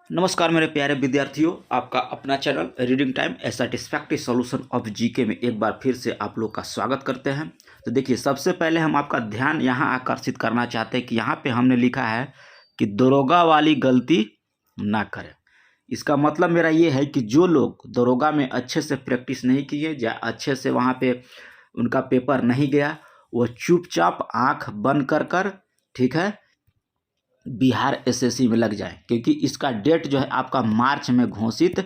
नमस्कार मेरे प्यारे विद्यार्थियों, आपका अपना channel reading time A satisfactory solution of GK में एक बार फिर से आप लोग का स्वागत करते हैं। तो देखिए, सबसे पहले हम आपका ध्यान यहाँ आकर्षित करना चाहते हैं कि यहाँ पे हमने लिखा है कि दरोगा वाली गलती ना करें। इसका मतलब मेरा ये है कि जो लोग दरोगा में अच्छे से प्रैक्टिस नहीं किए या अच्छे से वहाँ पे उनका पेपर नहीं गया, वो चुपचाप आँख बंद कर ठीक है बिहार एसएससी में लग जाए, क्योंकि इसका डेट जो है आपका मार्च में घोषित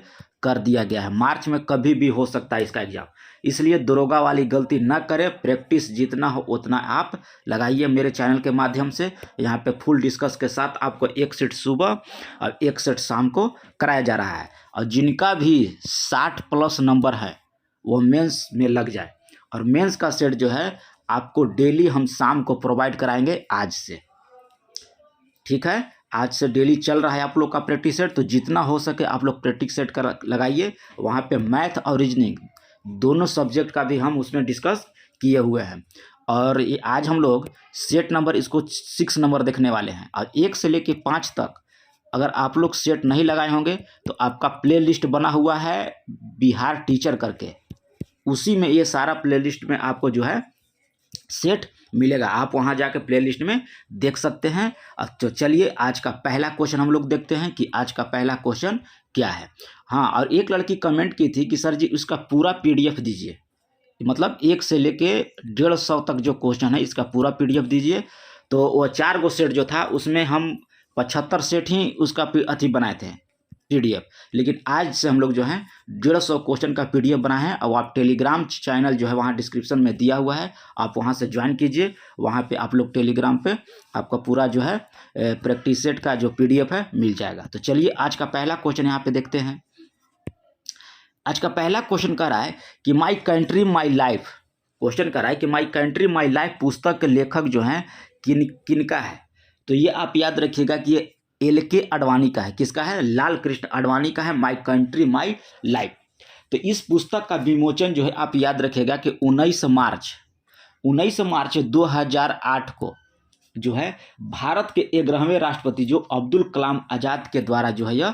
कर दिया गया है। मार्च में कभी भी हो सकता है इसका एग्जाम, इसलिए दरोगा वाली गलती न करें। प्रैक्टिस जितना हो उतना आप लगाइए मेरे चैनल के माध्यम से। यहाँ पे फुल डिस्कस के साथ आपको एक सेट सुबह और एक सेट शाम को कराया जा रहा है। और जिनका भी 60+ नंबर है वो मेंस में लग जाए। और मेंस का सेट जो है आपको डेली हम शाम को प्रोवाइड कराएंगे आज से, ठीक है। आज से डेली चल रहा है आप लोग का प्रैक्टिस सेट, तो जितना हो सके आप लोग प्रैक्टिस सेट कर लगाइए। वहाँ पे मैथ और रीजनिंग दोनों सब्जेक्ट का भी हम उसमें डिस्कस किए हुए हैं। और ये आज हम लोग सेट नंबर इसको 6 नंबर देखने वाले हैं। और 1 से लेके 5 तक अगर आप लोग सेट नहीं लगाए होंगे तो आपका प्ले लिस्ट बना हुआ है बिहार टीचर करके, उसी में ये सारा प्ले लिस्ट में आपको जो है सेट मिलेगा। आप वहां जाके प्लेलिस्ट में देख सकते हैं। तो चलिए आज का पहला क्वेश्चन हम लोग देखते हैं कि आज का पहला क्वेश्चन क्या है। हाँ, और एक लड़की कमेंट की थी कि सर जी उसका पूरा पीडीएफ दीजिए, मतलब 1 से लेके 150 तक जो क्वेश्चन है इसका पूरा पीडीएफ दीजिए। तो वो 4 गो सेट जो था उसमें हम 75 सेट ही उसका अथी बनाए थे पीडीएफ, लेकिन आज से हम लोग जो है 150 क्वेश्चन का पीडीएफ बनाए हैं। और आप टेलीग्राम चैनल जो है वहाँ डिस्क्रिप्शन में दिया हुआ है, आप वहाँ से ज्वाइन कीजिए। वहाँ पे आप लोग टेलीग्राम पे आपका पूरा जो है प्रैक्टिस सेट का जो पीडीएफ है मिल जाएगा। तो चलिए आज का पहला क्वेश्चन यहाँ पे देखते हैं। आज का पहला क्वेश्चन कह रहा है कि my country my life, question कर रहा है कि माई कंट्री माई लाइफ पुस्तक के लेखक जो हैं किनका है। तो ये आप याद रखिएगा कि ये LK आडवाणी का है। किसका है? लाल कृष्ण आडवाणी का है, माई कंट्री माई लाइफ। तो इस पुस्तक का विमोचन जो है आप याद रखिएगा कि 19 मार्च 2008 को जो है भारत के 11वें राष्ट्रपति जो अब्दुल कलाम आजाद के द्वारा जो है यह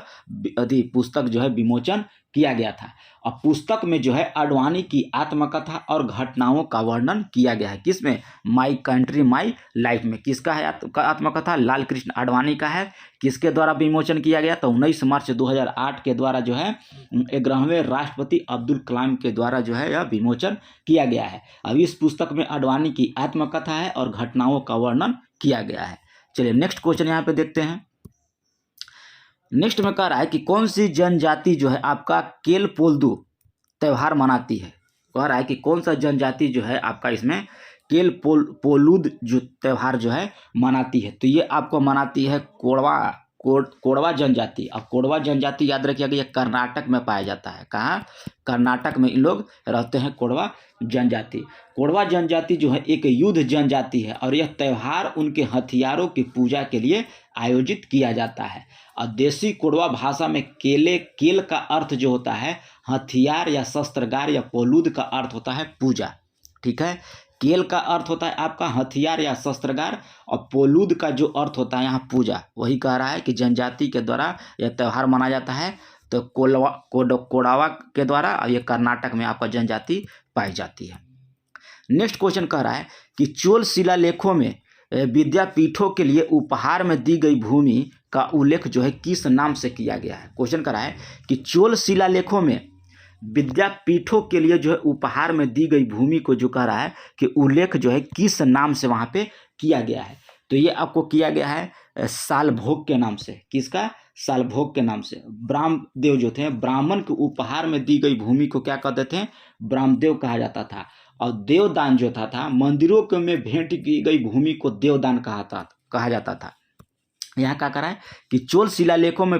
पुस्तक जो है विमोचन किया गया था। और पुस्तक में जो है आडवाणी की आत्मकथा और घटनाओं का वर्णन किया गया है। किसमें? माई कंट्री माई लाइफ में। किसका है आत्मकथा? लाल कृष्ण आडवाणी का है। किसके द्वारा विमोचन किया गया? तो 19 मार्च 2008 के द्वारा जो है 11वें राष्ट्रपति अब्दुल कलाम के द्वारा जो है यह विमोचन किया गया है। अब इस पुस्तक में आडवाणी की आत्मकथा है और घटनाओं का वर्णन किया गया है। चलिए नेक्स्ट क्वेश्चन यहाँ पे देखते हैं। नेक्स्ट में कह रहा है कि कौन सी जनजाति जो है आपका केल पोलदू त्यौहार मनाती है। कह रहा है कि कौन सा जनजाति जो है आपका इसमें केल पोलूद जो त्यौहार जो है मनाती है। तो ये आपको मनाती है कोडवा जनजाति। अब कोडवा जनजाति याद रखिएगा ये कर्नाटक में पाया जाता है। कहाँ? कर्नाटक में इन लोग रहते हैं कोडवा जनजाति। कोडवा जनजाति जो है एक युद्ध जनजाति है और यह त्यौहार उनके हथियारों की पूजा के लिए आयोजित किया जाता है। और देसी कोडवा भाषा में केल का अर्थ जो होता है हथियार या शस्त्रगार, या पोलूद का अर्थ होता है पूजा, ठीक है। केल का अर्थ होता है आपका हथियार या शस्त्रगार, और पोलूद का जो अर्थ होता है यहाँ पूजा। वही कह रहा है कि जनजाति के द्वारा यह त्यौहार मनाया जाता है। तो कोडावा के द्वारा, और ये कर्नाटक में आपका जनजाति पाई जाती है। नेक्स्ट क्वेश्चन कह रहा है कि चोल शिलालेखों में विद्यापीठों के लिए उपहार में दी गई भूमि का उल्लेख जो है किस नाम से किया गया है। क्वेश्चन कह रहा है कि चोल शिलालेखों में विद्यापीठों के लिए जो है उपहार में दी गई भूमि को जो कह रहा है कि उल्लेख जो है किस नाम से वहां पे किया गया है। तो ये आपको किया गया है सालभोग के नाम से। किसका? सालभोग के नाम से। ब्राह्मदेव जो थे, ब्राह्मण के उपहार में दी गई भूमि को क्या कहते थे? ब्राह्मदेव कहा जाता था। और देवदान जो था मंदिरों में भेंट की गई भूमि को देवदान कहा जाता था। यहाँ क्या करा है कि चोल शिलालेखों में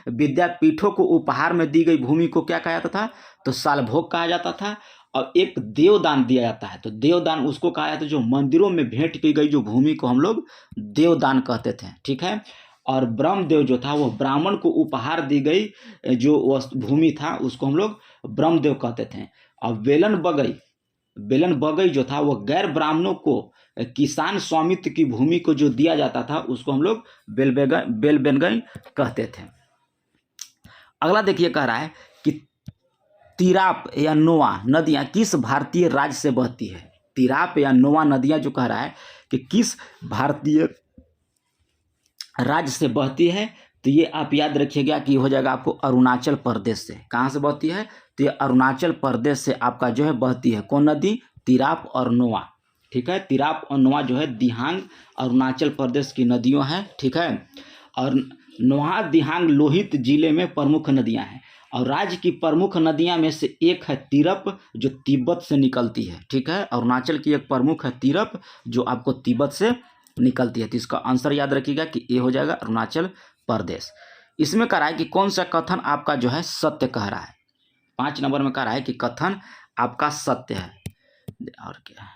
विद्यापीठों को उपहार में दी गई भूमि को क्या कहा जाता था? तो सालभोग कहा जाता था। और एक देवदान दिया जाता है, तो देवदान उसको कहा जाता है जो मंदिरों में भेंट की गई जो भूमि को हम लोग देवदान कहते थे, ठीक है। और ब्रह्मदेव जो था वो ब्राह्मण को उपहार दी गई जो भूमि था उसको हम लोग ब्रह्मदेव कहते थे। और बेलन बगई जो था वो गैर ब्राह्मणों को किसान स्वामित्व की भूमि को जो दिया जाता था उसको हम लोग बेलबेनगई कहते थे। अगला देखिए कह रहा है कि तिराप या नोआ नदियाँ किस भारतीय राज्य से बहती है। तिराप या नोआ नदियाँ जो कह रहा है कि किस भारतीय राज्य से बहती है, तो ये आप याद रखिएगा कि हो जाएगा आपको अरुणाचल प्रदेश से। कहाँ से बहती है, तो ये अरुणाचल प्रदेश से आपका जो है बहती है। कौन नदी, तिराप और नोआ। ठीक है, तिराप और नोआ जो है दिहांग अरुणाचल प्रदेश की नदियों हैं। ठीक है, और नोहा दिहांग लोहित जिले में प्रमुख नदियां हैं। और राज्य की प्रमुख नदियां में से एक है तिरप जो तिब्बत से निकलती है। ठीक है, अरुणाचल की एक प्रमुख है तिरप जो आपको तिब्बत से निकलती है। तो इसका आंसर याद रखिएगा कि ये हो जाएगा अरुणाचल प्रदेश। इसमें कह रहा है कि कौन सा कथन आपका जो है सत्य कह रहा है। 5 नंबर में कह रहा है कि कथन आपका सत्य है। और क्या है,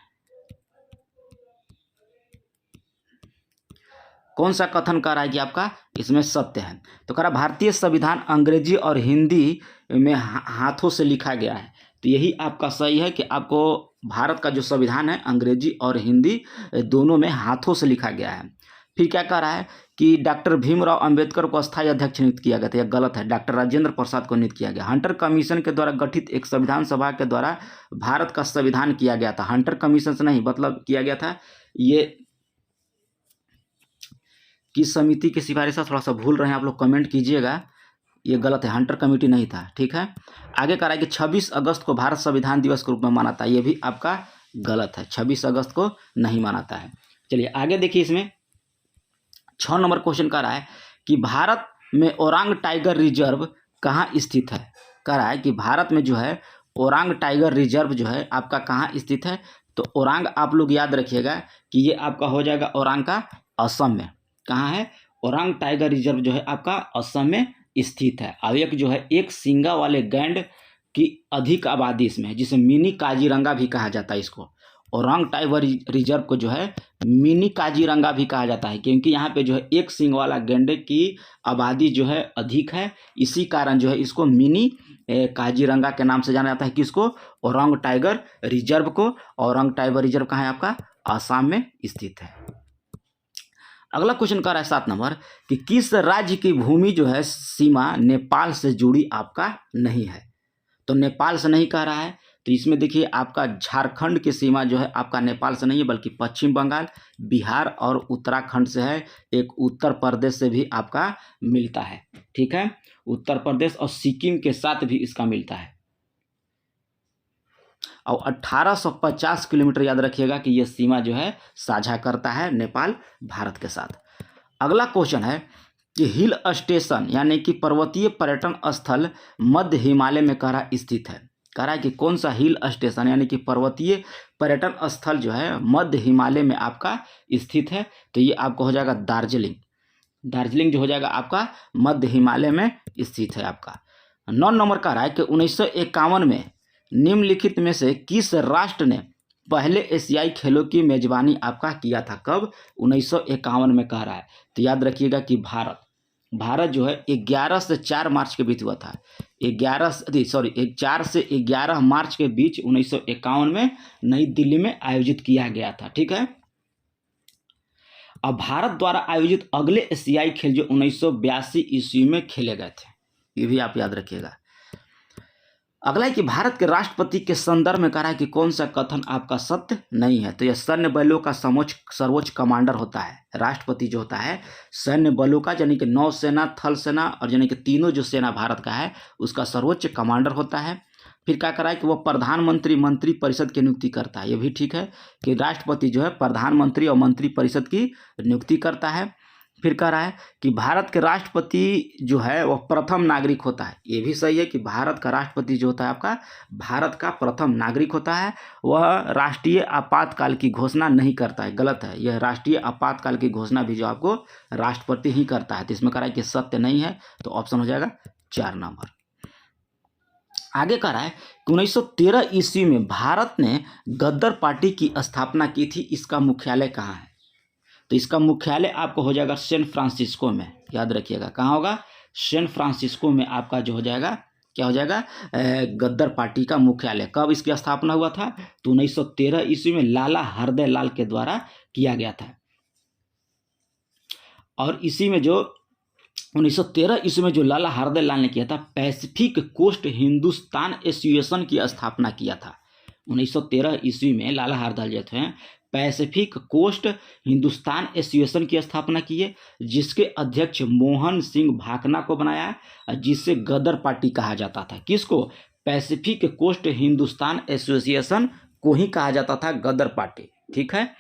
कौन सा कथन कह रहा है कि आपका इसमें सत्य है। तो कह रहा भारतीय संविधान अंग्रेजी और हिंदी में हाथों से लिखा गया है। तो यही आपका सही है कि आपको भारत का जो संविधान है अंग्रेजी और हिंदी दोनों में हाथों से लिखा गया है। फिर क्या कह रहा है कि डॉक्टर भीमराव अंबेडकर को अस्थायी अध्यक्ष नियुक्त किया गया था। यह गलत है, डॉक्टर राजेंद्र प्रसाद को नियुक्त किया गया। हंटर कमीशन के द्वारा गठित एक संविधान सभा के द्वारा भारत का संविधान किया गया था। हंटर कमीशन से नहीं, मतलब किया गया था ये किस समिति की सिफारिश है, थोड़ा सा भूल रहे हैं आप लोग, कमेंट कीजिएगा। ये गलत है, हंटर कमेटी नहीं था। ठीक है, आगे कह रहा है कि 26 अगस्त को भारत संविधान दिवस के रूप में मनाता है। ये भी आपका गलत है, 26 अगस्त को नहीं मनाता है। चलिए आगे देखिए, इसमें 6 नंबर क्वेश्चन कह रहा है कि भारत में ओरांग टाइगर रिजर्व कहाँ स्थित है। कह रहा है कि भारत में जो है ओरांग टाइगर रिजर्व जो है आपका कहाँ स्थित है। तो ओरांग आप लोग याद रखिएगा कि ये आपका हो जाएगा ओरांग का असम में। कहाँ है, ओरांग टाइगर रिजर्व जो है आपका असम में स्थित है। और एक जो है एक सींगा वाले गैंड की अधिक आबादी इसमें है, जिसे मिनी काजीरंगा भी कहा जाता है। इसको ओरांग टाइगर रिजर्व को जो है मिनी काजीरंगा भी कहा जाता है, क्योंकि यहाँ पे जो है एक सींग वाला गैंडे की आबादी जो है अधिक है। इसी कारण जो है इसको मिनी काजीरंगा के नाम से जाना जाता है। किसको, ओरांग टाइगर रिजर्व को। ओरांग टाइगर रिजर्व कहाँ है आपका, आसाम में स्थित है। अगला क्वेश्चन कह रहा है 7 नंबर कि किस राज्य की भूमि जो है सीमा नेपाल से जुड़ी आपका नहीं है। तो नेपाल से नहीं कह रहा है, तो इसमें देखिए आपका झारखंड की सीमा जो है आपका नेपाल से नहीं है, बल्कि पश्चिम बंगाल, बिहार और उत्तराखंड से है। एक उत्तर प्रदेश से भी आपका मिलता है। ठीक है, उत्तर प्रदेश और सिक्किम के साथ भी इसका मिलता है। और 1850 किलोमीटर याद रखिएगा कि यह सीमा जो है साझा करता है नेपाल भारत के साथ। अगला क्वेश्चन है कि हिल स्टेशन यानी कि पर्वतीय पर्यटन स्थल मध्य हिमालय में कह रहा स्थित है। कह रहा है कि कौन सा हिल स्टेशन यानी कि पर्वतीय पर्यटन स्थल जो है मध्य हिमालय में आपका स्थित है। तो ये आपको हो जाएगा दार्जिलिंग। दार्जिलिंग जो हो जाएगा आपका मध्य हिमालय में स्थित है आपका। 9 नंबर कह रहा है कि 1951 में निम्नलिखित में से किस राष्ट्र ने पहले एशियाई खेलों की मेजबानी आपका किया था। कब, 1951 में कह रहा है। तो याद रखिएगा कि भारत जो है 11 से 4 मार्च के बीच हुआ था। 4 से 11 मार्च के बीच 1951 में नई दिल्ली में आयोजित किया गया था। ठीक है, अब भारत द्वारा आयोजित अगले एशियाई खेल जो 1982 ईस्वी में खेले गए थे, ये भी आप याद रखिएगा। अगला है कि भारत के राष्ट्रपति के संदर्भ में कह रहा है कि कौन सा कथन आपका सत्य नहीं है। तो यह सैन्य बलों का सर्वोच्च कमांडर होता है। राष्ट्रपति जो होता है सैन्य बलों का, यानी कि नौसेना, थल सेना और यानी कि तीनों जो सेना भारत का है उसका सर्वोच्च कमांडर होता है। फिर क्या कर रहा है कि वह प्रधानमंत्री मंत्री परिषद की नियुक्ति करता है। ये भी ठीक है कि राष्ट्रपति जो है प्रधानमंत्री और मंत्री परिषद की नियुक्ति करता है। फिर कह रहा है कि भारत के राष्ट्रपति जो है वह प्रथम नागरिक होता है। ये भी सही है कि भारत का राष्ट्रपति जो होता है आपका भारत का प्रथम नागरिक होता है। वह राष्ट्रीय आपातकाल की घोषणा नहीं करता है। गलत है, यह राष्ट्रीय आपातकाल की घोषणा भी जो आपको राष्ट्रपति ही करता है। तो इसमें कह रहा है कि सत्य नहीं है, तो ऑप्शन हो जाएगा 4 नंबर। आगे कह रहा है कि 1913 ईस्वी में भारत ने गद्दर पार्टी की स्थापना की थी। इसका मुख्यालय कहाँ है। तो इसका मुख्यालय आपको हो जाएगा सैन फ्रांसिस्को में। याद रखिएगा कहाँ होगा, सैन फ्रांसिस्को में आपका जो हो जाएगा क्या हो जाएगा, गद्दर पार्टी का मुख्यालय। कब इसकी स्थापना हुआ था, तो 1913 ईस्वी में लाला हरदय लाल के द्वारा किया गया था। और इसी में जो 1913 ईस्वी में जो लाला हरदयाल लाल ने किया था, पैसिफिक कोस्ट हिंदुस्तान एसोसिएशन की स्थापना किया था। 1913 ईस्वी में लाला हरदयाल जो थे पैसिफिक कोस्ट हिंदुस्तान एसोसिएशन की स्थापना की है, जिसके अध्यक्ष मोहन सिंह भाकना को बनाया, जिससे गदर पार्टी कहा जाता था। किसको? पैसिफिक कोस्ट हिंदुस्तान एसोसिएशन को ही कहा जाता था गदर पार्टी। ठीक है,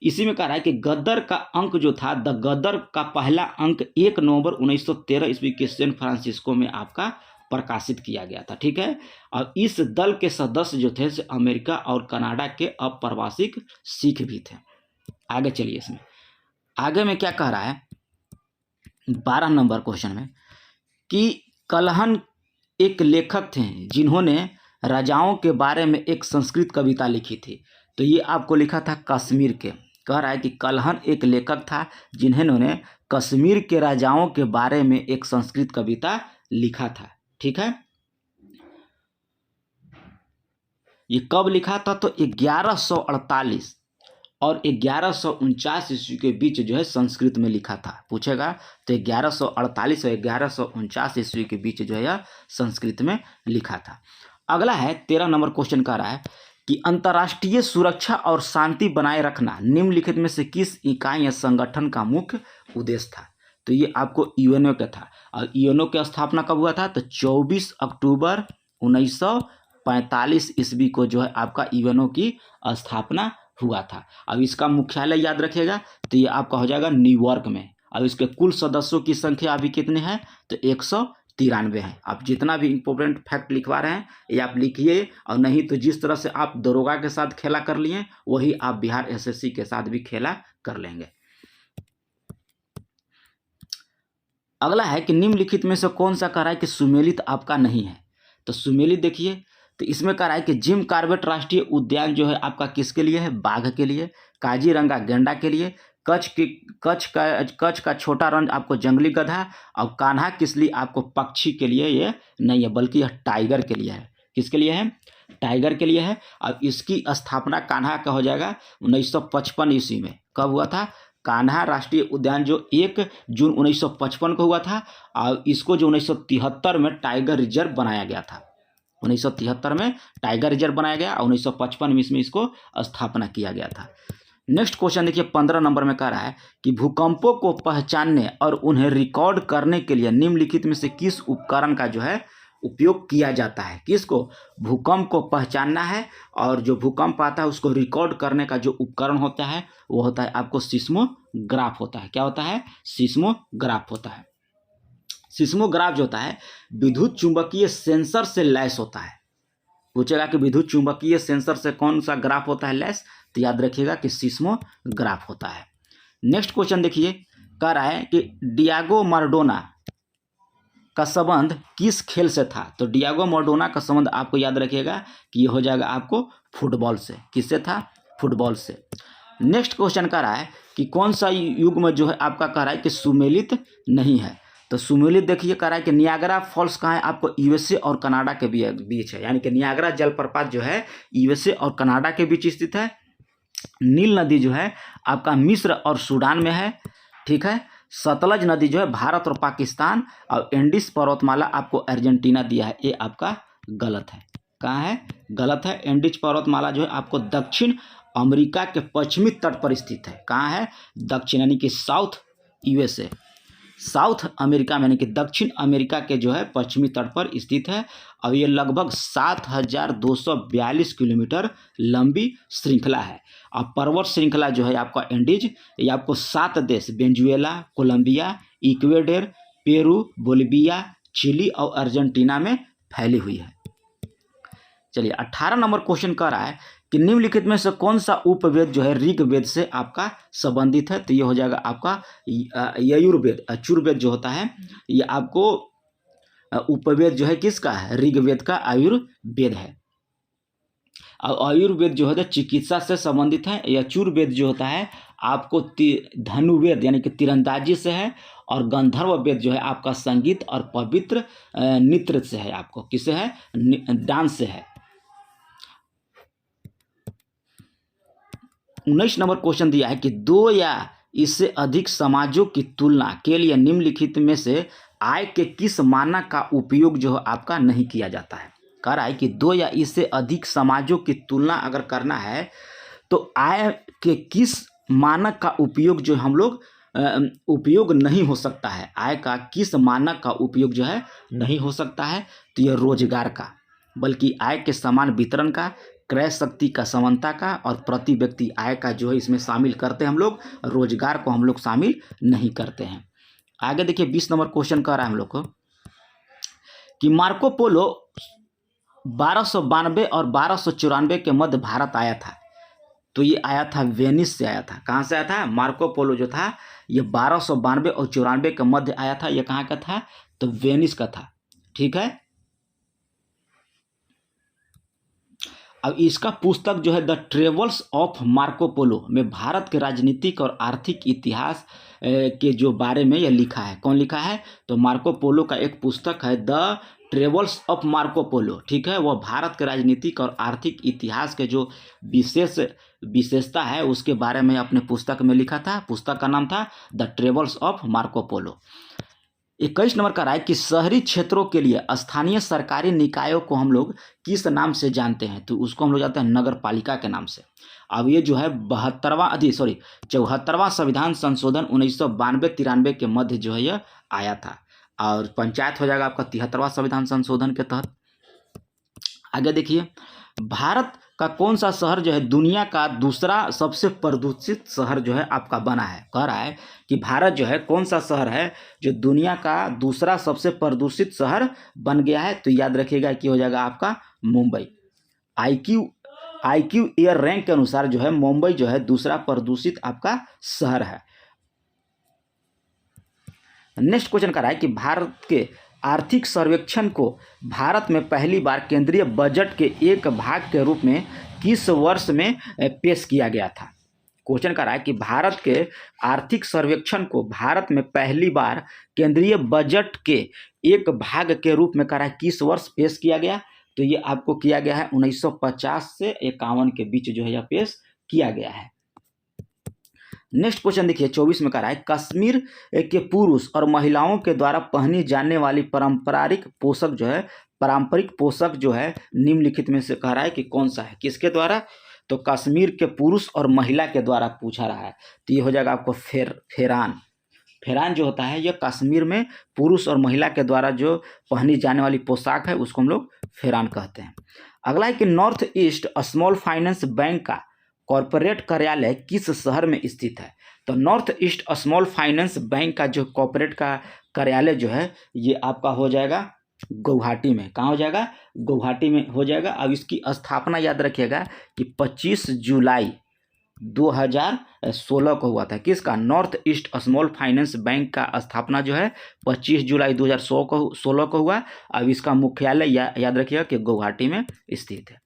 इसी में कह रहा है कि गदर का अंक जो था, द गदर का पहला अंक 1 नवंबर 1913 ईस्वी के सैन फ्रांसिस्को में आपका प्रकाशित किया गया था। ठीक है, और इस दल के सदस्य जो थे अमेरिका और कनाडा के अप्रवासिक सिख भी थे। आगे चलिए, इसमें आगे में क्या कह रहा है 12 नंबर क्वेश्चन में कि कलहन एक लेखक थे जिन्होंने राजाओं के बारे में एक संस्कृत कविता लिखी थी। तो ये आपको लिखा था कश्मीर के। कह रहा है कि कलहन एक लेखक था जिन्होंने कश्मीर के राजाओं के बारे में एक संस्कृत कविता लिखा था। ठीक है, ये कब लिखा था? तो 1148 और 1149 ईस्वी के बीच जो है संस्कृत में लिखा था। पूछेगा तो 1148 और 1149 ईस्वी के बीच जो है यह संस्कृत में लिखा था। अगला है 13 नंबर क्वेश्चन का रहा है कि अंतर्राष्ट्रीय सुरक्षा और शांति बनाए रखना निम्नलिखित में से किस इकाई या संगठन का मुख्य उद्देश्य था? तो ये आपको यूएनओ का था। और यूएनओ की स्थापना कब हुआ था? तो 24 अक्टूबर 1945 ईस्वी को जो है आपका यूएनओ की स्थापना हुआ था। अब इसका मुख्यालय याद रखिएगा, तो ये आपका हो जाएगा न्यूयॉर्क में। अब इसके कुल सदस्यों की संख्या अभी कितने हैं? तो 193 है। आप जितना भी इंपॉर्टेंट फैक्ट लिखवा रहे हैं ये आप लिखिए, और नहीं तो जिस तरह से आप दरोगा के साथ खेला कर लिए वही आप बिहार एसएससी के साथ भी खेला कर लेंगे। अगला है कि निम्नलिखित में से कौन सा कह रहा है कि सुमेलित आपका नहीं है? तो सुमेलित देखिए, तो इसमें कह रहा है कि जिम कॉर्बेट राष्ट्रीय उद्यान जो है आपका किसके लिए है? बाघ के लिए। काजीरंगा गेंडा के लिए। कच्छ का छोटा रण आपको जंगली गधा, और कान्हा किसली आपको पक्षी के लिए ये नहीं है, बल्कि यह टाइगर के लिए है। किसके लिए है? टाइगर के लिए है। और इसकी स्थापना कान्हा का हो जाएगा 1955 ईस्वी में। कब हुआ था? कान्हा राष्ट्रीय उद्यान जो 1 जून 1955 को हुआ था, और इसको जो 1973 में टाइगर रिजर्व बनाया गया था। 1973 में टाइगर रिजर्व बनाया गया और 1955 में इसमें इसको स्थापना किया गया था। नेक्स्ट क्वेश्चन देखिए 15 नंबर में कह रहा है कि भूकंपों को पहचानने और उन्हें रिकॉर्ड करने के लिए निम्नलिखित में से किस उपकरण का जो है उपयोग किया जाता है? किसको? भूकंप को पहचानना है और जो भूकंप आता है उसको रिकॉर्ड करने का जो उपकरण होता है वो होता है आपको सिस्मोग्राफ होता है। क्या होता है? सिस्मोग्राफ होता है। सिस्मोग्राफ जो होता है विद्युत चुंबकीय सेंसर से लैस होता है। पूछेगा कि विद्युत चुंबकीय सेंसर से कौन सा ग्राफ होता है लैस? तो याद रखिएगा कि सिस्मोग्राफ होता है। नेक्स्ट क्वेश्चन देखिए, कह रहा है कि डियागो माराडोना का संबंध किस खेल से था? तो डियागो माराडोना का संबंध आपको याद रखिएगा कि ये हो जाएगा आपको फुटबॉल से। किससे था? फुटबॉल से। नेक्स्ट क्वेश्चन कह रहा है कि कौन सा युग में जो है आपका कह रहा है कि सुमेलित नहीं है? तो सुमेलित देखिए कह रहा है कि नियाग्रा फॉल्स कहाँ है? आपको यूएसए और कनाडा के बीच है, यानी कि नियाग्रा जलप्रपात जो है यूएसए और कनाडा के बीच स्थित है। नील नदी जो है आपका मिस्र और सूडान में है। ठीक है, सतलज नदी जो है भारत और पाकिस्तान, और एंडीज पर्वतमाला आपको अर्जेंटीना दिया है। ये आपका गलत है। कहाँ है? गलत है। एंडीज पर्वतमाला जो है आपको दक्षिण अमेरिका के पश्चिमी तट पर स्थित है। कहाँ है? दक्षिण, यानी कि साउथ यूएसए, साउथ अमेरिका में, यानी कि दक्षिण अमेरिका के जो है पश्चिमी तट पर स्थित है। और ये लगभग 7242 किलोमीटर लंबी श्रृंखला है। और पर्वत श्रृंखला जो है आपका एंडीज, ये आपको 7 देश Venezuela, Colombia, Ecuador, Peru, Bolivia, Chile और अर्जेंटीना में फैली हुई है। चलिए 18 नंबर क्वेश्चन कह रहा है कि निम्नलिखित में से कौन सा उपवेद जो है ऋग्वेद से आपका संबंधित है? तो ये हो जाएगा आपका यजुर्वेद। यजुर्वेद जो होता है ये आपको उपवेद जो है किसका है? ऋग्वेद का आयुर्वेद है। और आयुर्वेद जो है चिकित्सा से संबंधित है। यजुर्वेद जो होता है आपको धनुर्वेद यानी कि तीरंदाजी से है। और गंधर्व वेद जो है आपका संगीत और पवित्र नृत्य से है। आपको किससे है? डांस से है। 19 नंबर क्वेश्चन दिया है कि 2 या इससे अधिक समाजों की तुलना के लिए निम्नलिखित में से आय के किस मानक का उपयोग जो है आपका नहीं किया जाता है। कह रहा है कि दो या इससे अधिक समाजों की तुलना अगर करना है तो आय के किस मानक का उपयोग जो हम लोग उपयोग नहीं हो सकता है, आय का किस मानक का उपयोग जो है नहीं हो सकता है। तो यह रोजगार का, बल्कि आय के समान वितरण का, क्रय शक्ति का समानता का और प्रति व्यक्ति आय का जो है इसमें शामिल करते हैं हम लोग, रोजगार को हम लोग शामिल नहीं करते हैं। आगे देखिए 20 नंबर क्वेश्चन कर रहा है हम लोग को कि मार्को पोलो 1292 और 1294 के मध्य भारत आया था। तो ये आया था वेनिस से आया था। कहाँ से आया था? मार्को पोलो जो था ये 1292 और 94 के मध्य आया था। ये कहाँ का था? तो वेनिस का था। ठीक है। अब इसका पुस्तक जो है the travels of Marco Polo में भारत के राजनीतिक और आर्थिक इतिहास के जो बारे में यह लिखा है। कौन लिखा है? तो मार्को पोलो का एक पुस्तक है the travels of Marco Polo. ठीक है। वह भारत के राजनीतिक और आर्थिक इतिहास के जो विशेषता है उसके बारे में अपने पुस्तक में लिखा था। पुस्तक का नाम था the travels of Marco Polo. 21 number का राय कि शहरी क्षेत्रों के लिए स्थानीय सरकारी निकायों को हम लोग किस नाम से जानते हैं? तो उसको हम लोग जानते हैं नगर पालिका के नाम से। अब ये जो है 74वां संविधान संशोधन 1992-93 के मध्य जो है यह आया था और पंचायत हो जाएगा आपका 73वां संविधान संशोधन के तहत। आगे देखिए, भारत का कौन सा शहर जो है दुनिया का दूसरा सबसे प्रदूषित शहर जो है आपका बना है? कह रहा है कि भारत जो है कौन सा शहर है जो दुनिया का दूसरा सबसे प्रदूषित शहर बन गया है? तो याद रखिएगा कि हो जाएगा आपका मुंबई। IQ एयर रैंक के अनुसार जो है मुंबई जो है दूसरा प्रदूषित आपका शहर है। नेक्स्ट क्वेश्चन कर रहा है कि भारत के आर्थिक सर्वेक्षण को भारत में पहली बार केंद्रीय बजट के एक भाग के रूप में किस वर्ष में पेश किया गया था? क्वेश्चन कर रहा है कि भारत के आर्थिक सर्वेक्षण को भारत में पहली बार केंद्रीय बजट के एक भाग के रूप में कर रहा है किस वर्ष पेश किया गया? तो ये आपको किया गया है 1950 से 51 के बीच जो है यह पेश किया गया है। नेक्स्ट क्वेश्चन देखिए 24 में कह रहा है कश्मीर के पुरुष और महिलाओं के द्वारा पहनी जाने वाली पारंपरिक पोशाक जो है निम्नलिखित में से कह रहा है कि कौन सा है? किसके द्वारा? तो कश्मीर के पुरुष और महिला के द्वारा पूछा रहा है। तो ये हो जाएगा आपको फेरान जो होता है यह कश्मीर में पुरुष और महिला के द्वारा जो पहनी जाने वाली पोशाक है उसको हम लोग फेरान कहते हैं। अगला है कि north east small finance bank का कॉर्पोरेट कार्यालय किस शहर में स्थित है? तो north east small finance bank का जो कॉर्पोरेट का कार्यालय जो है ये आपका हो जाएगा गुवाहाटी में। कहाँ हो जाएगा? गुवाहाटी में हो जाएगा। अब इसकी स्थापना याद रखिएगा कि 25 जुलाई 2016 को हुआ था। किसका? North east small finance bank का स्थापना जो है 25 जुलाई 2016 को हुआ। अब इसका मुख्यालय याद रखिएगा कि गुवाहाटी में स्थित है।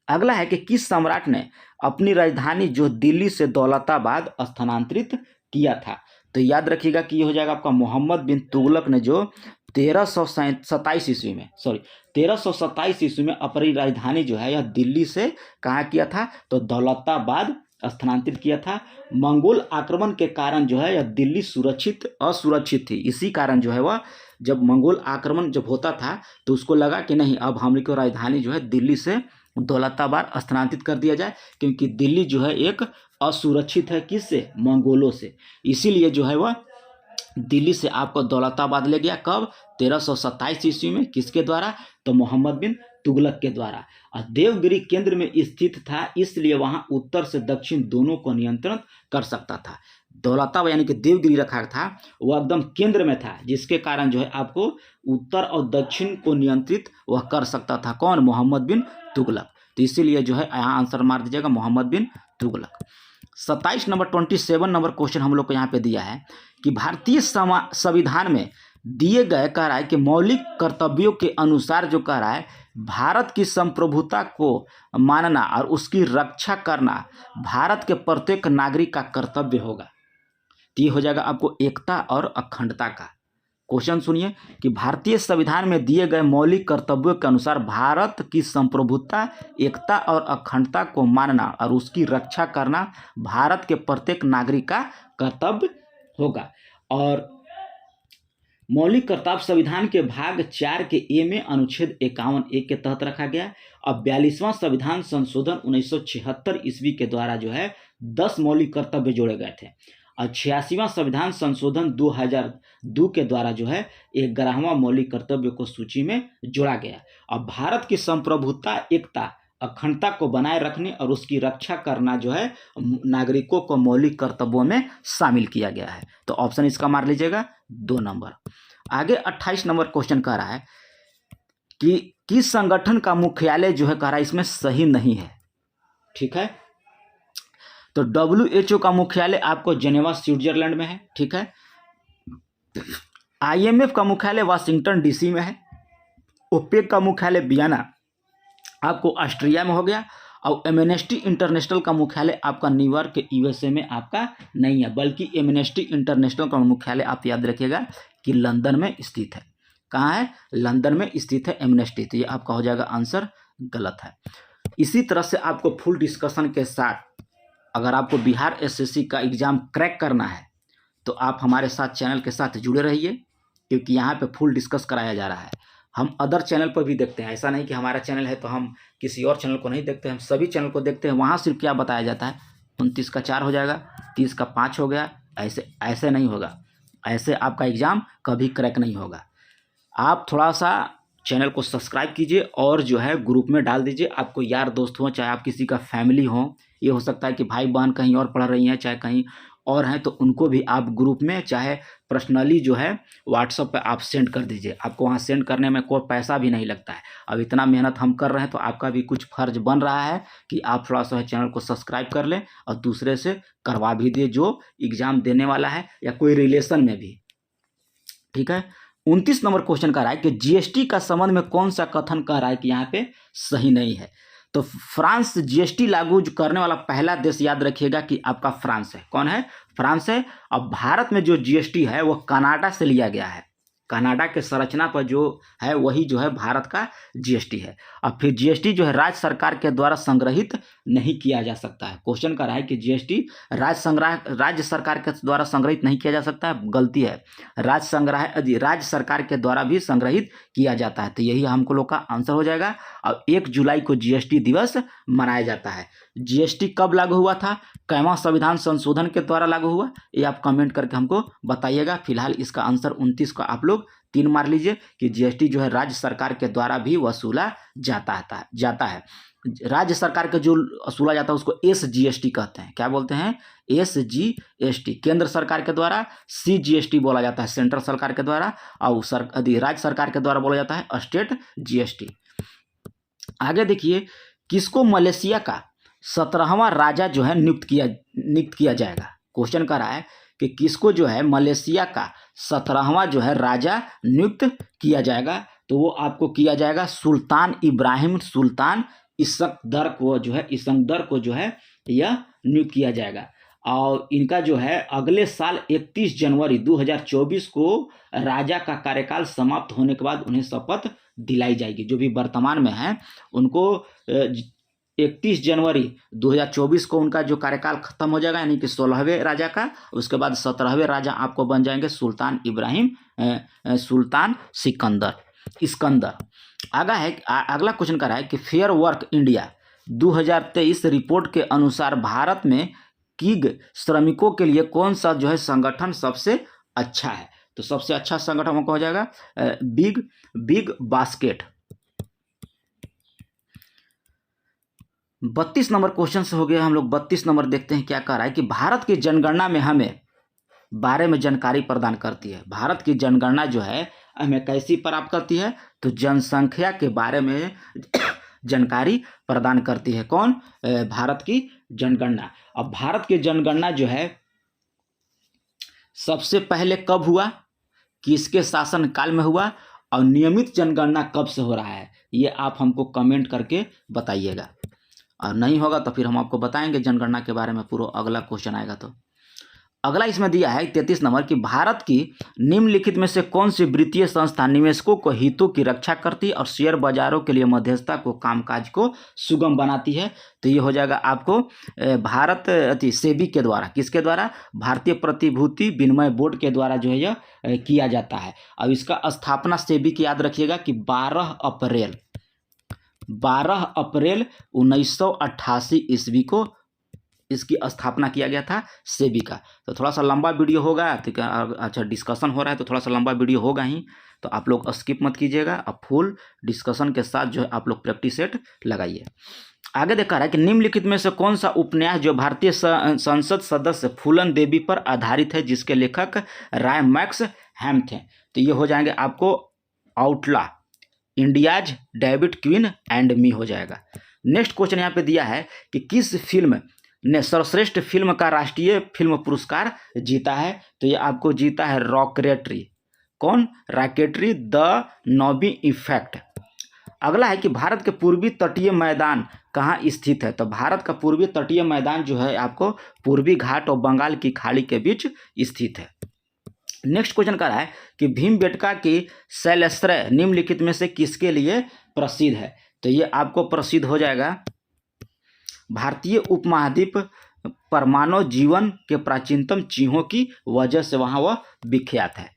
अगला है कि किस सम्राट ने अपनी राजधानी जो दिल्ली से दौलताबाद स्थानांतरित किया था? तो याद रखिएगा कि ये हो जाएगा आपका मोहम्मद बिन तुगलक ने जो 1327 ईस्वी में अपनी राजधानी जो है यह दिल्ली से कहाँ किया था? तो दौलताबाद स्थानांतरित किया था। मंगोल आक्रमण के कारण जो है यह दिल्ली असुरक्षित थी। इसी कारण जो है वह जब मंगोल आक्रमण जब होता था तो उसको लगा कि नहीं अब हम लोग की राजधानी जो है दिल्ली से दौलताबाद स्थानांतरित कर दिया जाए, क्योंकि दिल्ली जो है एक असुरक्षित है। किससे? मंगोलों से। इसीलिए जो है वह दिल्ली से आपको दौलताबाद ले गया। कब? 1327 ईस्वी में। किसके द्वारा? तो मोहम्मद बिन तुगलक के द्वारा। और देवगिरी केंद्र में स्थित था, इसलिए वहां उत्तर से दक्षिण दोनों को नियंत्रण कर सकता था। दौलताबाद यानी कि देवगिरी रखा था वह एकदम केंद्र में था, जिसके कारण जो है आपको उत्तर और दक्षिण को नियंत्रित वह कर सकता था। कौन? मोहम्मद बिन तुगलक। तो इसीलिए जो है यहाँ आंसर मार दीजिएगा मोहम्मद बिन तुगलक। 27 नंबर क्वेश्चन हम लोग को यहाँ पे दिया है कि भारतीय संविधान में दिए गए कह रहा है कि मौलिक कर्तव्यों के अनुसार जो कह रहा है भारत की संप्रभुता को मानना और उसकी रक्षा करना भारत के प्रत्येक नागरिक का कर्तव्य होगा। तो ये हो जाएगा आपको एकता और अखंडता का। क्वेश्चन सुनिए कि भारतीय संविधान में दिए गए मौलिक कर्तव्यों के अनुसार भारत की संप्रभुता, एकता और अखंडता को मानना और उसकी रक्षा करना भारत के प्रत्येक नागरिक का कर्तव्य होगा। और मौलिक कर्तव्य संविधान के भाग 4 के ए में अनुच्छेद 51A के तहत रखा गया। अब 42वां संविधान संशोधन 1976 ईस्वी के द्वारा जो है 10 मौलिक कर्तव्य जोड़े गए थे और 86वां संविधान संशोधन 2002 के द्वारा जो है 11वां मौलिक कर्तव्य को सूची में जोड़ा गया। अब भारत की संप्रभुता, एकता, अखंडता को बनाए रखने और उसकी रक्षा करना जो है नागरिकों को मौलिक कर्तव्यों में शामिल किया गया है। तो ऑप्शन इसका मार लीजिएगा 2 नंबर। आगे 28 नंबर क्वेश्चन कह रहा है कि किस संगठन का मुख्यालय जो है कह रहा है इसमें सही नहीं है। ठीक है, तो WHO का मुख्यालय आपको जेनेवा स्विट्जरलैंड में है। ठीक है, IMF का मुख्यालय वाशिंगटन DC में है। ओपेक का मुख्यालय वियना आपको ऑस्ट्रिया में हो गया। और एमनेस्टी इंटरनेशनल का मुख्यालय आपका न्यूयॉर्क के USA में आपका नहीं है, बल्कि एमनेस्टी इंटरनेशनल का मुख्यालय आप याद रखिएगा कि लंदन में स्थित है। कहाँ है? लंदन में स्थित है एमनेस्टी। तो ये आपका हो जाएगा आंसर गलत है। इसी तरह से आपको फुल डिस्कशन के साथ अगर आपको बिहार SSC का एग्जाम क्रैक करना है तो आप हमारे साथ चैनल के साथ जुड़े रहिए, क्योंकि यहाँ पे फुल डिस्कस कराया जा रहा है। हम अदर चैनल पर भी देखते हैं, ऐसा नहीं कि हमारा चैनल है तो हम किसी और चैनल को नहीं देखते हैं, हम सभी चैनल को देखते हैं। वहाँ सिर्फ क्या बताया जाता है 29 का 4 हो जाएगा, 30 का 5 हो गया, ऐसे नहीं होगा। ऐसे आपका एग्ज़ाम कभी क्रैक नहीं होगा। आप थोड़ा सा चैनल को सब्सक्राइब कीजिए और जो है ग्रुप में डाल दीजिए। आपको यार दोस्त हो, चाहे आप किसी का फैमिली हो, ये हो सकता है कि भाई बहन कहीं और पढ़ रही हैं, चाहे कहीं और हैं, तो उनको भी आप ग्रुप में चाहे पर्सनली जो है व्हाट्सएप पे आप सेंड कर दीजिए। आपको वहाँ सेंड करने में कोई पैसा भी नहीं लगता है। अब इतना मेहनत हम कर रहे हैं तो आपका भी कुछ फर्ज बन रहा है कि आप थोड़ा सा चैनल को सब्सक्राइब कर लें और दूसरे से करवा भी दिए जो एग्ज़ाम देने वाला है या कोई रिलेशन में भी। ठीक है, 29 नंबर क्वेश्चन कह रहा है कि GST का संबंध में कौन सा कथन कह रहा है कि यहाँ पे सही नहीं है। तो फ्रांस GST लागू करने वाला पहला देश याद रखिएगा कि आपका फ्रांस है। कौन है? फ्रांस है। अब भारत में जो GST है वो कनाडा से लिया गया है। कनाडा के संरचना पर जो है वही जो है भारत का GST है। अब फिर GST जो है राज्य सरकार के द्वारा संग्रहित नहीं किया जा सकता है। क्वेश्चन कर रहा है कि GST राज्य सरकार के द्वारा संग्रहित नहीं किया जा सकता है, गलती है। राज्य सरकार के द्वारा भी संग्रहित किया जाता है। तो यही हमको लोग का आंसर हो जाएगा। और 1 जुलाई को GST दिवस मनाया जाता है। GST कब लागू हुआ था, कैवां संविधान संशोधन के द्वारा लागू हुआ, ये आप कमेंट करके हमको बताइएगा। फिलहाल इसका आंसर 29 का आप लोग 3 मार लीजिए कि GST जो है राज्य सरकार के द्वारा भी वसूला जाता है। राज्य सरकार के जो वसूला जाता है उसको SGST कहते हैं। क्या बोलते हैं? SGST। केंद्र सरकार के द्वारा CGST बोला जाता है, सेंट्रल सरकार के द्वारा, और राज्य सरकार के द्वारा बोला जाता है स्टेट GST। आगे देखिए, किसको मलेशिया का 17वां राजा जो है नियुक्त किया जाएगा। क्वेश्चन कर रहा है कि किसको जो है मलेशिया का 17वां जो है राजा नियुक्त किया जाएगा। तो वो आपको किया जाएगा सुल्तान इब्राहिम सुल्तान इसकदर को जो है यह नियुक्त किया जाएगा। और इनका जो है अगले साल 31 जनवरी 2024 को राजा का कार्यकाल समाप्त होने के बाद उन्हें शपथ दिलाई जाएगी। जो भी वर्तमान में है उनको 31 जनवरी 2024 को उनका जो कार्यकाल खत्म हो जाएगा, यानी कि 16वें राजा का। उसके बाद 17वें राजा आपको बन जाएंगे सुल्तान इब्राहिम सुल्तान सिकंदर। अगला क्वेश्चन कर रहा है कि फेयर वर्क इंडिया 2023 रिपोर्ट के अनुसार भारत में गिग श्रमिकों के लिए कौन सा जो है संगठन सबसे अच्छा है। तो सबसे अच्छा संगठन हमको हो जाएगा बिग बास्केट। 32 नंबर क्वेश्चन से हो गया हम लोग। 32 नंबर देखते हैं क्या कह रहा है कि भारत की जनगणना में हमें बारे में जानकारी प्रदान करती है। भारत की जनगणना जो है हमें कैसी प्राप्त करती है? तो जनसंख्या के बारे में जानकारी प्रदान करती है। कौन? भारत की जनगणना। अब भारत की जनगणना जो है सबसे पहले कब हुआ, किसके शासन काल में हुआ, और नियमित जनगणना कब से हो रहा है, ये आप हमको कमेंट करके बताइएगा। और नहीं होगा तो फिर हम आपको बताएंगे जनगणना के बारे में पूरा, अगला क्वेश्चन आएगा तो। अगला इसमें दिया है 33 नंबर कि भारत की निम्नलिखित में से कौन सी वित्तीय संस्था निवेशकों को हितों की रक्षा करती है और शेयर बाजारों के लिए मध्यस्थता को कामकाज को सुगम बनाती है। तो ये हो जाएगा आपको भारत सेबी के द्वारा, किसके द्वारा, भारतीय प्रतिभूति विनिमय बोर्ड के द्वारा जो है यह किया जाता है। अब इसका स्थापना सेबी की याद रखिएगा कि 12 अप्रैल 1988 ईस्वी को इसकी स्थापना किया गया था सेबी का। तो थोड़ा सा लंबा वीडियो होगा, तो अच्छा डिस्कशन हो रहा है तो थोड़ा सा लंबा वीडियो होगा ही, तो आप लोग स्किप मत कीजिएगा। अब फुल डिस्कशन के साथ जो है आप लोग प्रैक्टिस सेट लगाइए। आगे देखा रहा है कि निम्नलिखित में से कौन सा उपन्यास जो भारतीय संसद सदस्य फूलन देवी पर आधारित है, जिसके लेखक राय मैक्स हैम थे। तो ये हो जाएंगे आपको outlaw, India's David queen and me हो जाएगा। नेक्स्ट क्वेश्चन यहाँ पे दिया है कि किस फिल्म ने सर्वश्रेष्ठ फिल्म का राष्ट्रीय फिल्म पुरस्कार जीता है। तो ये आपको जीता है रॉकेटरी। कौन? Rocketry the knobby effect. अगला है कि भारत के पूर्वी तटीय मैदान कहाँ स्थित है। तो भारत का पूर्वी तटीय मैदान जो है आपको पूर्वी घाट और बंगाल की खाड़ी के बीच स्थित है। नेक्स्ट क्वेश्चन कर रहा है कि भीमबेटका की शैलश्रय निम्नलिखित में से किसके लिए प्रसिद्ध है। तो ये आपको प्रसिद्ध हो जाएगा भारतीय उपमहाद्वीप पर मानव जीवन के प्राचीनतम चिन्हों की वजह से वहाँ वह विख्यात है।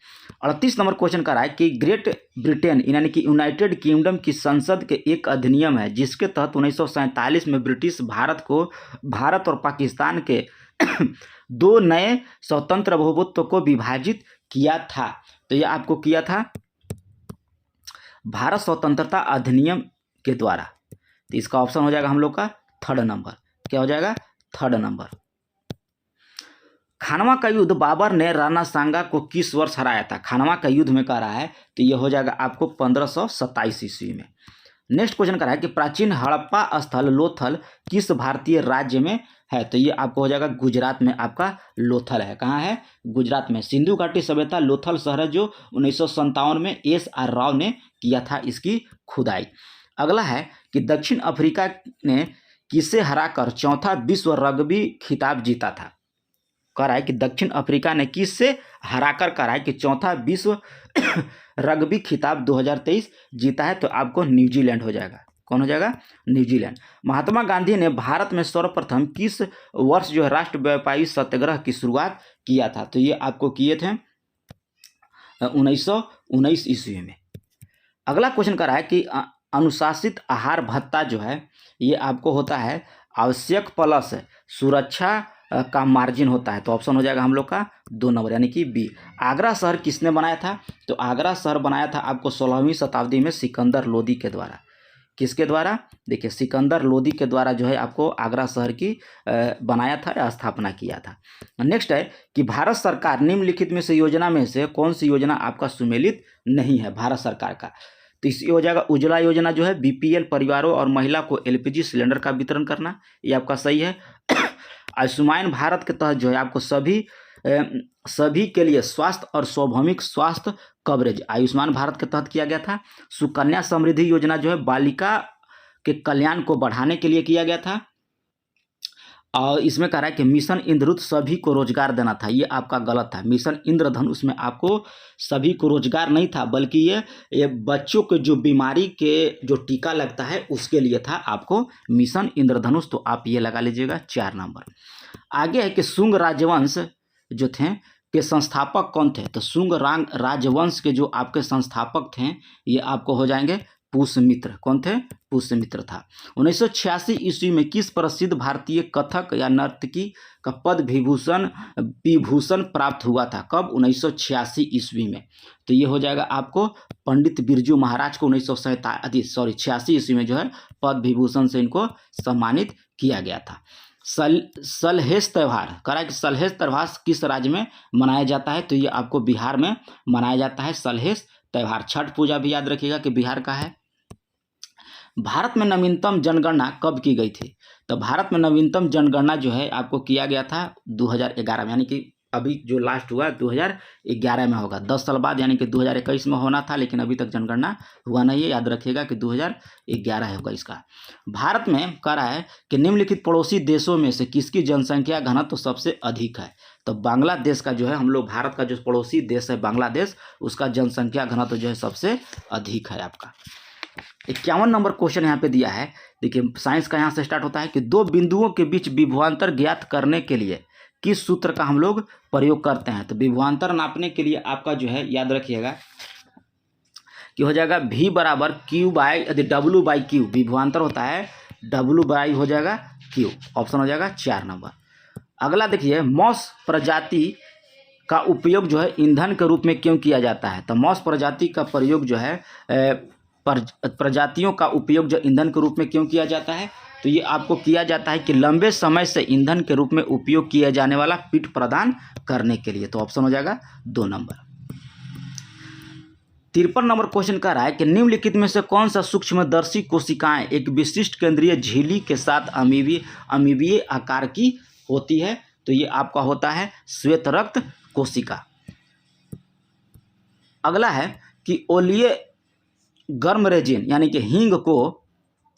38 नंबर क्वेश्चन कर रहा है कि ग्रेट ब्रिटेन यानी कि यूनाइटेड किंगडम की संसद के एक अधिनियम है जिसके तहत 1947 में ब्रिटिश भारत और पाकिस्तान के दो नए स्वतंत्र बहुभुत्व को विभाजित किया था। तो यह आपको किया था भारत स्वतंत्रता अधिनियम के द्वारा। तो इसका ऑप्शन हो जाएगा हम लोग का 3rd नंबर। क्या हो जाएगा? 3rd number. खानवा का युद्ध बाबर ने राणा सांगा को किस वर्ष हराया था। खानवा का युद्ध में कह रहा है तो ये हो जाएगा आपको 1527 ईस्वी में। नेक्स्ट क्वेश्चन कर रहा है कि प्राचीन हड़प्पा स्थल लोथल किस भारतीय राज्य में है। तो ये आपको हो जाएगा गुजरात में आपका लोथल है। कहाँ है? गुजरात में। सिंधु घाटी सभ्यता लोथल शहर है जो 1957 में SR राव ने किया था इसकी खुदाई। अगला है कि दक्षिण अफ्रीका ने किसे हराकर चौथा विश्व रग्बी खिताब जीता था। कह रहा है कि दक्षिण अफ्रीका ने किससे हराकर कह रहा है कि चौथा विश्व रग्बी खिताब 2023 जीता है। तो आपको न्यूजीलैंड हो जाएगा। कौन हो जाएगा? न्यूजीलैंड। महात्मा गांधी ने भारत में सर्वप्रथम किस वर्ष जो है राष्ट्रव्यापी सत्याग्रह की शुरुआत किया था। तो ये आपको किए थे 1919 ईस्वी में। अगला क्वेश्चन कर रहा है कि अनुशासित आहार भत्ता जो है ये आपको होता है आवश्यक प्लस सुरक्षा का मार्जिन होता है। तो ऑप्शन हो जाएगा हम लोग का 2 नंबर यानी कि बी। आगरा शहर किसने बनाया था। तो आगरा शहर बनाया था आपको 16वीं शताब्दी में सिकंदर लोदी के द्वारा। किसके द्वारा? देखिए सिकंदर लोदी के द्वारा जो है आपको आगरा शहर की बनाया था या स्थापना किया था। नेक्स्ट है कि भारत सरकार निम्नलिखित में से योजना में से कौन सी योजना आपका सुमेलित नहीं है भारत सरकार का। तो इसकी हो जाएगा उज्ज्वला योजना जो है BPL परिवारों और महिला को LPG सिलेंडर का वितरण करना, ये आपका सही है। आयुष्मान भारत के तहत जो है आपको सभी के लिए स्वास्थ्य और सार्वभौमिक स्वास्थ्य कवरेज आयुष्मान भारत के तहत किया गया था। सुकन्या समृद्धि योजना जो है बालिका के कल्याण को बढ़ाने के लिए किया गया था। और इसमें कह रहा है कि मिशन इंद्रधनुष सभी को रोजगार देना था। ये आपका गलत था। मिशन इंद्रधनुष में आपको सभी को रोजगार नहीं था, बल्कि ये बच्चों के जो बीमारी के जो टीका लगता है उसके लिए था आपको मिशन इंद्रधनुष। तो आप ये लगा लीजिएगा 4 नंबर। आगे है कि शुंग राजवंश जो थे के संस्थापक कौन थे। तो शुंग राजवंश के जो आपके संस्थापक थे ये आपको हो जाएंगे पुष्यमित्र। कौन थे? पुष्यमित्र था। 1986 ईस्वी में किस प्रसिद्ध भारतीय कथक या नर्तकी का पद विभूषण प्राप्त हुआ था। कब? 1986 ईस्वी में। तो ये हो जाएगा आपको पंडित बिरजू महाराज को 86 ईस्वी में जो है पद विभूषण से इनको सम्मानित किया गया था। सलहेस त्यौहार करा कि सलहेस त्यौहार किस राज्य में मनाया जाता है। तो ये आपको बिहार में मनाया जाता है सलहेस त्यौहार। छठ पूजा भी याद रखिएगा कि बिहार का है। भारत में नवीनतम जनगणना कब की गई थी। तो भारत में नवीनतम जनगणना जो है आपको किया गया था 2011 में, यानी कि अभी जो लास्ट हुआ 2011 में होगा। 10 साल बाद यानी कि 2021 में होना था, लेकिन अभी तक जनगणना हुआ नहीं है। याद रखिएगा कि 2011 होगा इसका। भारत में कह रहा है कि निम्नलिखित पड़ोसी देशों में से किसकी जनसंख्या घनत्व सबसे अधिक है। तो बांग्लादेश का जो है, हम लोग भारत का जो पड़ोसी देश है बांग्लादेश, उसका जनसंख्या घनत्व जो है सबसे अधिक है आपका। 51 नंबर क्वेश्चन यहाँ पे दिया है। देखिए साइंस का यहाँ से स्टार्ट होता है कि दो बिंदुओं के बीच विभवांतर ज्ञात करने के लिए किस सूत्र का हम लोग प्रयोग करते हैं। तो विभवांतर नापने के लिए आपका जो है याद रखिएगा कि हो जाएगा V बराबर Q बाई यदि W बाई Q, विभवांतर होता है W बाई हो जाएगा Q, ऑप्शन हो जाएगा 4 नंबर। अगला देखिए मॉस प्रजाति का उपयोग जो है ईंधन के रूप में क्यों किया जाता है। तो मॉस प्रजाति का प्रयोग जो है प्रजातियों का उपयोग जो ईंधन के रूप में क्यों किया जाता है। तो ये आपको किया जाता है कि लंबे समय से ईंधन के रूप में उपयोग किया जाने वाला पीठ प्रदान करने के लिए। तो ऑप्शन हो जाएगा 2 नंबर। 53 नंबर क्वेश्चन कह रहा है कि निम्नलिखित में से कौन सा सूक्ष्मदर्शी कोशिकाएं एक विशिष्ट केंद्रीय झिल्ली के साथ अमीबीय आकार की होती है। तो ये आपका होता है श्वेत रक्त कोशिका। अगला है कि ओलिये गर्म रेजिन यानी कि हींग को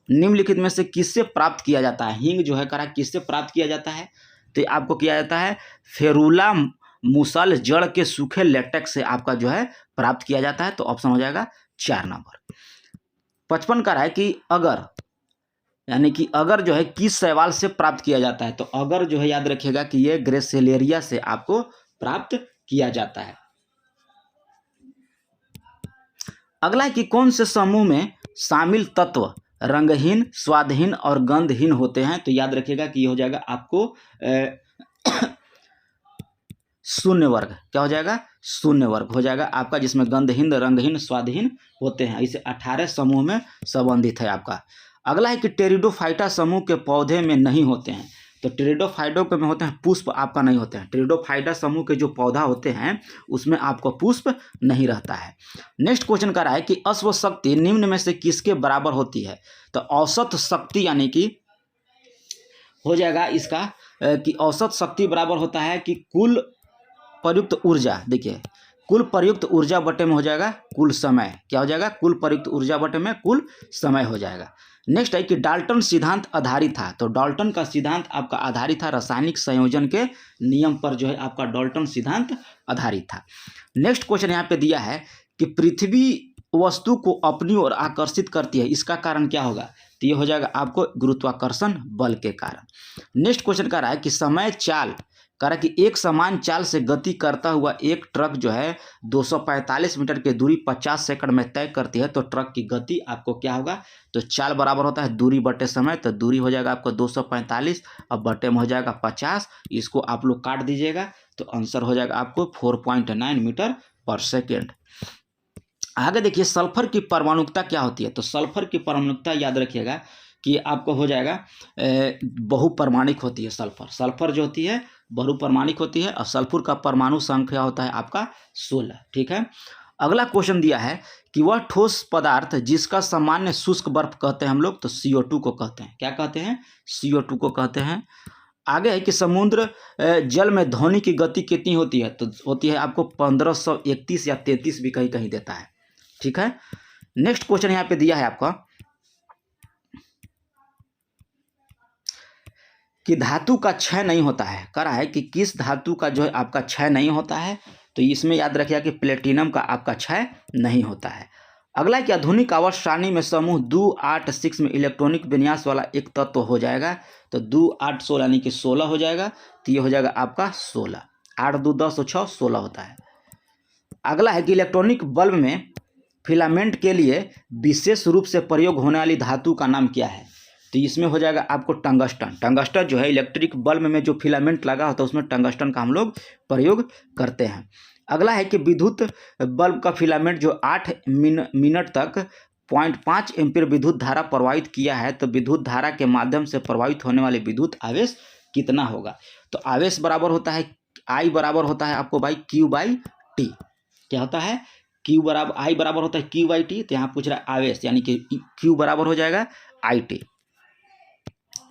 निम्नलिखित में से किससे प्राप्त किया जाता है। हींग जो है करा किससे प्राप्त किया जाता है। तो आपको किया जाता है फेरुला मूसल जड़ के सूखे लेटेक्स से आपका जो है प्राप्त किया जाता है। तो ऑप्शन हो जाएगा 4 नंबर। 55 का है कि अगर यानी कि अगर जो है किस शैवाल से प्राप्त किया जाता है। तो अगर जो है याद रखिएगा कि ये ग्रेसिलेरिया से आपको प्राप्त किया जाता है। अगला है कि कौन से समूह में शामिल तत्व रंगहीन, स्वादहीन और गंधहीन होते हैं। तो याद रखिएगा कि ये हो जाएगा आपको शून्य वर्ग। क्या हो जाएगा, शून्य वर्ग हो जाएगा आपका, जिसमें गंधहीन, रंगहीन, स्वादहीन होते हैं। इसे 18 समूह में संबंधित है आपका। अगला है कि टेरिडोफाइटा समूह के पौधे में नहीं होते हैं। तो टेरिडोफाइटो के में होते हैं पुष्प, आपका नहीं होते हैं। टेरिडोफाइटा समूह के जो पौधा होते हैं उसमें आपको पुष्प नहीं रहता है। नेक्स्ट क्वेश्चन कर रहा है कि अश्व शक्ति निम्न में से किसके बराबर होती है। तो औसत शक्ति यानी कि हो जाएगा इसका कि औसत शक्ति बराबर होता है कि कुल प्रयुक्त ऊर्जा। देखिए कुल प्रयुक्त ऊर्जा बटे में हो जाएगा कुल समय। क्या हो जाएगा, कुल प्रयुक्त ऊर्जा बटे में कुल समय हो जाएगा। नेक्स्ट है कि डाल्टन सिद्धांत आधारित था। तो डाल्टन का सिद्धांत आपका आधारित था रासायनिक संयोजन के नियम पर, जो है आपका डाल्टन सिद्धांत आधारित था। नेक्स्ट क्वेश्चन यहाँ पे दिया है कि पृथ्वी वस्तु को अपनी ओर आकर्षित करती है, इसका कारण क्या होगा। तो ये हो जाएगा आपको गुरुत्वाकर्षण बल के कारण। नेक्स्ट क्वेश्चन कह रहा है कि समय चाल कह रहा है कि एक समान चाल से गति करता हुआ एक ट्रक जो है 245 मीटर की दूरी 50 सेकंड में तय करती है। तो ट्रक की गति आपको क्या होगा, तो चाल बराबर होता है दूरी बटे समय। तो दूरी हो जाएगा आपको 245 और बटे में हो जाएगा 50। इसको आप लोग काट दीजिएगा तो आंसर हो जाएगा आपको 4.9 मीटर पर सेकेंड। आगे देखिए सल्फर की परमाणुकता क्या होती है। तो सल्फर की परमाणुकता याद रखिएगा कि आपको हो जाएगा बहुपरमाणिक होती है। सल्फर जो होती है बहुपरमाणिक होती है और सल्फर का परमाणु संख्या होता है आपका 16। ठीक है। अगला क्वेश्चन दिया है कि वह ठोस पदार्थ जिसका सामान्य शुष्क बर्फ कहते हैं हम लोग, तो CO2 को कहते हैं। क्या कहते हैं, CO2 को कहते हैं। आगे है कि समुद्र जल में ध्वनि की गति कितनी होती है। तो होती है आपको 1531 या 33 भी कहीं कहीं देता है। ठीक है। नेक्स्ट क्वेश्चन यहाँ पे दिया है आपका कि धातु का क्षय नहीं होता है। कह रहा है कि किस धातु का जो है आपका क्षय नहीं होता है। तो इसमें याद रखिएगा कि प्लेटिनम का आपका क्षय नहीं होता है। अगला कि आधुनिक आवर्त सारणी में समूह 2, 8, 6 में इलेक्ट्रॉनिक विन्यास वाला एक तत्व हो जाएगा। तो 2, 8, 16 यानी कि 16 हो जाएगा। तो ये हो जाएगा आपका 16। 8, 2, 10 और 6 16 होता है। अगला है कि इलेक्ट्रॉनिक बल्ब में फिलामेंट के लिए विशेष रूप से प्रयोग होने वाली धातु का नाम क्या है। तो इसमें हो जाएगा आपको टंगस्टन। टंगस्टन जो है इलेक्ट्रिक बल्ब में जो फिलामेंट लगा होता है उसमें टंगस्टन का हम लोग प्रयोग करते हैं। अगला है कि विद्युत बल्ब का फिलामेंट जो 8 मिनट तक 0.5 एम्पीयर विद्युत धारा प्रवाहित किया है। तो विद्युत धारा के माध्यम से प्रवाहित होने वाले विद्युत आवेश कितना होगा। तो आवेश बराबर होता है I बराबर होता है आपको भाई Q/T। क्या होता है, Q बराबर I बराबर होता है Q/T। तो यहाँ पूछ रहा है आवेश यानी कि Q बराबर हो जाएगा IT।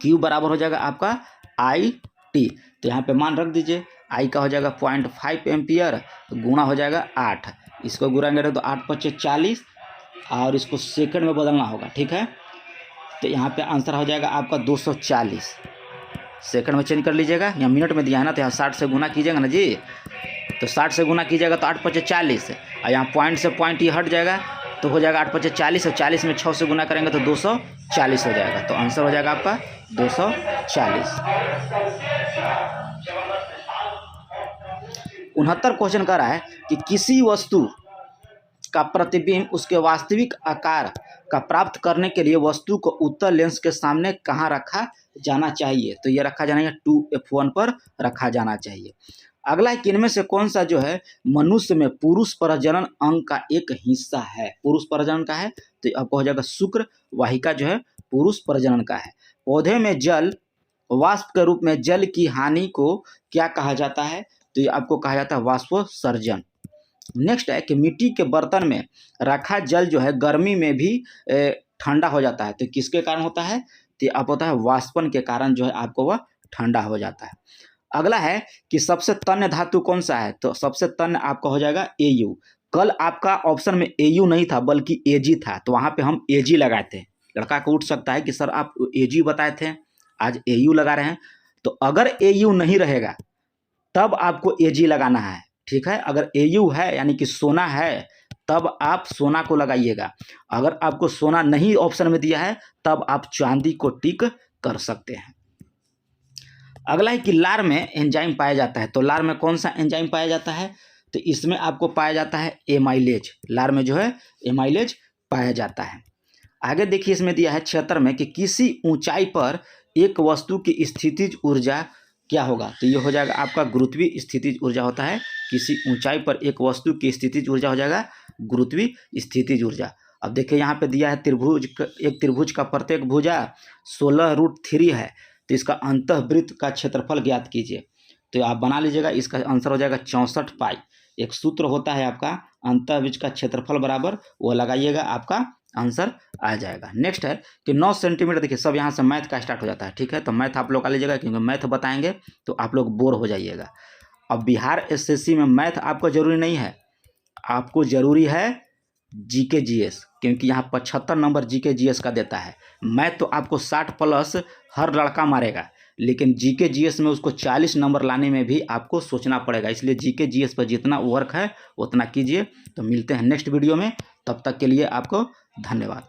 Q बराबर हो जाएगा आपका IT। तो यहाँ पे मान रख दीजिए I का हो जाएगा 0.5 एम्पियर गुणा हो जाएगा 8। इसको गुणाएंगे तो 8 × 5 = 40 और इसको सेकंड में बदलना होगा। ठीक है। तो यहाँ पे आंसर हो जाएगा आपका 240। सेकंड में चेंज कर लीजिएगा, यहाँ मिनट में दिया है ना, तो यहाँ 60 से गुना कीजिएगा ना जी, तो 60 से गुना कीजिएगा तो 8 पचे 40, और यहाँ पॉइंट से पॉइंट ये हट जाएगा तो हो जाएगा 8 पचे 40, और 40 में 6 से गुना करेंगे तो 240 हो जाएगा। तो आंसर हो जाएगा आपका 240। 69 क्वेश्चन कर रहा है कि किसी वस्तु का प्रतिबिंब उसके वास्तविक आकार का प्राप्त करने के लिए वस्तु को उत्तल लेंस के सामने कहाँ रखा जाना चाहिए। तो ये रखा जाना है 2f1 पर रखा जाना चाहिए। अगला है कि इनमें से कौन सा जो है मनुष्य में पुरुष प्रजनन अंग का एक हिस्सा है। पुरुष प्रजनन का है तो आपको हो जाएगा शुक्र वाहिका जो है पुरुष प्रजनन का है। पौधे में जल वाष्प के रूप में जल की हानि को क्या कहा जाता है। तो ये आपको कहा जाता है वाष्पोत्सर्जन। नेक्स्ट है कि मिट्टी के बर्तन में रखा जल जो है गर्मी में भी ठंडा हो जाता है। तो किसके कारण होता है, तो आप होता है वाष्पन के कारण जो है आपको वह ठंडा हो जाता है। अगला है कि सबसे तन्य धातु कौन सा है। तो सबसे तन्य आपका हो जाएगा Au। कल आपका ऑप्शन में Au नहीं था बल्कि Ag था, तो वहाँ पे हम Ag लगाए थे। लड़का को उठ सकता है कि सर आप Ag बताए थे, आज Au लगा रहे हैं। तो अगर Au नहीं रहेगा तब आपको Ag लगाना है, ठीक है। अगर Au है यानी कि सोना है तब आप सोना को लगाइएगा। अगर आपको सोना नहीं ऑप्शन में दिया है तब आप चांदी को टिक कर सकते हैं। अगला है कि लार में एंजाइम पाया जाता है। तो लार में कौन सा एंजाइम पाया जाता है, तो इसमें आपको पाया जाता है एमाइलेज। लार में जो है एमाइलेज पाया जाता है। आगे देखिए इसमें दिया है 76 में कि किसी ऊंचाई पर एक वस्तु की स्थितिज ऊर्जा क्या होगा। तो ये हो जाएगा आपका गुरुत्वीय स्थितिज ऊर्जा होता है। किसी ऊंचाई पर एक वस्तु की स्थितिज ऊर्जा हो जाएगा गुरुत्वीय स्थितिज ऊर्जा। अब देखिए यहाँ पे दिया है एक त्रिभुज का प्रत्येक भुजा 16√3 है, तो इसका अंतःवृत्त का क्षेत्रफल ज्ञात कीजिए। तो आप बना लीजिएगा, इसका आंसर हो जाएगा 64 पाई। एक सूत्र होता है आपका अंतःवृत्त का क्षेत्रफल बराबर, वो लगाइएगा आपका आंसर आ जाएगा। नेक्स्ट है कि 9 सेंटीमीटर। देखिए सब यहाँ से मैथ का स्टार्ट हो जाता है, ठीक है। तो मैथ आप लोग का लीजिएगा, क्योंकि मैथ बताएंगे तो आप लोग बोर हो जाइएगा। अब बिहार एसएससी में मैथ आपको जरूरी नहीं है, आपको जरूरी है जीके जीएस, क्योंकि यहाँ 75 नंबर जीके जीएस का देता है। मैथ तो आपको 60 प्लस हर लड़का मारेगा, लेकिन जीके जीएस में उसको 40 नंबर लाने में भी आपको सोचना पड़ेगा। इसलिए जीके जीएस पर जितना वर्क है उतना कीजिए। तो मिलते हैं नेक्स्ट वीडियो में, तब तक के लिए आपको धन्यवाद।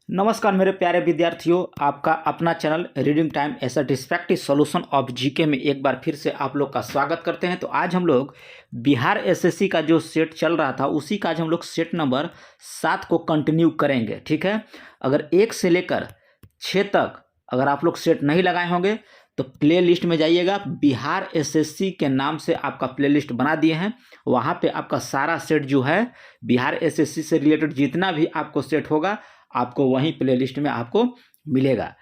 नमस्कार मेरे प्यारे विद्यार्थियों, आपका अपना channel reading time A satisfactory solution of GK में एक बार फिर से आप लोग का स्वागत करते हैं। तो आज हम लोग बिहार एसएससी का जो सेट चल रहा था उसी का आज हम लोग सेट नंबर 7 को कंटिन्यू करेंगे, ठीक है। अगर 1 से लेकर 6 तक अगर आप लोग सेट नहीं लगाए होंगे तो प्ले लिस्ट में जाइएगा, बिहार एसएससी के नाम से आपका प्ले लिस्ट बना दिए हैं। वहाँ पे आपका सारा सेट जो है बिहार एसएससी से रिलेटेड जितना भी आपको सेट होगा आपको वहीं प्ले लिस्ट में आपको मिलेगा।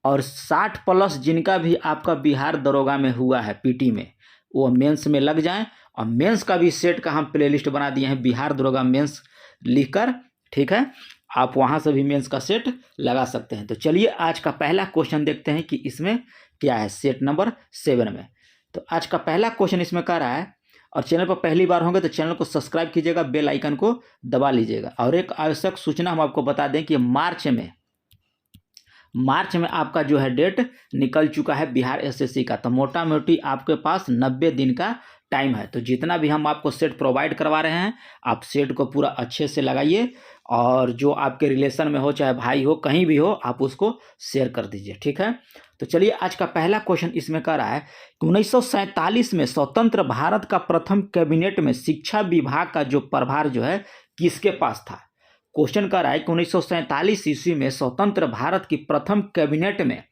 और 60 प्लस जिनका भी आपका बिहार दरोगा में हुआ है पीटी में, वो मेंस में लग जाएं। और मेंस का भी सेट का हम प्ले लिस्ट बना दिए हैं बिहार दरोगा मेंस लिखकर, ठीक है। आप वहाँ से भी मेंस का सेट लगा सकते हैं। तो चलिए आज का पहला क्वेश्चन देखते हैं कि इसमें क्या है सेट नंबर 7 में। तो आज का पहला क्वेश्चन इसमें कह रहा है, और चैनल पर पहली बार होंगे तो चैनल को सब्सक्राइब कीजिएगा, बेल आइकन को दबा लीजिएगा। और एक आवश्यक सूचना हम आपको बता दें कि मार्च में आपका जो है डेट निकल चुका है बिहार एसएससी का। तो मोटा मोटी आपके पास 90 दिन का टाइम है। तो जितना भी हम आपको सेट प्रोवाइड करवा रहे हैं आप सेट को पूरा अच्छे से लगाइए, और जो आपके रिलेशन में हो चाहे भाई हो कहीं भी हो आप उसको शेयर कर दीजिए, ठीक है। तो चलिए आज का पहला क्वेश्चन इसमें कह रहा है कि 1947 में स्वतंत्र भारत का प्रथम कैबिनेट में शिक्षा विभाग का जो प्रभार जो है किसके पास था। क्वेश्चन कह रहा है कि 1947 ईस्वी में स्वतंत्र भारत की प्रथम कैबिनेट में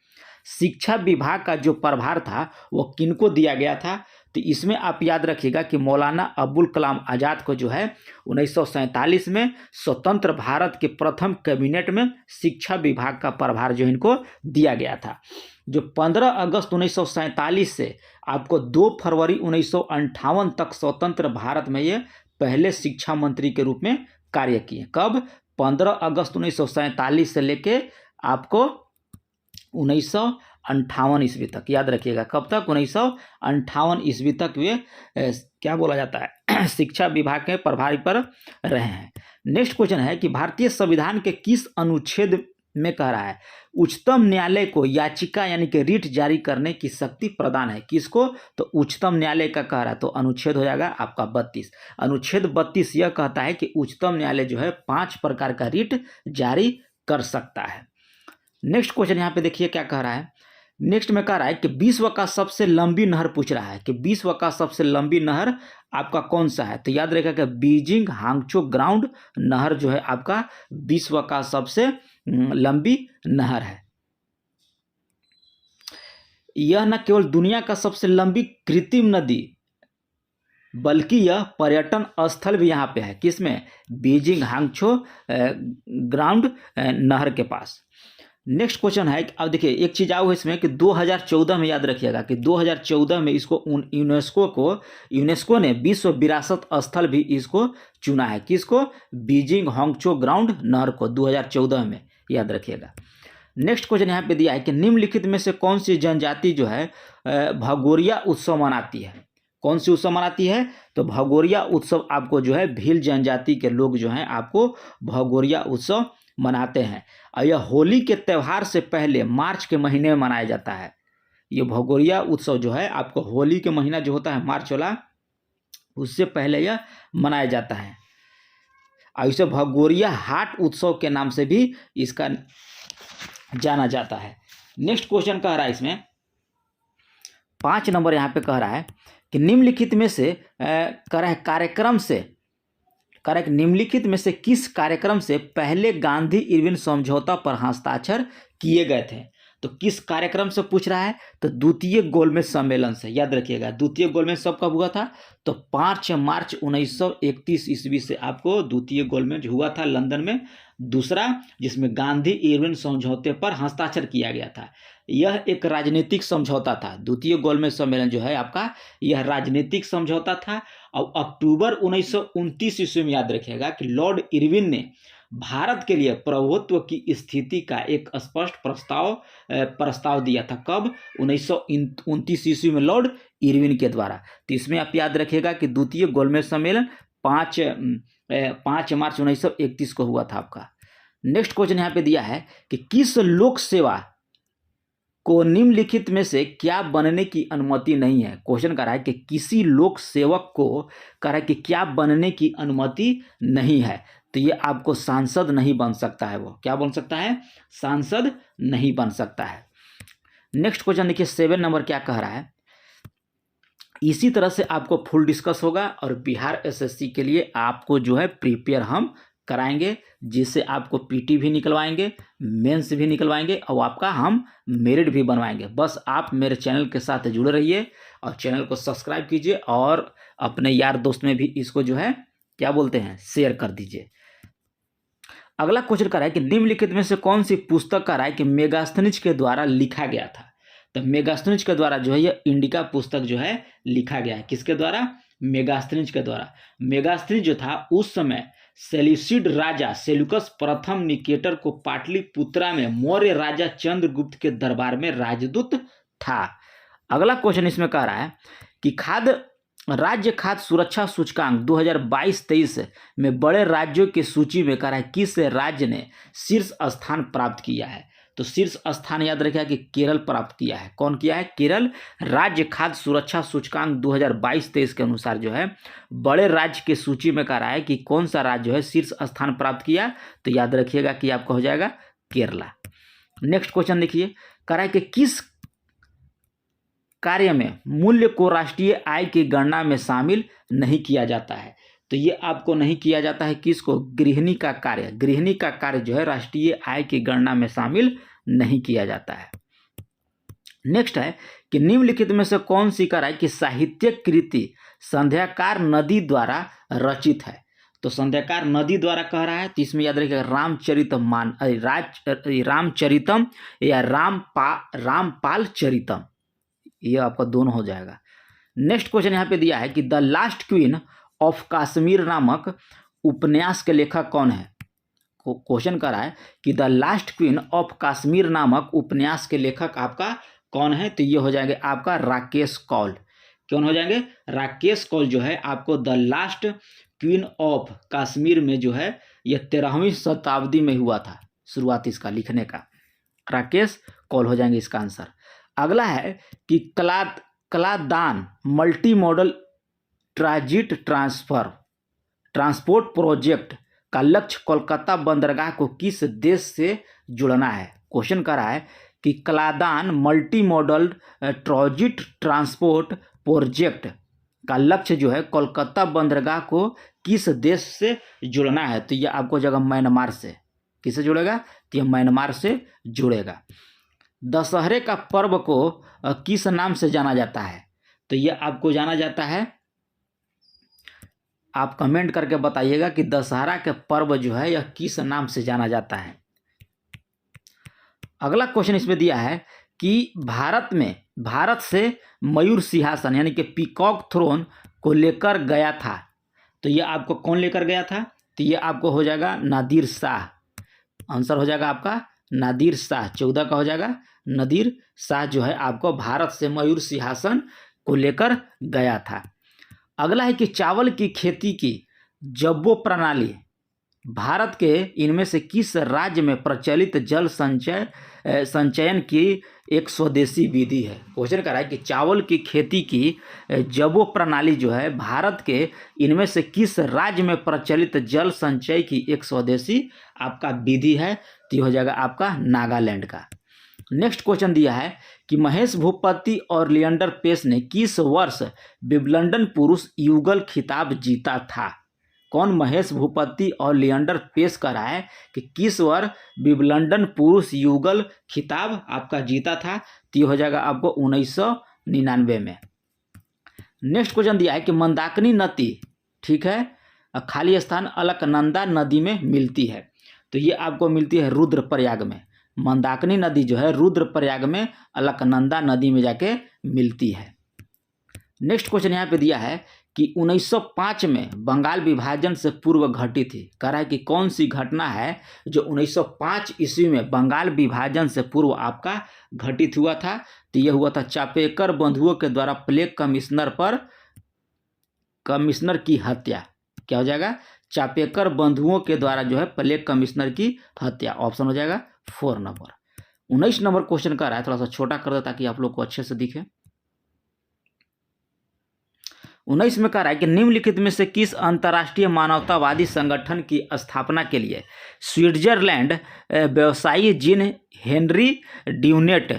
शिक्षा विभाग का जो प्रभार था वो किनको दिया गया था। तो इसमें आप याद रखिएगा कि मौलाना अबुल कलाम आज़ाद को जो है 1947 में स्वतंत्र भारत के प्रथम कैबिनेट में शिक्षा विभाग का प्रभार जो इनको दिया गया था। जो 15 अगस्त 1947 से आपको 2 फरवरी 1958 तक स्वतंत्र भारत में ये पहले शिक्षा मंत्री के रूप में कार्य किए। कब? 15 अगस्त 1947 से लेके आपको ईस्वी तक, याद रखिएगा। कब तक? 1958 ईस्वी तक वे क्या बोला जाता है शिक्षा विभाग के प्रभारी पर रहे हैं। नेक्स्ट क्वेश्चन है कि भारतीय संविधान के किस अनुच्छेद में कह रहा है उच्चतम न्यायालय को याचिका यानी कि रिट जारी करने की शक्ति प्रदान है? किसको? तो उच्चतम न्यायालय का कह रहा है, तो अनुच्छेद हो जाएगा आपका 32। अनुच्छेद 32 यह कहता है कि उच्चतम न्यायालय जो है 5 प्रकार का रिट जारी कर सकता है। नेक्स्ट क्वेश्चन यहाँ पे देखिए क्या कह रहा है। नेक्स्ट में कह रहा है कि विश्व का सबसे लंबी नहर पूछ रहा है कि विश्व का सबसे लंबी नहर आपका कौन सा है? तो याद रखिएगा कि बीजिंग हांगचो ग्राउंड नहर जो है आपका विश्व का सबसे लंबी नहर है। यह न केवल दुनिया का सबसे लंबी कृत्रिम नदी बल्कि यह पर्यटन स्थल भी यहाँ पे है। किसमें? बीजिंग हांगचो ग्राउंड नहर के पास। नेक्स्ट क्वेश्चन है, अब देखिए एक चीज़ आओ इसमें कि 2014 में याद रखिएगा कि 2014 में इसको यूनेस्को ने विश्व विरासत स्थल भी इसको चुना है। किसको? बीजिंग हांगचो ग्राउंड नहर को 2014 में, याद रखिएगा। नेक्स्ट क्वेश्चन यहाँ पे दिया है कि निम्नलिखित में से कौन सी जनजाति जो है भगोरिया उत्सव मनाती है? कौन सी उत्सव मनाती है? तो भगोरिया उत्सव आपको जो है भील जनजाति के लोग जो हैं आपको भगोरिया उत्सव मनाते हैं और यह होली के त्यौहार से पहले मार्च के महीने में मनाया जाता है। ये भगोरिया उत्सव जो है आपको होली के महीना जो होता है मार्च वाला, उससे पहले यह मनाया जाता है और इसे भगोरिया हाट उत्सव के नाम से भी इसका जाना जाता है। नेक्स्ट क्वेश्चन कह रहा है इसमें 5 नंबर यहाँ पे कह रहा है कि निम्नलिखित में से निम्नलिखित में से किस कार्यक्रम से पहले गांधी इरविन समझौता पर हस्ताक्षर किए गए थे? तो किस कार्यक्रम से पूछ रहा है? तो द्वितीय गोलमेज सम्मेलन से, याद रखिएगा। द्वितीय गोलमेज कब हुआ था? तो 5 मार्च 1931 ईस्वी से आपको द्वितीय गोलमेज हुआ था लंदन में, दूसरा जिसमें गांधी इरविन समझौते पर हस्ताक्षर किया गया था। यह एक राजनीतिक समझौता था। द्वितीय गोलमेज सम्मेलन जो है आपका यह राजनीतिक समझौता था और अक्टूबर 1929 ईस्वी में याद रखिएगा कि लॉर्ड इरविन ने भारत के लिए प्रभुत्व की स्थिति का एक स्पष्ट प्रस्ताव दिया था। कब? 1929 ईस्वी में लॉर्ड इरविन के द्वारा। तो इसमें आप याद रखिएगा कि द्वितीय गोलमेज सम्मेलन 5 मार्च 1931 को हुआ था आपका। नेक्स्ट क्वेश्चन यहाँ पे दिया है कि किस लोक सेवा को निम्नलिखित में से क्या बनने की अनुमति नहीं है? क्वेश्चन कर रहा है कि किसी लोक सेवक को कह रहा है कि क्या बनने की अनुमति नहीं है? तो ये आपको सांसद नहीं बन सकता है। वो क्या बन सकता है? सांसद नहीं बन सकता है। नेक्स्ट क्वेश्चन देखिए 7 नंबर क्या कह रहा है। इसी तरह से आपको फुल डिस्कस होगा और बिहार एसएससी के लिए आपको जो है प्रिपेयर हम कराएंगे, जिससे आपको पीटी भी निकलवाएंगे, मेंस भी निकलवाएंगे और आपका हम मेरिट भी बनवाएंगे। बस आप मेरे चैनल के साथ जुड़े रहिए और चैनल को सब्सक्राइब कीजिए और अपने यार दोस्त में भी इसको जो है क्या बोलते हैं शेयर कर दीजिए। अगला क्वेश्चन कर रहा है कि निम्नलिखित में से कौन सी पुस्तक का राय कि मेगास्थनीज के द्वारा लिखा गया था? तो मेगास्थनीज के द्वारा जो है यह इंडिका पुस्तक जो है लिखा गया है। किसके द्वारा? मेगास्थनीज के द्वारा। मेगास्थनीज जो था उस समय सेल्यूसिड राजा सेल्यूकस प्रथम निकेटर को पाटलिपुत्रा में मौर्य राजा चंद्रगुप्त के दरबार में राजदूत था। अगला क्वेश्चन इसमें कह रहा है कि राज्य खाद्य सुरक्षा सूचकांक 2022-23 में बड़े राज्यों की सूची में कह रहा है किस राज्य ने शीर्ष स्थान प्राप्त किया है? तो शीर्ष स्थान याद रखिएगा कि केरल प्राप्त किया है। कौन किया है? केरल। राज्य खाद्य सुरक्षा सूचकांक 2022-23 के अनुसार जो है बड़े राज्य की सूची में कह रहा है कि कौन सा राज्य जो है शीर्ष स्थान प्राप्त किया? तो याद रखिएगा कि आपका हो जाएगा केरला। नेक्स्ट क्वेश्चन देखिए, कह रहा है कि किस कार्य में मूल्य को राष्ट्रीय आय की गणना में शामिल नहीं किया जाता है? तो ये आपको नहीं किया जाता है। किसको? गृहिणी का कार्य। गृहिणी का कार्य जो है राष्ट्रीय आय की गणना में शामिल नहीं किया जाता है। नेक्स्ट है कि निम्नलिखित में से कौन सी कह रहा है कि साहित्यिक कृति संध्याकार नदी द्वारा रचित है? तो संध्याकार नदी द्वारा कह रहा है, तो इसमें याद रखिएगा रामचरितम या रामपाल चरितम, ये आपका दोनों हो जाएगा। नेक्स्ट क्वेश्चन यहाँ पे दिया है कि the last queen of Kashmir नामक उपन्यास के लेखक कौन है? क्वेश्चन कर रहा है कि the last queen of Kashmir नामक उपन्यास के लेखक आपका कौन है? तो ये हो जाएंगे आपका राकेश कौल। कौन हो जाएंगे? राकेश कौल जो है आपको the last queen of Kashmir में जो है यह 13वीं शताब्दी में हुआ था शुरुआत इसका लिखने का। राकेश कौल हो जाएंगे इसका आंसर। अगला है कि Kaladan multi modal transport project का लक्ष्य कोलकाता बंदरगाह को किस देश से जुड़ना है? क्वेश्चन कर रहा है कि Kaladan multi modal transport project का लक्ष्य जो है कोलकाता बंदरगाह को किस देश से जुड़ना है? तो ये आपको जगह म्यांमार से। किससे जुड़ेगा? तो ये म्यांमार से जुड़ेगा। दशहरे का पर्व को किस नाम से जाना जाता है? तो ये आपको जाना जाता है, आप कमेंट करके बताइएगा कि दशहरा के पर्व जो है यह किस नाम से जाना जाता है। अगला क्वेश्चन इसमें दिया है कि भारत से मयूर सिंहासन यानी कि पीकॉक थ्रोन को लेकर गया था। तो ये आपको कौन लेकर गया था? तो ये आपको हो जाएगा नादिर शाह। आंसर हो जाएगा आपका नादिर शाह। 14 का हो जाएगा नादिर शाह जो है आपको भारत से मयूर सिंहासन को लेकर गया था। अगला है कि चावल की खेती की जब्बो प्रणाली भारत के इनमें से किस राज्य में प्रचलित जल संचयन की एक स्वदेशी विधि है? क्वेश्चन कर रहा है कि चावल की खेती की जब्बो प्रणाली जो है भारत के इनमें से किस राज्य में प्रचलित जल संचय की एक स्वदेशी आपका विधि है? तो ये हो जाएगा आपका नागालैंड का। नेक्स्ट क्वेश्चन दिया है कि महेश भूपति और लिएंडर पेस ने किस वर्ष विंबलडन पुरुष युगल खिताब जीता था? कौन महेश भूपति और लिएंडर पेस कर रहा है कि किस वर्ष विंबलडन पुरुष युगल खिताब आपका जीता था? तो ये हो जाएगा आपको 1999 में। नेक्स्ट क्वेश्चन दिया है कि मंदाकिनी नदी, ठीक है, खाली स्थान अलकनंदा नदी में मिलती है। तो ये आपको मिलती है रुद्रप्रयाग में। मंदाकिनी नदी जो है रुद्रप्रयाग में अलकनंदा नदी में जाके मिलती है। नेक्स्ट क्वेश्चन यहाँ पे दिया है कि 1905 में बंगाल विभाजन से पूर्व घटी थी। कह रहा है कि कौन सी घटना है जो 1905 ईस्वी में बंगाल विभाजन से पूर्व आपका घटित हुआ था? तो यह हुआ था चापेकर बंधुओं के द्वारा प्लेग कमिश्नर की हत्या। क्या हो जाएगा? चापेकर बंधुओं के द्वारा जो है प्लेग कमिश्नर की हत्या। ऑप्शन हो जाएगा 4 नंबर। 19 नंबर क्वेश्चन का रहा है, थोड़ा सा छोटा कर दो ताकि आप लोग को अच्छे से दिखे। 19 में कह रहा है कि निम्नलिखित में से किस अंतर्राष्ट्रीय मानवतावादी संगठन की स्थापना के लिए स्विट्जरलैंड व्यवसायी जीन हेनरी ड्यूनेट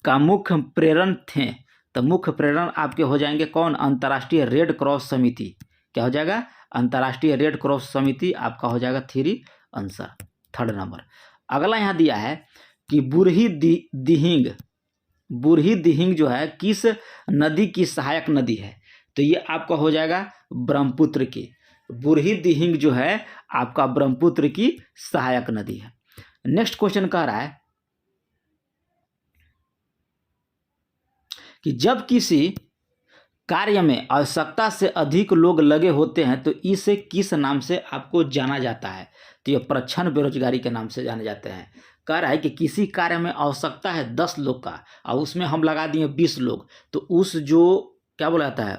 का मुख्य प्रेरण थे? तो मुख्य प्रेरण आपके हो जाएंगे कौन? अंतर्राष्ट्रीय रेड क्रॉस समिति। क्या हो जाएगा? अंतर्राष्ट्रीय रेड क्रॉस समिति आपका हो जाएगा 3 आंसर, 3rd नंबर। अगला यहाँ दिया है कि बुरही दिहिंग जो है किस नदी की सहायक नदी है? तो ये आपका हो जाएगा ब्रह्मपुत्र की। बुरही दिहिंग जो है आपका ब्रह्मपुत्र की सहायक नदी है। नेक्स्ट क्वेश्चन कह रहा है कि जब किसी कार्य में आवश्यकता से अधिक लोग लगे होते हैं तो इसे किस नाम से आपको जाना जाता है? तो ये प्रच्छन्न बेरोजगारी के नाम से जाने जाते हैं। कह रहा है कि किसी कार्य में आवश्यकता है 10 लोग का और उसमें हम लगा दिए 20 लोग, तो उस जो क्या बोला जाता है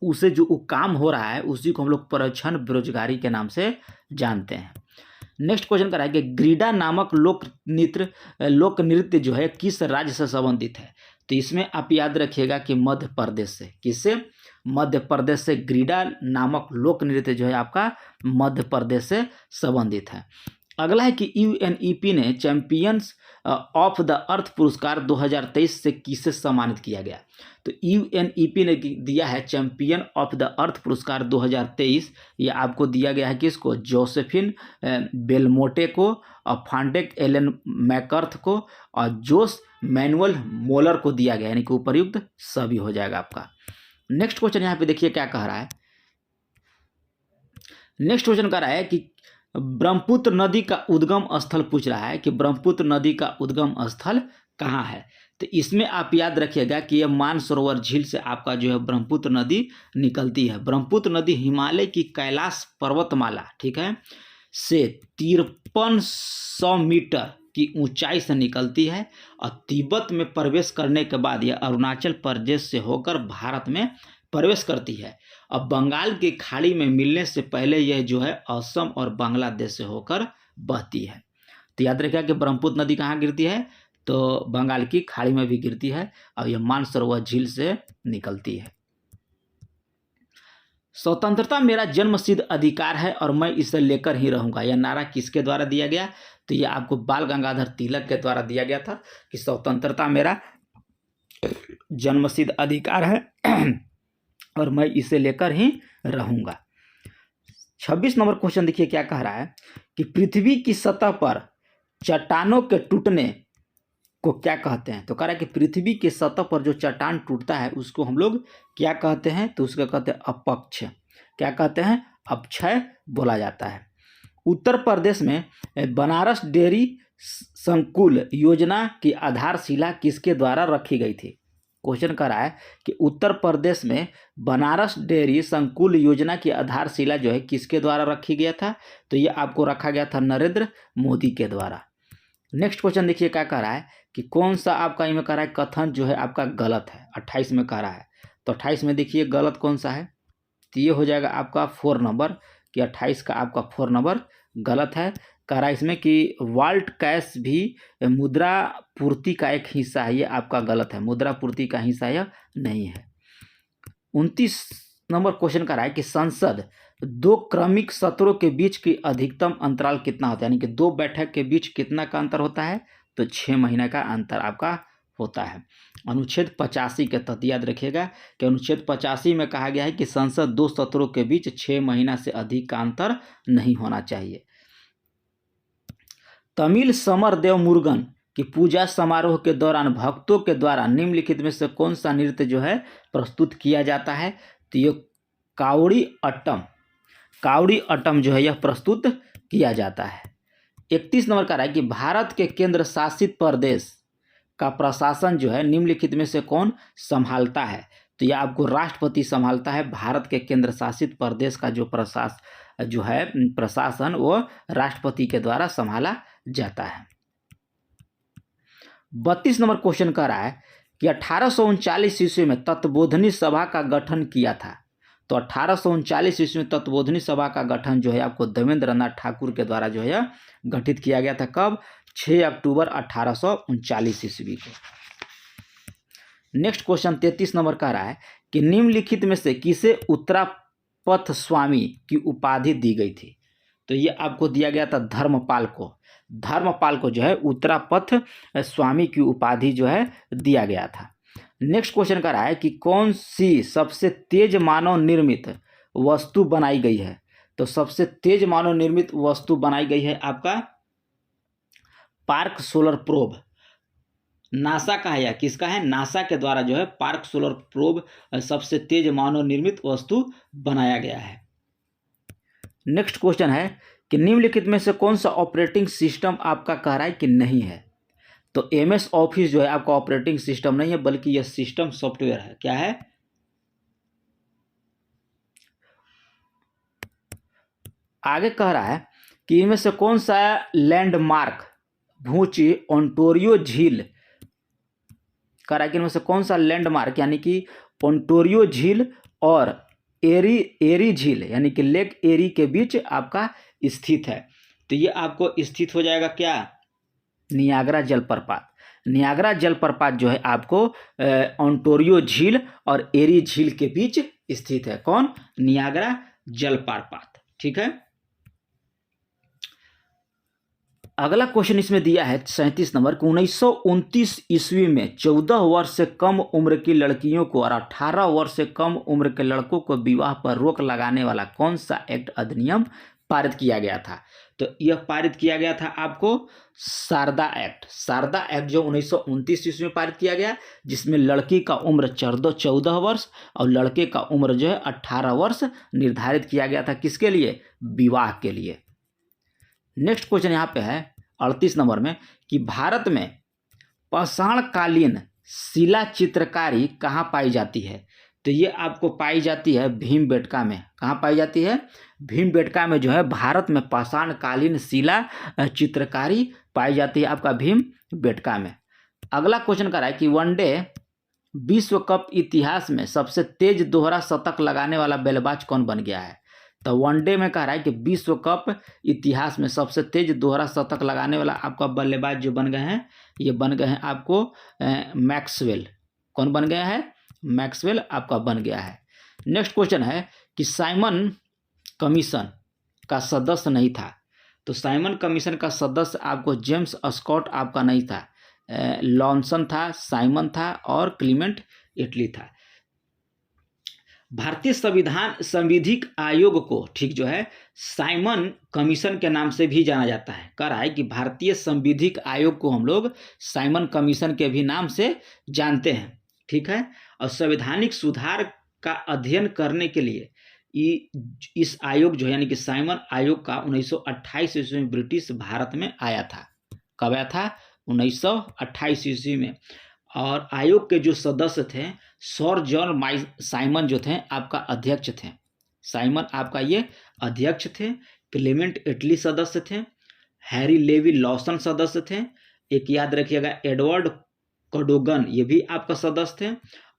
उसे जो काम हो रहा है उसी को हम लोग प्रच्छन्न बेरोजगारी के नाम से जानते हैं। नेक्स्ट क्वेश्चन कर रहा है कि ग्रीडा नामक लोक नृत्य जो है किस राज्य से संबंधित है? तो इसमें आप याद रखिएगा कि मध्य प्रदेश से। किससे? मध्य प्रदेश से ग्रीडा नामक लोक नृत्य जो है आपका मध्य प्रदेश से संबंधित है। अगला है कि यूएनईपी ने चैंपियंस ऑफ द अर्थ पुरस्कार 2023 से किसे सम्मानित किया गया? तो यूएनईपी ने दिया है चैंपियन ऑफ द अर्थ पुरस्कार 2023। ये आपको दिया गया है किसको? जोसेफिन बेलमोटे को और फ्रांडेक एलन मैकर्थ को और जोस मैनुअल मोलर को दिया गया, यानी कि उपर्युक्त सभी हो जाएगा आपका। नेक्स्ट क्वेश्चन यहाँ पे देखिए क्या कह रहा है। नेक्स्ट क्वेश्चन कह रहा है कि ब्रह्मपुत्र नदी का उद्गम स्थल पूछ रहा है कि ब्रह्मपुत्र नदी का उद्गम स्थल कहाँ है? तो इसमें आप याद रखिएगा कि यह मानसरोवर झील से आपका जो है ब्रह्मपुत्र नदी निकलती है। ब्रह्मपुत्र नदी हिमालय की कैलाश पर्वतमाला, ठीक है, से 5300 मीटर की ऊंचाई से निकलती है और तिब्बत में प्रवेश करने के बाद यह अरुणाचल प्रदेश से होकर भारत में प्रवेश करती है। अब बंगाल की खाड़ी में मिलने से पहले यह जो है असम और बांग्लादेश से होकर बहती है। तो याद रखिएगा कि ब्रह्मपुत्र नदी कहाँ गिरती है, तो बंगाल की खाड़ी में भी गिरती है और यह मानसरोवर झील से निकलती है। स्वतंत्रता मेरा जन्मसिद्ध अधिकार है और मैं इसे लेकर ही रहूंगा, यह नारा किसके द्वारा दिया गया, तो यह आपको बाल गंगाधर तिलक के द्वारा दिया गया था कि स्वतंत्रता मेरा जन्मसिद्ध अधिकार है और मैं इसे लेकर ही रहूंगा। 26 नंबर क्वेश्चन देखिए क्या कह रहा है कि पृथ्वी की सतह पर चट्टानों के टूटने को क्या कहते हैं, तो कह रहा है कि पृथ्वी की सतह पर जो चट्टान टूटता है उसको हम लोग क्या कहते हैं, तो उसको कहते हैं अपक्षय। क्या कहते हैं, अपक्षय बोला जाता है। उत्तर प्रदेश में बनारस डेयरी संकुल योजना की आधारशिला किसके द्वारा रखी गई थी। क्वेश्चन कर रहा है कि उत्तर प्रदेश में बनारस डेयरी संकुल योजना की आधारशिला जो है किसके द्वारा रखी गया था, तो ये आपको रखा गया था नरेंद्र मोदी के द्वारा। नेक्स्ट क्वेश्चन देखिए क्या कह रहा है कि कौन सा आपका इनमें कह रहा है कथन जो है आपका गलत है। 28 में कह रहा है, तो 28 में देखिए गलत कौन सा है, तो ये हो जाएगा आपका 4 नंबर कि 28 का आपका 4 नंबर गलत है। कह रहा है इसमें कि वाल्ट कैश भी मुद्रा पूर्ति का एक हिस्सा है, ये आपका गलत है, मुद्रा पूर्ति का हिस्सा यह नहीं है। 29 नंबर क्वेश्चन कह रहा है कि संसद 2 क्रमिक सत्रों के बीच की अधिकतम अंतराल कितना होता है, यानी कि 2 बैठक के बीच कितना का अंतर होता है, तो 6 महीने का अंतर आपका होता है। अनुच्छेद 85 के तहत याद रखिएगा कि अनुच्छेद 85 में कहा गया है कि संसद 2 सत्रों के बीच 6 महीना से अधिक का अंतर नहीं होना चाहिए। तमिल समरदेव मुरुगन की पूजा समारोह के दौरान भक्तों के द्वारा निम्नलिखित में से कौन सा नृत्य जो है प्रस्तुत किया जाता है, तो ये कावड़ी अट्टम जो है यह प्रस्तुत किया जाता है। 31 नंबर का है कि भारत के केंद्र शासित प्रदेश का प्रशासन जो है निम्नलिखित में से कौन संभालता है, तो यह आपको राष्ट्रपति संभालता है। भारत के केंद्र शासित प्रदेश का जो प्रशासन वो राष्ट्रपति के द्वारा संभाला जाता है। 32 नंबर क्वेश्चन कह रहा है कि 1839 ईस्वी में तत्वबोधिनी सभा का गठन किया था, तो 1839 ईस्वी में तत्वबोधिनी सभा का गठन जो है आपको देवेंद्र नाथ ठाकुर के द्वारा जो है गठित किया गया था। कब, 6 अक्टूबर 1839 ईस्वी को। नेक्स्ट क्वेश्चन 33 नंबर कह रहा है कि निम्नलिखित में से किसे उत्तरापथ स्वामी की उपाधि दी गई थी, तो ये आपको दिया गया था धर्मपाल को जो है उत्तरापथ स्वामी की उपाधि जो है दिया गया था। नेक्स्ट क्वेश्चन कह रहा है कि कौन सी सबसे तेज मानव निर्मित वस्तु बनाई गई है, तो सबसे तेज मानव निर्मित वस्तु बनाई गई है आपका पार्क सोलर प्रोब। नासा का है या किसका है, नासा के द्वारा जो है पार्क सोलर प्रोब सबसे तेज मानव निर्मित वस्तु बनाया गया है। नेक्स्ट क्वेश्चन है कि निम्नलिखित में से कौन सा ऑपरेटिंग सिस्टम आपका कह रहा है कि नहीं है, तो MS ऑफिस जो है आपका ऑपरेटिंग सिस्टम नहीं है बल्कि यह सिस्टम सॉफ्टवेयर है। क्या है, आगे कह रहा है कि इनमें से कौन सा लैंडमार्क भूची ओंटारियो झील, कह रहा है कि इनमें से कौन सा लैंडमार्क यानी कि ओंटारियो झील और एरी झील यानी कि लेक एरी के बीच आपका स्थित है, तो ये आपको स्थित हो जाएगा क्या, नियाग्रा जलप्रपात। नियाग्रा जलप्रपात जो है आपको ओंटारियो झील और एरी झील के बीच स्थित है। कौन, नियाग्रा जलप्रपात। ठीक है, अगला क्वेश्चन इसमें दिया है 37 नंबर कि 1929 ईस्वी में 14 वर्ष से कम उम्र की लड़कियों को और 18 वर्ष से कम उम्र के लड़कों को विवाह पर रोक लगाने वाला कौन सा एक्ट अधिनियम पारित किया गया था, तो यह पारित किया गया था आपको शारदा एक्ट जो 1929 ईस्वी में पारित किया गया, जिसमें लड़की का उम्र 14 वर्ष और लड़के का उम्र जो है 18 वर्ष निर्धारित किया गया था, किसके लिए, विवाह के लिए। नेक्स्ट क्वेश्चन यहाँ पे है 38 नंबर में कि भारत में पाषाणकालीन शिला चित्रकारी कहाँ पाई जाती है, तो ये आपको पाई जाती है भीमबेटका में। कहाँ पाई जाती है? भीमबेटका में जो है भारत में पाषाणकालीन शिला चित्रकारी पाई जाती है आपका भीमबेटका में। अगला क्वेश्चन कर रहा है कि वनडे विश्व कप इतिहास में सबसे तेज दोहरा शतक लगाने वाला बल्लेबाज कौन बन गया है? तो वनडे में कह रहा है कि विश्व कप इतिहास में सबसे तेज दोहरा शतक लगाने वाला आपका बल्लेबाज जो बन गए हैं, ये बन गए हैं आपको मैक्सवेल। कौन बन गया है? मैक्सवेल आपका बन गया है। नेक्स्ट क्वेश्चन है कि साइमन कमीशन का सदस्य नहीं था। तो साइमन कमीशन का सदस्य आपको जेम्स स्कॉट आपका नहीं था, लॉन्सन था, साइमन था और क्लीमेंट इटली था। भारतीय संविधिक आयोग को ठीक जो है साइमन कमीशन के नाम से भी जाना जाता है। कह रहा है कि भारतीय संविधिक आयोग को हम लोग साइमन कमीशन के भी नाम से जानते हैं, ठीक है। और संवैधानिक सुधार का अध्ययन करने के लिए इस आयोग जो है यानी कि साइमन आयोग का 1928 ईस्वी में ब्रिटिश भारत में आया था। कब आया था? 1928 ईस्वी में। और आयोग के जो सदस्य थे सर जॉन साइमन जो थे आपका अध्यक्ष थे। साइमन आपका ये अध्यक्ष थे। क्लेमेंट इटली सदस्य थे। हैरी लेवी लॉसन सदस्य थे। एक याद रखिएगा एडवर्ड कॉडोगन ये भी आपका सदस्य थे।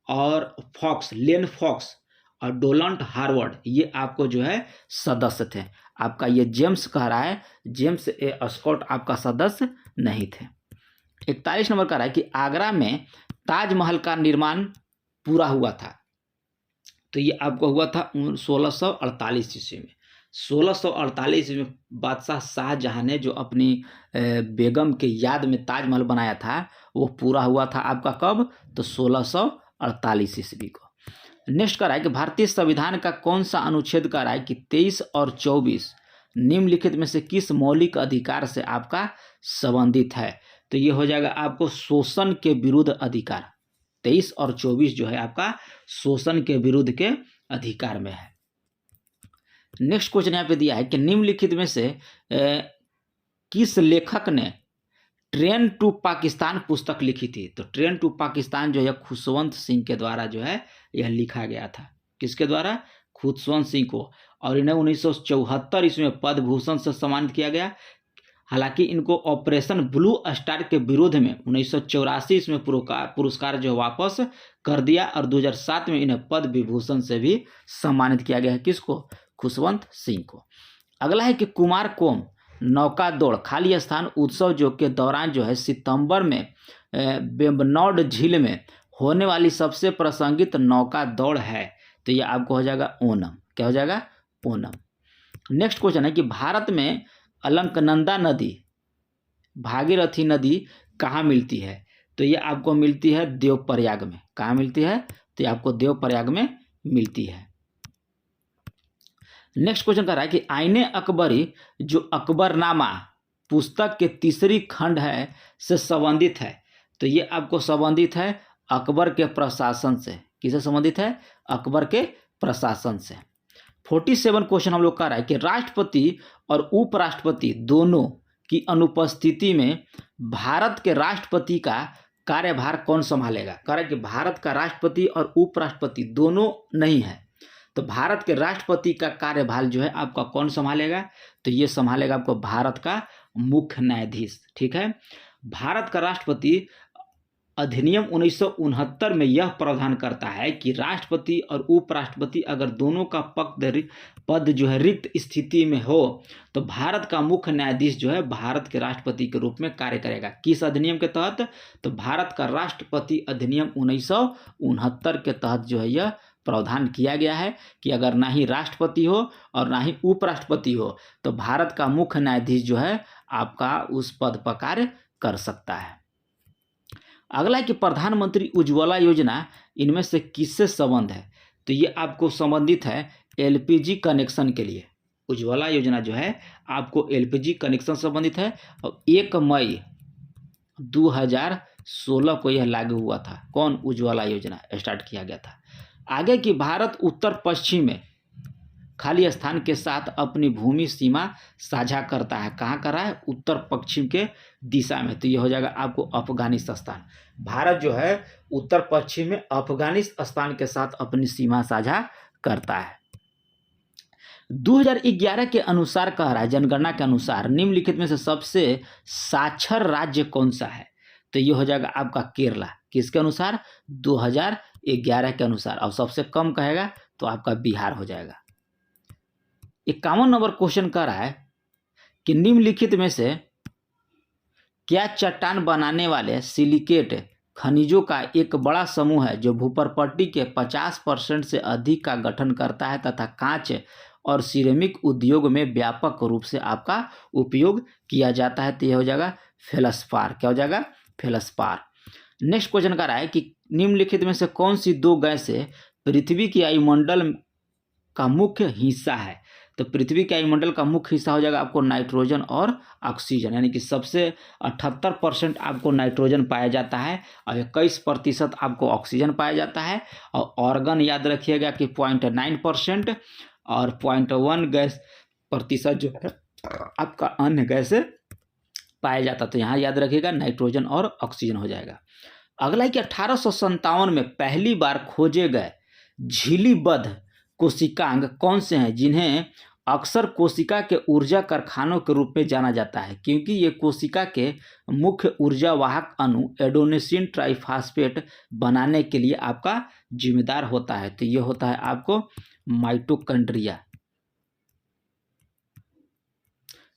और लेन फॉक्स और डोनाल्ड हार्वर्ड ये आपको जो है सदस्य थे। आपका ये जेम्स कह रहा है, जेम्स ए स्कॉट आपका सदस्य नहीं थे। 41 नंबर कह रहा है कि आगरा में ताजमहल का निर्माण पूरा हुआ था। तो ये आपको हुआ था 1648 ईस्वी में। 1648 ईस्वी में बादशाह शाहजहां ने जो अपनी बेगम के याद में ताजमहल बनाया था वो पूरा हुआ था आपका कब? तो 1648 ईस्वी को। नेक्स्ट कह रहा है कि भारतीय संविधान का कौन सा अनुच्छेद कह रहा है कि 23 और 24 निम्नलिखित में से किस मौलिक अधिकार से आपका संबंधित है? तो ये हो जाएगा आपको शोषण के विरुद्ध अधिकार। 23 और 24 जो है आपका शोषण के विरुद्ध के अधिकार में है। नेक्स्ट क्वेश्चन यहाँ पे दिया है कि निम्नलिखित में से किस लेखक ने ट्रेन टू पाकिस्तान पुस्तक लिखी थी? तो ट्रेन टू पाकिस्तान जो है खुशवंत सिंह के द्वारा जो है यह लिखा गया था। किसके द्वारा? खुशवंत सिंह को। और इन्हें 1974 ईस्वी में पद्म भूषण से सम्मानित किया गया। हालांकि इनको ऑपरेशन ब्लू स्टार के विरोध में 1984 ईस्वी में पुरस्कार जो वापस कर दिया और 2007 में इन्हें पद्म विभूषण से भी सम्मानित किया गया है। किसको? खुशवंत सिंह को। अगला है कि कुमार कोम नौका दौड़ खाली स्थान उत्सव जो के दौरान जो है सितंबर में बेम्बनौड झील में होने वाली सबसे प्रासंगिक नौका दौड़ है। तो ये आपको हो जाएगा ओनम। क्या हो जाएगा? ओनम। नेक्स्ट क्वेश्चन है कि भारत में अलकनंदा नदी भागीरथी नदी कहाँ मिलती है? तो ये आपको मिलती है देवप्रयाग में। कहाँ मिलती है? तो ये आपको देवप्रयाग में मिलती है। नेक्स्ट क्वेश्चन कर रहा है कि आईने अकबरी जो अकबरनामा पुस्तक के तीसरी खंड है से संबंधित है। तो ये आपको संबंधित है अकबर के प्रशासन से। किससे संबंधित है? अकबर के प्रशासन से। 47 क्वेश्चन हम लोग कर रहा है कि राष्ट्रपति और उपराष्ट्रपति दोनों की अनुपस्थिति में भारत के राष्ट्रपति का कार्यभार कौन संभालेगा? कह रहा है कि भारत का राष्ट्रपति और उपराष्ट्रपति दोनों नहीं है तो भारत के राष्ट्रपति का कार्यभार जो है आपका कौन संभालेगा? तो ये संभालेगा आपको भारत का मुख्य न्यायाधीश। ठीक है। भारत का राष्ट्रपति अधिनियम 1969 में यह प्रावधान करता है कि राष्ट्रपति और उपराष्ट्रपति अगर दोनों का पद जो है रिक्त स्थिति में हो तो भारत का मुख्य न्यायाधीश जो है भारत के राष्ट्रपति के रूप में कार्य करेगा। किस अधिनियम के तहत? तो भारत का राष्ट्रपति अधिनियम 1969 के तहत जो है यह प्रावधान किया गया है कि अगर ना ही राष्ट्रपति हो और ना ही उपराष्ट्रपति हो तो भारत का मुख्य न्यायाधीश जो है आपका उस पद पर कार्य कर सकता है। अगला है कि प्रधानमंत्री उज्ज्वला योजना इनमें से किससे संबंध है? तो ये आपको संबंधित है एलपीजी कनेक्शन के लिए। उज्ज्वला योजना जो है आपको एलपीजी कनेक्शन संबंधित है और 1 मई 2016 को यह लागू हुआ था। कौन? उज्ज्वला योजना स्टार्ट किया गया था। आगे की भारत उत्तर पश्चिम में खाली स्थान के साथ अपनी भूमि सीमा साझा करता है। कहाँ कर रहा है? उत्तर पश्चिम के दिशा में। तो ये हो जाएगा आपको अफगानिस्तान। भारत जो है उत्तर पश्चिम में अफगानिस्तान के साथ अपनी सीमा साझा करता है। 2011 के अनुसार कह रहा है, जनगणना के अनुसार निम्नलिखित में से सबसे साक्षर राज्य कौन सा है? तो ये हो जाएगा आपका केरला। किसके अनुसार? 2011 के अनुसार। और सबसे कम कहेगा तो आपका बिहार हो जाएगा। 51 नंबर क्वेश्चन कह रहा है कि निम्नलिखित में से क्या चट्टान बनाने वाले सिलिकेट खनिजों का एक बड़ा समूह है जो भूपर्पट्टी के 50% से अधिक का गठन करता है तथा कांच और सिरेमिक उद्योग में व्यापक रूप से आपका उपयोग किया जाता है? तो यह हो जाएगा फेल्सपार। क्या हो जाएगा? फेल्सपार। नेक्स्ट क्वेश्चन का रहा है कि निम्नलिखित में से कौन सी दो गैसें पृथ्वी की वायुमंडल का मुख्य हिस्सा है? तो पृथ्वी के वायुमंडल का मुख्य हिस्सा हो जाएगा आपको नाइट्रोजन और ऑक्सीजन, यानी कि सबसे 78% आपको नाइट्रोजन पाया जाता है और 21% आपको ऑक्सीजन पाया जाता है। और ऑर्गन याद रखिएगा कि 0.9% और 0.1 गैस प्रतिशत जो है आपका अन्य गैस पाया जाता। तो यहाँ याद रखिएगा नाइट्रोजन और ऑक्सीजन हो जाएगा। अगला है कि 1857 में पहली बार खोजे गए झिल्लीबद्ध कोशिकांग कौन से हैं जिन्हें अक्सर कोशिका के ऊर्जा कारखानों के रूप में जाना जाता है? क्योंकि ये कोशिका के मुख्य ऊर्जा वाहक अणु एडेनोसिन ट्राइफॉस्फेट बनाने के लिए आपका जिम्मेदार होता है। तो ये होता है आपको माइटोकॉन्ड्रिया।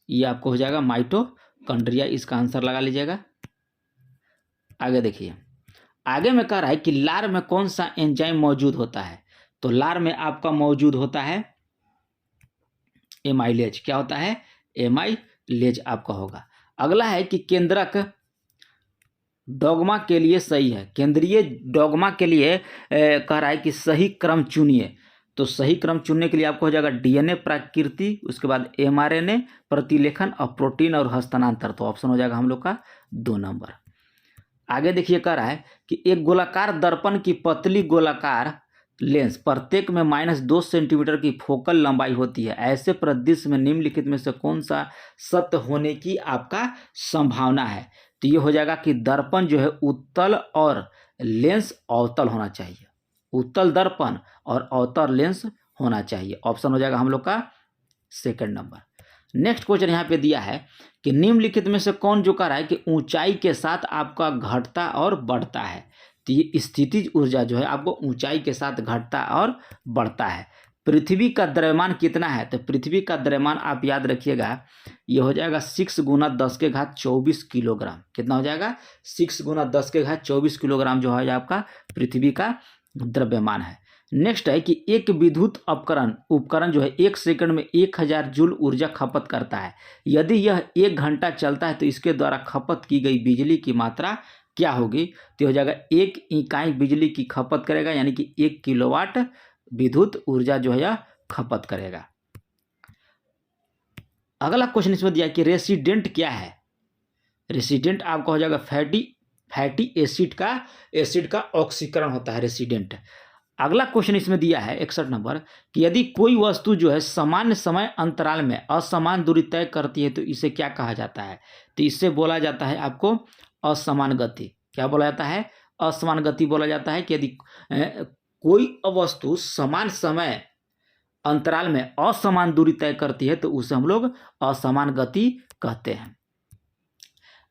ये आपको हो जाएगा माइटोकॉन्ड्रिया, इसका आंसर लगा लीजिएगा। आगे देखिए, आगे में कह रहा है कि लार में कौन सा एंजाइम मौजूद होता है? तो लार में आपका मौजूद होता है एमाइलेज। क्या होता है? एमाइलेज आपका होगा। अगला है कि केंद्रक डॉगमा के लिए सही है। केंद्रीय डॉगमा के लिए कह रहा है कि सही क्रम चुनिए। तो सही क्रम चुनने के लिए आपको हो जाएगा डीएनए प्राकृति, उसके बाद एमआरएनए प्रतिलेखन और प्रोटीन और हस्तांतरण। तो ऑप्शन हो जाएगा हम लोग का 2 नंबर। आगे देखिए, कह रहा है कि एक गोलाकार दर्पण की पतली गोलाकार लेंस प्रत्येक में -2 सेंटीमीटर की फोकल लंबाई होती है। ऐसे परिदृश्य में निम्नलिखित में से कौन सा सत्य होने की आपका संभावना है? तो ये हो जाएगा कि दर्पण जो है उत्तल और लेंस अवतल होना चाहिए। उत्तल दर्पण और अवतल लेंस होना चाहिए। ऑप्शन हो जाएगा हम लोग का 2 नंबर। नेक्स्ट क्वेश्चन यहाँ पे दिया है कि निम्नलिखित में से कौन जो कह रहा है कि ऊंचाई के साथ आपका घटता और बढ़ता है? तो ये स्थितिज ऊर्जा जो है आपको ऊंचाई के साथ घटता और बढ़ता है। पृथ्वी का द्रव्यमान कितना है? तो पृथ्वी का द्रव्यमान आप याद रखिएगा, ये हो जाएगा 6 × 10⁻24 किलोग्राम। कितना हो जाएगा? 6 × 10⁻24 किलोग्राम जो है आपका पृथ्वी का द्रव्यमान है। नेक्स्ट है कि एक विद्युत उपकरण जो है 1 सेकंड में 1000 जूल ऊर्जा खपत करता है। यदि यह 1 घंटा चलता है तो इसके द्वारा खपत की गई बिजली की मात्रा क्या होगी? तो हो जाएगा 1 इकाई बिजली की खपत करेगा, यानी कि 1 किलोवाट विद्युत ऊर्जा जो है यह खपत करेगा। अगला क्वेश्चन इसमें दिया कि रेसिडेंट क्या है? रेसिडेंट आपका हो जाएगा फैटी एसिड का ऑक्सीकरण होता है रेसिडेंट। अगला क्वेश्चन इसमें दिया है 61 नंबर कि यदि कोई वस्तु जो है सामान्य समय अंतराल में असमान दूरी तय करती है तो इसे क्या कहा जाता है? तो इससे बोला जाता है आपको असमान गति। क्या बोला जाता है? असमान गति बोला जाता है कि यदि कोई वस्तु समान समय अंतराल में असमान दूरी तय करती है तो उसे हम लोग असमान गति कहते हैं।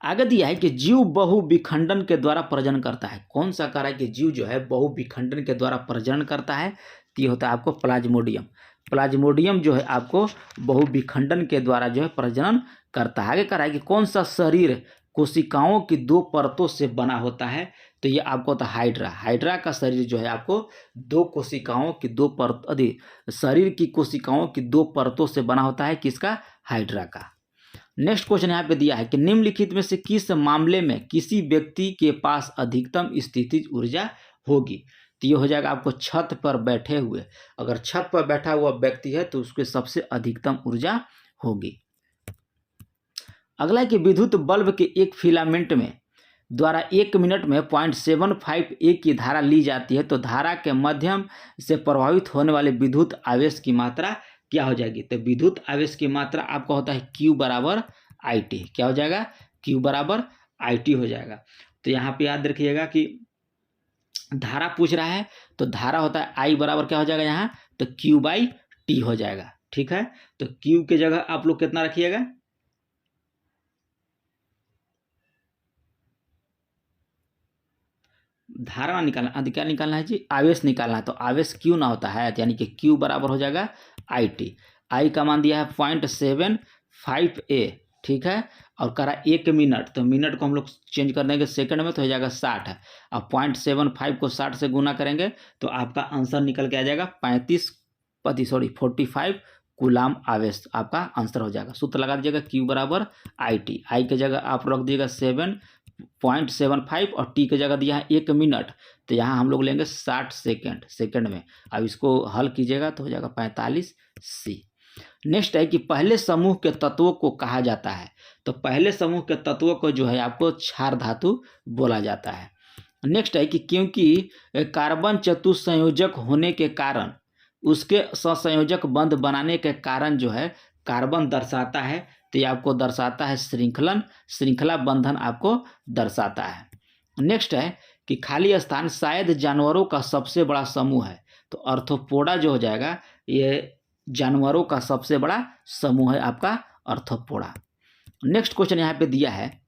आगे दिया है कि जीव बहुविखंडन के द्वारा प्रजनन करता है। कौन सा कह रहा है कि जीव जो है बहुविखंडन के द्वारा प्रजनन करता है? तो ये होता है आपको प्लाज्मोडियम। प्लाज्मोडियम जो है आपको बहुविखंडन के द्वारा जो है प्रजनन करता है। आगे कह रहा है कि कौन सा शरीर कोशिकाओं की 2 परतों से बना होता है? तो ये आपको होता है हाइड्रा। हाइड्रा का शरीर जो है आपको 2 कोशिकाओं की 2 परत शरीर की कोशिकाओं की 2 परतों से बना होता है। किसका? हाइड्रा का। नेक्स्ट क्वेश्चन यहाँ पे दिया है कि निम्नलिखित में से किस मामले में किसी व्यक्ति के पास अधिकतम स्थितिज ऊर्जा होगी? तो ये हो जाएगा आपको छत पर बैठे हुए, अगर छत पर बैठा हुआ व्यक्ति है तो उसके सबसे अधिकतम ऊर्जा होगी। अगला है कि विद्युत बल्ब के एक फिलामेंट में द्वारा 1 मिनट में 0.75 A की धारा ली जाती है तो धारा के माध्यम से प्रभावित होने वाले विद्युत आवेश की मात्रा क्या हो जाएगी? तो विद्युत आवेश की मात्रा आपका होता है Q = IT। क्या हो जाएगा? Q = IT हो जाएगा। तो यहाँ पे याद रखिएगा कि धारा पूछ रहा है तो धारा होता है आई बराबर क्या हो जाएगा यहाँ, तो क्यू बाई टी हो जाएगा। ठीक है, तो क्यू की जगह आप लोग कितना रखिएगा, धारा निकालना, क्या निकालना है जी, आवेश निकालना है। तो आवेश क्यू ना होता है, यानी कि क्यू बराबर हो जाएगा आई टी। आई का मान दिया है 0.75 ए, ठीक है, और करा 1 मिनट, तो मिनट को हम लोग चेंज कर देंगे सेकंड में, तो हो जाएगा 60 है। अब 0.75 को 60 से गुना करेंगे तो आपका आंसर निकल के आ जाएगा 45 कूलाम आवेश आपका आंसर हो जाएगा। सूत्र लगा दीजिएगा क्यू बराबर आई टी। आई की जगह आप रख दीजिएगा 7.75 और टी की जगह दिया है 1 मिनट, तो यहाँ हम लोग लेंगे 60 सेकंड में। अब इसको हल कीजिएगा तो हो जाएगा 45 सी। नेक्स्ट है कि पहले समूह के तत्वों को कहा जाता है, तो पहले समूह के तत्वों को जो है आपको क्षार धातु बोला जाता है। नेक्स्ट है कि क्योंकि कार्बन चतुस्संयोजक होने के कारण, उसके सहसंयोजक बंध बनाने के कारण जो है कार्बन दर्शाता है, तो ये आपको दर्शाता है श्रृंखला बंधन आपको दर्शाता है। नेक्स्ट है कि खाली स्थान शायद जानवरों का सबसे बड़ा समूह है, तो अर्थोपोडा जो हो जाएगा ये जानवरों का सबसे बड़ा समूह है आपका अर्थोपोडा। नेक्स्ट क्वेश्चन यहाँ पे दिया है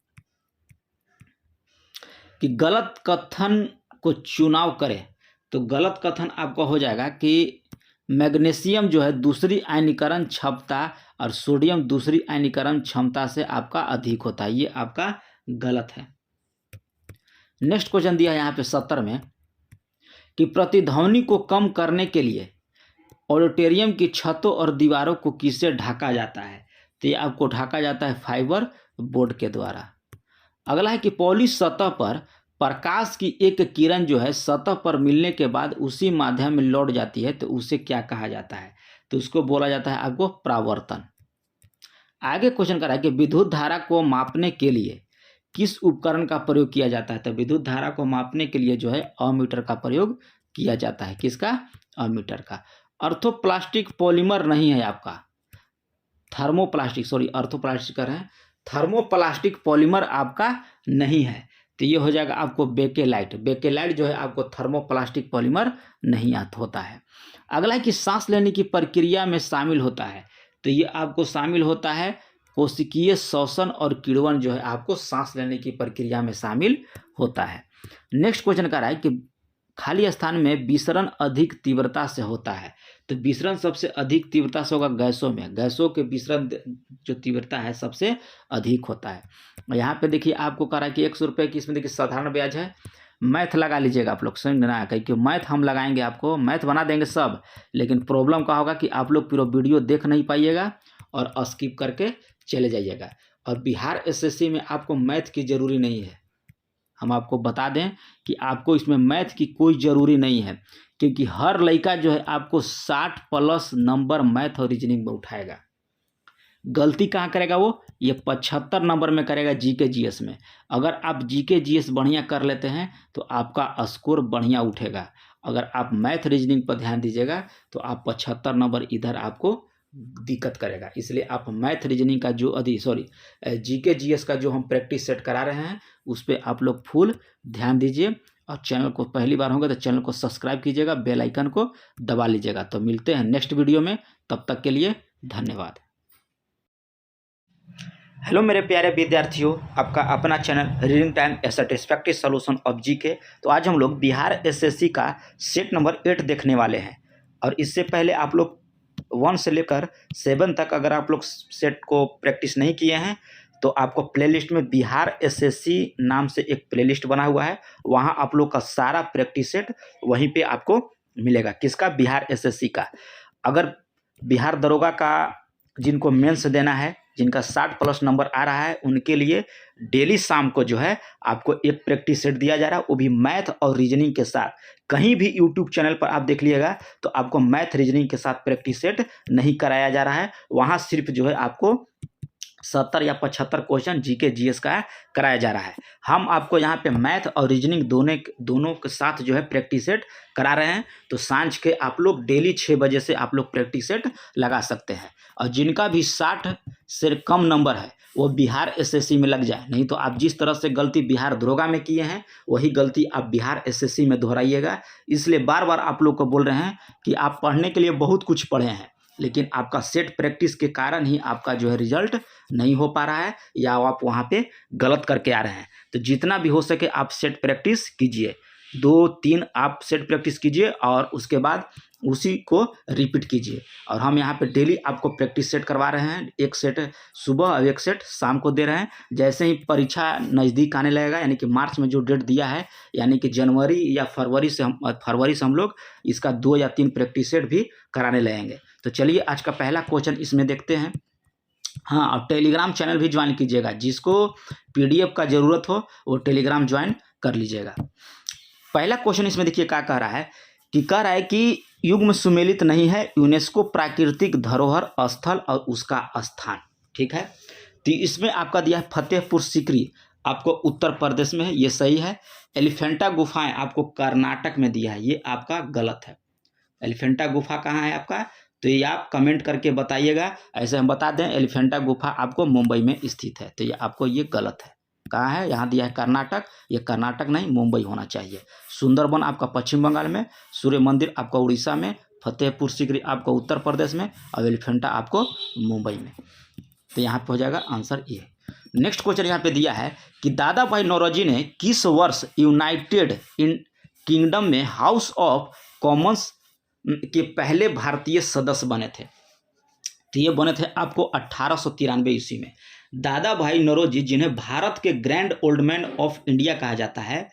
कि गलत कथन को चुनाव करें, तो गलत कथन आपका हो जाएगा कि मैग्नीशियम जो है दूसरी आयनीकरण क्षमता और सोडियम दूसरी आयनीकरण क्षमता से आपका अधिक होता है, ये आपका गलत है। नेक्स्ट क्वेश्चन दिया है यहाँ पे 70 में कि प्रतिध्वनि को कम करने के लिए ऑडिटोरियम की छतों और दीवारों को किससे ढका जाता है, तो ये आपको ढका जाता है फाइबर बोर्ड के द्वारा। अगला है कि पॉलिश सतह पर प्रकाश की एक किरण जो है सतह पर मिलने के बाद उसी माध्यम में लौट जाती है, तो उसे क्या कहा जाता है, तो उसको बोला जाता है आपको परावर्तन। आगे क्वेश्चन कर रहा है कि विद्युत धारा को मापने के लिए किस उपकरण का प्रयोग किया जाता है, तो विद्युत धारा को मापने के लिए जो है अमीटर का प्रयोग किया जाता है। किसका, अमीटर का। अर्थोप्लास्टिक पॉलीमर नहीं है आपका, अर्थोप्लास्टिक कर रहे हैं, थर्मोप्लास्टिक पॉलीमर आपका नहीं है, तो ये हो जाएगा आपको बेकेलाइट जो है आपको थर्मोप्लास्टिक पॉलीमर नहीं होता है। अगला है कि सांस लेने की प्रक्रिया में शामिल होता है, तो ये आपको शामिल होता है कोशिकीय श्वसन और किण्वन जो है आपको सांस लेने की प्रक्रिया में शामिल होता है। नेक्स्ट क्वेश्चन का रहा है कि खाली स्थान में विसरण अधिक तीव्रता से होता है, तो विसरण सबसे अधिक तीव्रता से होगा गैसों में, गैसों के विसरण जो तीव्रता है सबसे अधिक होता है। यहाँ पे देखिए आपको कह रहा है कि 100 रुपये की इसमें देखिए साधारण ब्याज है, मैथ लगा लीजिएगा आप लोग, समझना, क्योंकि मैथ हम लगाएंगे, आपको मैथ बना देंगे सब, लेकिन प्रॉब्लम क्या होगा कि आप लोग पूरा वीडियो देख नहीं पाइएगा और स्किप करके चले जाइएगा। और बिहार एसएससी में आपको मैथ की ज़रूरी नहीं है, हम आपको बता दें कि आपको इसमें मैथ की कोई ज़रूरी नहीं है, क्योंकि हर लड़का जो है आपको 60+ नंबर मैथ और रीजनिंग में उठाएगा। गलती कहाँ करेगा वो, ये 75 नंबर में करेगा जीके जीएस में। अगर आप जीके जीएस बढ़िया कर लेते हैं तो आपका स्कोर बढ़िया उठेगा। अगर आप मैथ रीजनिंग पर ध्यान दीजिएगा तो आप 75 नंबर इधर आपको दिक्कत करेगा। इसलिए आप मैथ रीजनिंग का जो जीके जीएस का जो हम प्रैक्टिस सेट करा रहे हैं उस पर आप लोग फुल ध्यान दीजिए। और चैनल को पहली बार होंगे तो चैनल को सब्सक्राइब कीजिएगा, बेल आइकन को दबा लीजिएगा। तो मिलते हैं नेक्स्ट वीडियो में, तब तक के लिए धन्यवाद। हेलो मेरे प्यारे विद्यार्थियों, आपका अपना channel reading time A satisfactory solution of GK. तो आज हम लोग बिहार एसएससी का सेट नंबर 8 देखने वाले हैं। और इससे पहले आप लोग 1 से लेकर 7 तक अगर आप लोग सेट को प्रैक्टिस नहीं किए हैं तो आपको प्लेलिस्ट में बिहार एसएससी नाम से एक प्लेलिस्ट बना हुआ है, वहाँ आप लोग का सारा प्रैक्टिस सेट वहीं पे आपको मिलेगा। किसका, बिहार एसएससी का। अगर बिहार दरोगा का जिनको मेंस देना है, जिनका 60+ नंबर आ रहा है, उनके लिए डेली शाम को जो है आपको एक प्रैक्टिस सेट दिया जा रहा है, वो भी मैथ और रीजनिंग के साथ। कहीं भी यूट्यूब चैनल पर आप देख लीजिएगा तो आपको मैथ रीजनिंग के साथ प्रैक्टिस सेट नहीं कराया जा रहा है, वहाँ सिर्फ जो है आपको 70 या 75 क्वेश्चन जीके जीएस का कराया जा रहा है। हम आपको यहाँ पे मैथ और रीजनिंग दोनों के साथ जो है प्रैक्टिस सेट करा रहे हैं। तो सांझ के आप लोग डेली 6 बजे से आप लोग प्रैक्टिस सेट लगा सकते हैं। और जिनका भी 60 से कम नंबर है वो बिहार एसएससी में लग जाए। नहीं तो आप जिस तरह से गलती बिहार दरोगा में किए हैं वही गलती आप बिहार एसएससी में दोहराइएगा। इसलिए बार बार आप लोग को बोल रहे हैं कि आप पढ़ने के लिए बहुत कुछ पढ़े हैं, लेकिन आपका सेट प्रैक्टिस के कारण ही आपका जो है रिजल्ट नहीं हो पा रहा है या आप वहाँ पे गलत करके आ रहे हैं। तो जितना भी हो सके आप सेट प्रैक्टिस कीजिए, 2-3 आप सेट प्रैक्टिस कीजिए और उसके बाद उसी को रिपीट कीजिए। और हम यहाँ पे डेली आपको प्रैक्टिस सेट करवा रहे हैं, एक सेट सुबह और एक सेट शाम को दे रहे हैं। जैसे ही परीक्षा नज़दीक आने लगेगा, यानी कि मार्च में जो डेट दिया है, यानी कि जनवरी या फरवरी से हम लोग इसका 2 या 3 प्रैक्टिस सेट भी कराने लगेंगे। तो चलिए आज का पहला क्वेश्चन इसमें देखते हैं। हाँ, और टेलीग्राम चैनल भी ज्वाइन कीजिएगा, जिसको पीडीएफ का ज़रूरत हो वो टेलीग्राम ज्वाइन कर लीजिएगा। पहला क्वेश्चन इसमें देखिए क्या कह रहा है कि युग्म सुमेलित नहीं है यूनेस्को प्राकृतिक धरोहर स्थल और उसका स्थान। ठीक है, तो इसमें आपका दिया है फतेहपुर सीकरी, आपको उत्तर प्रदेश में है, ये सही है। एलिफेंटा गुफाएं आपको कर्नाटक में दिया है, ये आपका गलत है। एलिफेंटा गुफा कहाँ है आपका, तो ये आप कमेंट करके बताइएगा। ऐसे हम बता दें एलिफेंटा गुफा आपको मुंबई में स्थित है, तो ये आपको ये गलत है। कहाँ है, यहाँ दिया है कर्नाटक, ये कर्नाटक नहीं मुंबई होना चाहिए। सुंदरबन आपका पश्चिम बंगाल में, सूर्य मंदिर आपका उड़ीसा में, फतेहपुर सीकरी आपका उत्तर प्रदेश में और एलिफेंटा आपको मुंबई में। तो यहाँ पे हो जाएगा आंसर ये। नेक्स्ट क्वेश्चन यहाँ पे दिया है कि दादा भाई नौरोजी ने किस वर्ष यूनाइटेड किंगडम में हाउस ऑफ कॉमन्स के पहले भारतीय सदस्य बने थे। तो ये बने थे आपको 1893 ईस्वी में। दादा भाई नौरोजी, जिन्हें भारत के grand old man of India कहा जाता है,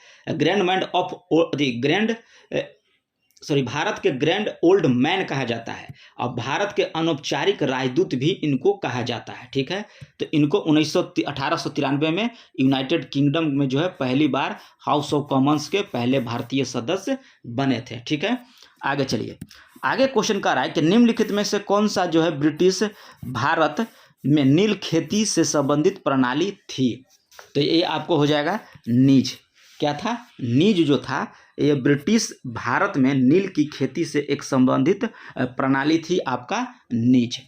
भारत के ग्रैंड ओल्ड मैन कहा जाता है और भारत के अनौपचारिक राजदूत भी इनको कहा जाता है। ठीक है, तो इनको 1893 में यूनाइटेड किंगडम में जो है पहली बार हाउस ऑफ कॉमन्स के पहले भारतीय सदस्य बने थे। ठीक है, आगे चलिए। आगे क्वेश्चन कर रहा है कि निम्नलिखित में से कौन सा जो है ब्रिटिश भारत में नील खेती से संबंधित प्रणाली थी। तो ये आपको हो जाएगा नीज। क्या था, नीज जो था ये ब्रिटिश भारत में नील की खेती से एक संबंधित प्रणाली थी, आपका नीज।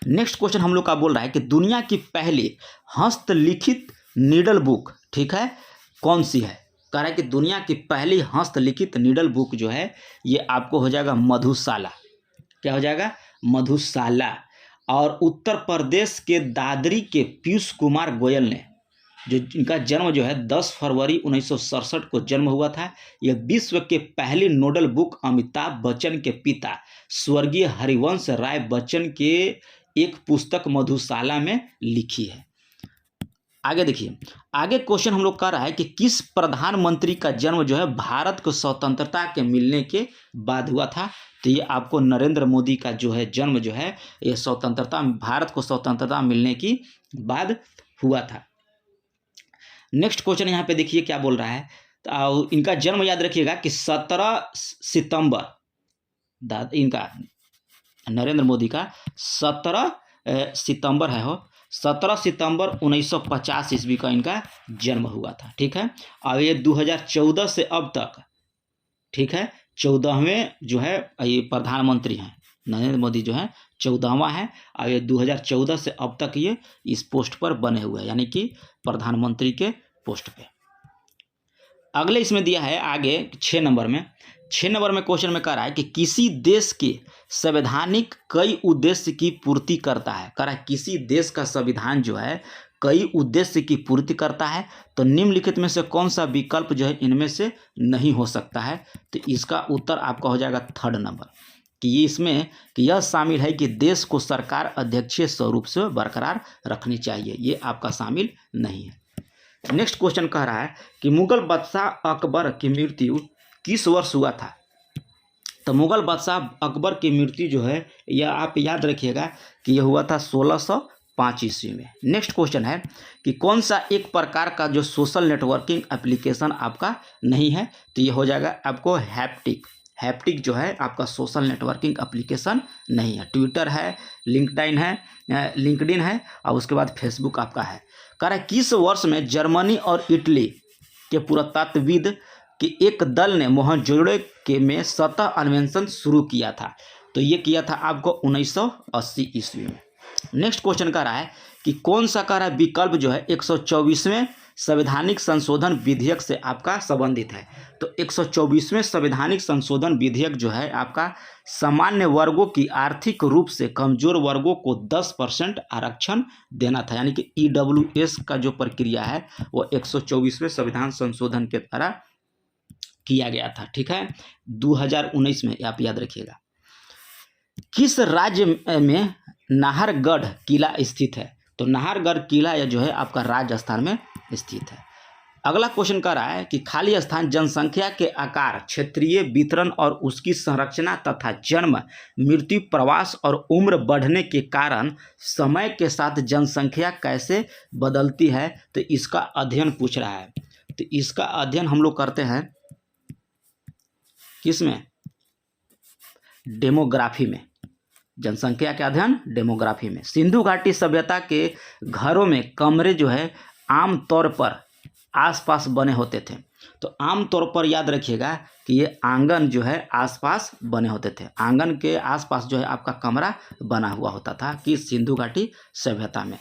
नेक्स्ट क्वेश्चन हम लोग का बोल रहा है कि दुनिया की पहली हस्तलिखित नीडल बुक, ठीक है, कौन सी है। कह रहा है कि दुनिया की पहली हस्तलिखित नीडल बुक जो है ये आपको हो जाएगा मधुशाला। क्या हो जाएगा, मधुशाला। और उत्तर प्रदेश के दादरी के पीयूष कुमार गोयल ने, जो इनका जन्म जो है 10 फरवरी 1967 को जन्म हुआ था। यह विश्व के पहली नोडल बुक अमिताभ बच्चन के पिता स्वर्गीय हरिवंश राय बच्चन के एक पुस्तक मधुशाला में लिखी है। आगे देखिए, आगे क्वेश्चन हम लोग कर रहा है कि किस प्रधानमंत्री का जन्म जो है भारत को स्वतंत्रता के मिलने के बाद हुआ था। तो ये आपको नरेंद्र मोदी का जो है जन्म जो है ये भारत को स्वतंत्रता मिलने की बाद हुआ था। नेक्स्ट क्वेश्चन यहाँ पे देखिए क्या बोल रहा है, तो इनका जन्म याद रखिएगा कि 17 सितंबर, इनका नरेंद्र मोदी का 17 सितंबर है, 17 सितंबर 1950 ईस्वी का इनका जन्म हुआ था। ठीक है, और ये 2014 से अब तक, ठीक है, 14वें जो है ये प्रधानमंत्री हैं। नरेंद्र मोदी जो है 14वां है और ये 2014 से अब तक ये इस पोस्ट पर बने हुए हैं, यानी कि प्रधानमंत्री के पोस्ट पे। अगले इसमें दिया है आगे 6 नंबर में क्वेश्चन में कह रहा है कि किसी देश के संवैधानिक कई उद्देश्य की पूर्ति करता है। कह रहा है किसी देश का संविधान जो है कई उद्देश्य की पूर्ति करता है, तो निम्नलिखित में से कौन सा विकल्प जो है इनमें से नहीं हो सकता है। तो इसका उत्तर आपका हो जाएगा 3rd नंबर, कि ये इसमें कि यह शामिल है कि देश को सरकार अध्यक्षीय स्वरूप से बरकरार रखनी चाहिए, ये आपका शामिल नहीं है। नेक्स्ट क्वेश्चन कह रहा है कि मुगल बादशाह अकबर की मृत्यु किस वर्ष हुआ था। तो मुगल बादशाह अकबर की मृत्यु जो है यह आप याद रखिएगा कि यह हुआ था 1605 ईस्वी में। नेक्स्ट क्वेश्चन है कि कौन सा एक प्रकार का जो सोशल नेटवर्किंग एप्लीकेशन आपका नहीं है। तो ये हो जाएगा आपको हैप्टिक जो है आपका सोशल नेटवर्किंग एप्लीकेशन नहीं है। ट्विटर है, लिंक्डइन है और उसके बाद फेसबुक आपका है। कह रहा है किस वर्ष में जर्मनी और इटली के पुरातत्वविद के एक दल ने मोहनजोदड़ो के में सतह अन्वेषण शुरू किया था। तो ये किया था आपको 1980 ईस्वी में। नेक्स्ट क्वेश्चन कह रहा है कि कौन सा कह रहा है विकल्प जो है 124वें संवैधानिक संशोधन विधेयक से आपका संबंधित है। तो 124वें संवैधानिक संशोधन विधेयक जो है आपका सामान्य वर्गों की आर्थिक रूप से कमजोर वर्गों को 10% आरक्षण देना था, यानी कि EWS का जो प्रक्रिया है वो 124वें संविधान संशोधन के द्वारा किया गया था। ठीक है, 2019 में, आप याद रखिएगा। किस राज्य में नाहरगढ़ किला स्थित है? तो नाहरगढ़ किला जो है आपका राजस्थान में स्थित है। अगला क्वेश्चन कर रहा है कि खाली स्थान जनसंख्या के आकार, क्षेत्रीय वितरण और उसकी संरचना तथा जन्म, मृत्यु, प्रवास और उम्र बढ़ने के कारण समय के साथ जनसंख्या कैसे बदलती है, तो इसका अध्ययन पूछ रहा है। तो इसका अध्ययन हम लोग करते हैं किसमें? डेमोग्राफी में। जनसंख्या का अध्ययन डेमोग्राफी में। सिंधु घाटी सभ्यता के घरों में कमरे जो है आमतौर पर आसपास बने होते थे। तो आमतौर पर याद रखिएगा कि ये आंगन जो है आसपास बने होते थे। आंगन के आसपास जो है आपका कमरा बना हुआ होता था कि सिंधु घाटी सभ्यता में।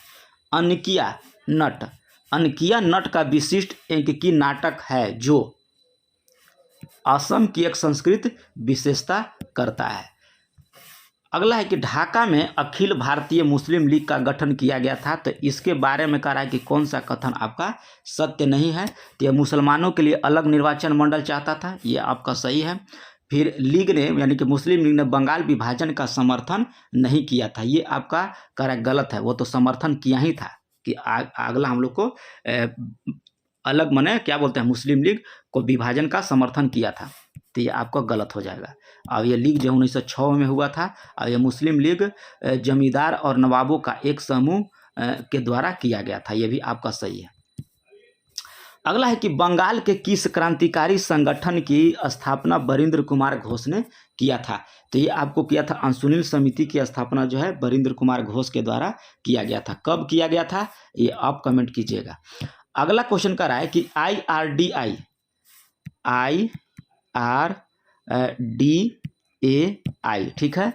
अनकिया नट, अनकिया नट का विशिष्ट एकांकी नाटक है जो असम की एक संस्कृत विशेषता करता है। अगला है कि ढाका में अखिल भारतीय मुस्लिम लीग का गठन किया गया था। तो इसके बारे में कह रहा है कि कौन सा कथन आपका सत्य नहीं है? तो यह मुसलमानों के लिए अलग निर्वाचन मंडल चाहता था, ये आपका सही है। फिर लीग ने, यानी कि मुस्लिम लीग ने बंगाल विभाजन का समर्थन नहीं किया था, ये आपका कह रहा है गलत है। वो तो समर्थन किया ही था कि अगला हम लोग को अलग माने क्या बोलते हैं, मुस्लिम लीग को विभाजन का समर्थन किया था। तो ये आपका गलत हो जाएगा। और ये लीग जो 1906 में हुआ था, और ये मुस्लिम लीग जमींदार और नवाबों का एक समूह के द्वारा किया गया था, ये भी आपका सही है। अगला है कि बंगाल के किस क्रांतिकारी संगठन की स्थापना बरिंद्र कुमार घोष ने किया था? तो ये आपको किया था अंशुल समिति की स्थापना जो है बरिंद्र कुमार घोष के द्वारा किया गया था। कब किया गया था ये आप कमेंट कीजिएगा। अगला क्वेश्चन कर रहा है कि IRDAI, ठीक है,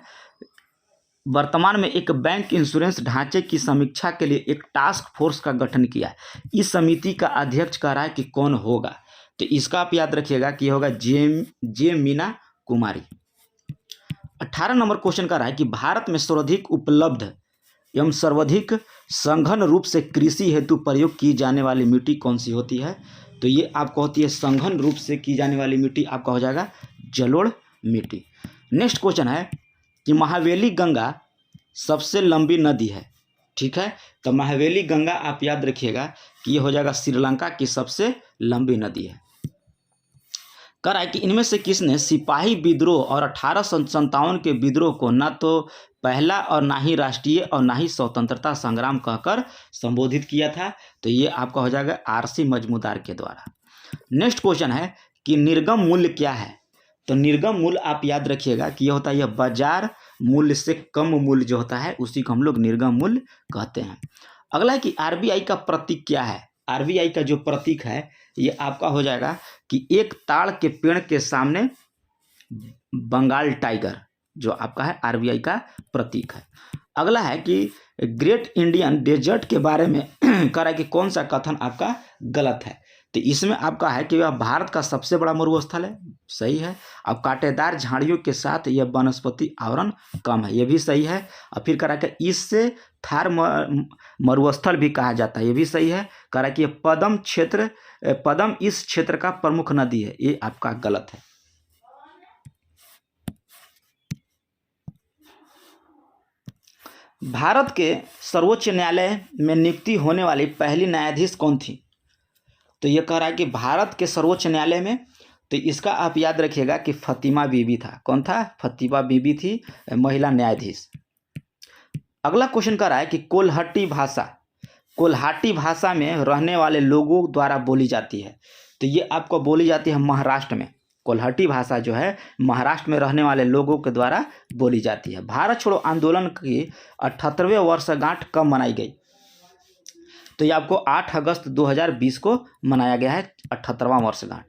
वर्तमान में एक बैंक इंश्योरेंस ढांचे की समीक्षा के लिए एक टास्क फोर्स का गठन किया है। इस समिति का अध्यक्ष कह रहा है कि कौन होगा? तो इसका आप याद रखिएगा कि होगा जे मीना कुमारी। 18 नंबर क्वेश्चन कर रहा है कि भारत में सर्वाधिक उपलब्ध एवं सर्वाधिक संघन रूप से कृषि हेतु प्रयोग की जाने वाली मिट्टी कौन सी होती है? तो ये आपको होती है संघन रूप से की जाने वाली मिट्टी, आपका हो जाएगा जलोढ़ मिट्टी। नेक्स्ट क्वेश्चन है कि महावेली गंगा सबसे लंबी नदी है, ठीक है। तो महावेली गंगा आप याद रखिएगा कि ये हो जाएगा श्रीलंका की सबसे लंबी नदी है। कह रहा है कि इनमें से किसने सिपाही विद्रोह और 1857 के विद्रोह को न तो पहला और ना ही राष्ट्रीय और ना ही स्वतंत्रता संग्राम कहकर संबोधित किया था? तो ये आपका हो जाएगा RC मजमूदार के द्वारा। नेक्स्ट क्वेश्चन है कि निर्गम मूल्य क्या है? तो निर्गम मूल्य आप याद रखिएगा कि यह होता है बाजार मूल्य से कम मूल्य जो होता है उसी को हम लोग निर्गम मूल्य कहते हैं। अगला है कि RBI का प्रतीक क्या है? RBI का जो प्रतीक है ये आपका हो जाएगा कि एक ताड़ के पेड़ के सामने बंगाल टाइगर जो आपका है RBI का प्रतीक है। अगला है कि ग्रेट इंडियन डेजर्ट के बारे में कह रहा है कि कौन सा कथन आपका गलत है? तो इसमें आपका है कि यह भारत का सबसे बड़ा मरुस्थल है, सही है। अब कांटेदार झाड़ियों के साथ यह वनस्पति आवरण कम है, यह भी सही है। और फिर कह रहा है कि इससे थार मरुस्थल भी कहा जाता है, यह भी सही है। कह रहा है कि पदम इस क्षेत्र का प्रमुख नदी है, ये आपका गलत है। भारत के सर्वोच्च न्यायालय में नियुक्ति होने वाली पहली न्यायाधीश कौन थी? तो ये कह रहा है कि भारत के सर्वोच्च न्यायालय में, तो इसका आप याद रखिएगा कि फतिमा बीबी था। कौन था? फतिमा बीबी थी महिला न्यायाधीश। अगला क्वेश्चन कह रहा है कि कोल्हाटी भाषा में रहने वाले लोगों द्वारा बोली जाती है। तो ये आपको बोली जाती है महाराष्ट्र में। कोल्हाटी भाषा जो है महाराष्ट्र में रहने वाले लोगों के द्वारा बोली जाती है। भारत छोड़ो आंदोलन की 78वें वर्षगांठ कब मनाई गई? तो ये आपको 8 अगस्त 2020 को मनाया गया है 78वां वर्षगांठ।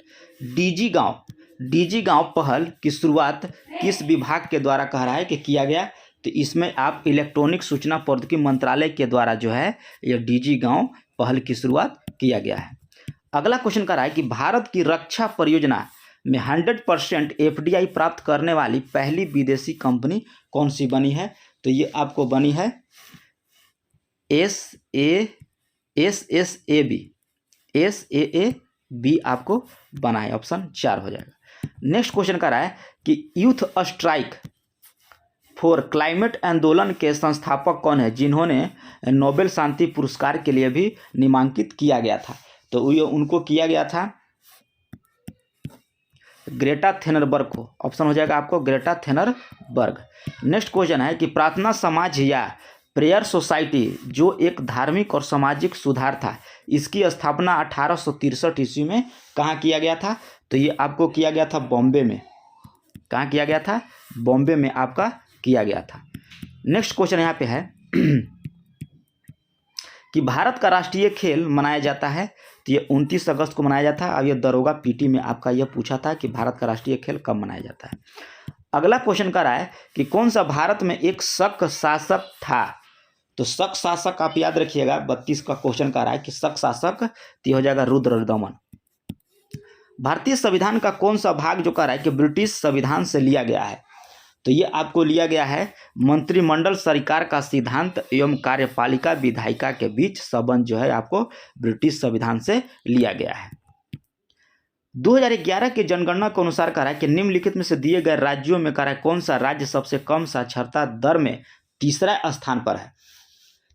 डीजी गांव पहल की शुरुआत किस विभाग के द्वारा कह रहा है कि किया गया? तो इसमें आप इलेक्ट्रॉनिक सूचना प्रौद्योगिकी मंत्रालय के द्वारा जो है ये DG गांव पहल की शुरुआत किया गया है। अगला क्वेश्चन कर रहा है कि भारत की रक्षा परियोजना में 100% FDI प्राप्त करने वाली पहली विदेशी कंपनी कौन सी बनी है? तो ये आपको बनी है SAAB आपको बना है, ऑप्शन 4 हो जाएगा। नेक्स्ट क्वेश्चन कर रहा है कि यूथ स्ट्राइक फॉर क्लाइमेट आंदोलन के संस्थापक कौन है जिन्होंने नोबेल शांति पुरस्कार के लिए भी नामांकित किया गया था? तो ये उनको किया गया था ग्रेटा थेनरबर्ग को, ऑप्शन हो जाएगा आपको ग्रेटा थेनरबर्ग। नेक्स्ट क्वेश्चन है कि प्रार्थना समाज या प्रेयर सोसाइटी जो एक धार्मिक और सामाजिक सुधार था, इसकी स्थापना 1863 ईस्वी में कहाँ किया गया था? तो ये आपको किया गया था बॉम्बे में। कहाँ किया गया था? बॉम्बे में आपका किया गया था। नेक्स्ट क्वेश्चन यहाँ पे है कि भारत का राष्ट्रीय खेल मनाया जाता है, तो ये 29 अगस्त को मनाया जाता है। अब ये दरोगा PT में आपका यह पूछा था कि भारत का राष्ट्रीय खेल कब मनाया जाता है। अगला क्वेश्चन का रहा है कि कौन सा भारत में एक शक शासक था? तो शक शासक आप याद रखिएगा, 32 का क्वेश्चन का रहा है कि शक शासक, तो हो जाएगा रुद्रदमन। भारतीय संविधान का कौन सा भाग जो कह रहा है कि ब्रिटिश संविधान से लिया गया है? तो ये आपको लिया गया है मंत्रिमंडल सरकार का सिद्धांत एवं कार्यपालिका विधायिका के बीच संबंध जो है आपको ब्रिटिश संविधान से लिया गया है। 2011 के जनगणना के अनुसार कह रहा है कि निम्नलिखित में से दिए गए राज्यों में कह रहा है कौन सा राज्य सबसे कम साक्षरता दर में तीसरा स्थान पर है?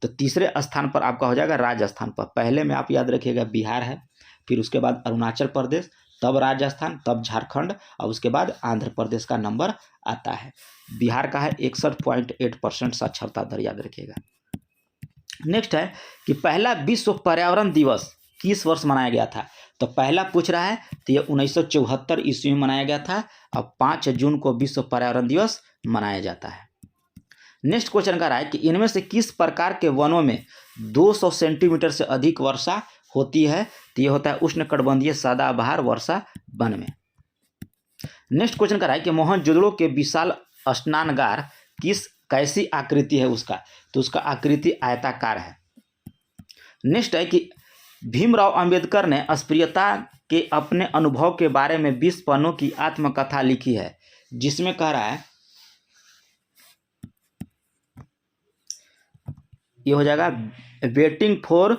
तो तीसरे स्थान पर आपका हो जाएगा राजस्थान पर। पहले में आप याद रखिएगा बिहार है, फिर उसके बाद अरुणाचल प्रदेश, तब राजस्थान, तब झारखंड और उसके बाद आंध्र प्रदेश का नंबर आता है। बिहार का है 61.8% साक्षरता दर, याद रखिएगा। नेक्स्ट है कि पहला विश्व पर्यावरण दिवस किस वर्ष मनाया गया था? तो पहला पूछ रहा है तो ये 1974 ईस्वी में मनाया गया था। अब 5 जून को विश्व पर्यावरण दिवस मनाया जाता है। नेक्स्ट क्वेश्चन का रहा है कि इनमें से किस प्रकार के वनों में 200 सेंटीमीटर से अधिक वर्षा होती है? तो ये होता है उष्णकटिबंधीय सदाबहार वर्षा वन में। नेक्स्ट क्वेश्चन का रहा है कि मोहनजोदड़ो के विशाल स्नानागार कैसी आकृति है उसका? तो उसका आकृति आयताकार है। नेक्स्ट है कि भीमराव अंबेडकर ने अस्पृश्यता के अपने अनुभव के बारे में 20 पन्नों की आत्मकथा लिखी है, जिसमें कह रहा है ये हो जाएगा वेटिंग फॉर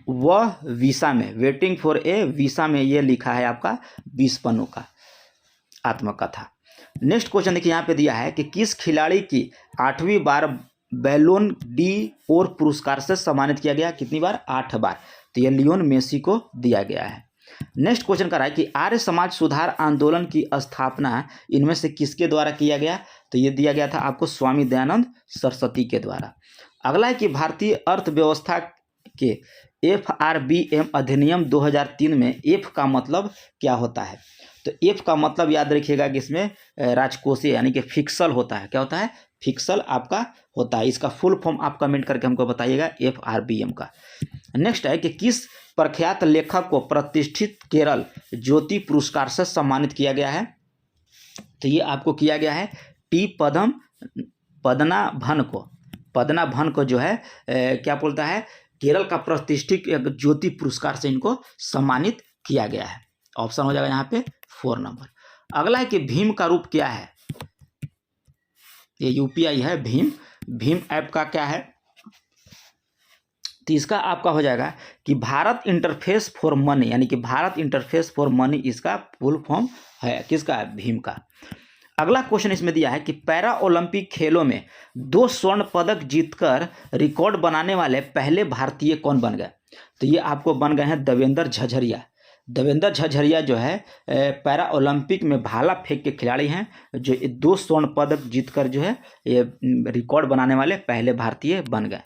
वीसा में, वेटिंग फॉर ए वीसा में ये लिखा है आपका 20 पन्नों का आत्मकथा। नेक्स्ट क्वेश्चन देखिए यहाँ पे दिया है कि किस खिलाड़ी की 8वीं बार बैलोन d'Or पुरस्कार से सम्मानित किया गया? कितनी बार? 8 बार। तो ये लियोन मेसी को दिया गया है। नेक्स्ट क्वेश्चन का रहा है कि आर्य समाज सुधार आंदोलन की स्थापना इनमें से किसके द्वारा किया गया? तो ये दिया गया था आपको स्वामी दयानंद सरस्वती के द्वारा। अगला है कि भारतीय अर्थव्यवस्था के FRBM अधिनियम 2003 में F का मतलब क्या होता है? तो F का मतलब याद रखिएगा कि इसमें राजकोषीय यानी कि फिक्सल होता है। क्या होता है? फिक्सल आपका होता है। इसका फुल फॉर्म आप कमेंट करके हमको बताइएगा FRBM का। नेक्स्ट है कि किस प्रख्यात लेखक को प्रतिष्ठित केरल ज्योति पुरस्कार से सम्मानित किया गया है? तो ये आपको किया गया है T पद्मनाभन को जो है क्या बोलता है केरल का प्रतिष्ठित ज्योति पुरस्कार से इनको सम्मानित किया गया है। ऑप्शन हो जाएगा यहाँ पे 4 नंबर। अगला है कि भीम का रूप क्या है? ये UPI है भीम ऐप का क्या है? तो इसका आपका हो जाएगा कि भारत इंटरफेस फॉर मनी, यानी कि भारत इंटरफेस फॉर मनी इसका फुल फॉर्म है। किसका? भीम का। अगला क्वेश्चन इसमें दिया है कि पैरा ओलंपिक खेलों में 2 स्वर्ण पदक जीतकर रिकॉर्ड बनाने वाले पहले भारतीय कौन बन गए? तो ये आपको बन गए हैं देवेंद्र झझरिया। देवेंद्र झझरिया जो है पैरा ओलंपिक में भाला फेंक के खिलाड़ी हैं, जो 2 स्वर्ण पदक जीतकर जो है ये रिकॉर्ड बनाने वाले पहले भारतीय बन गए।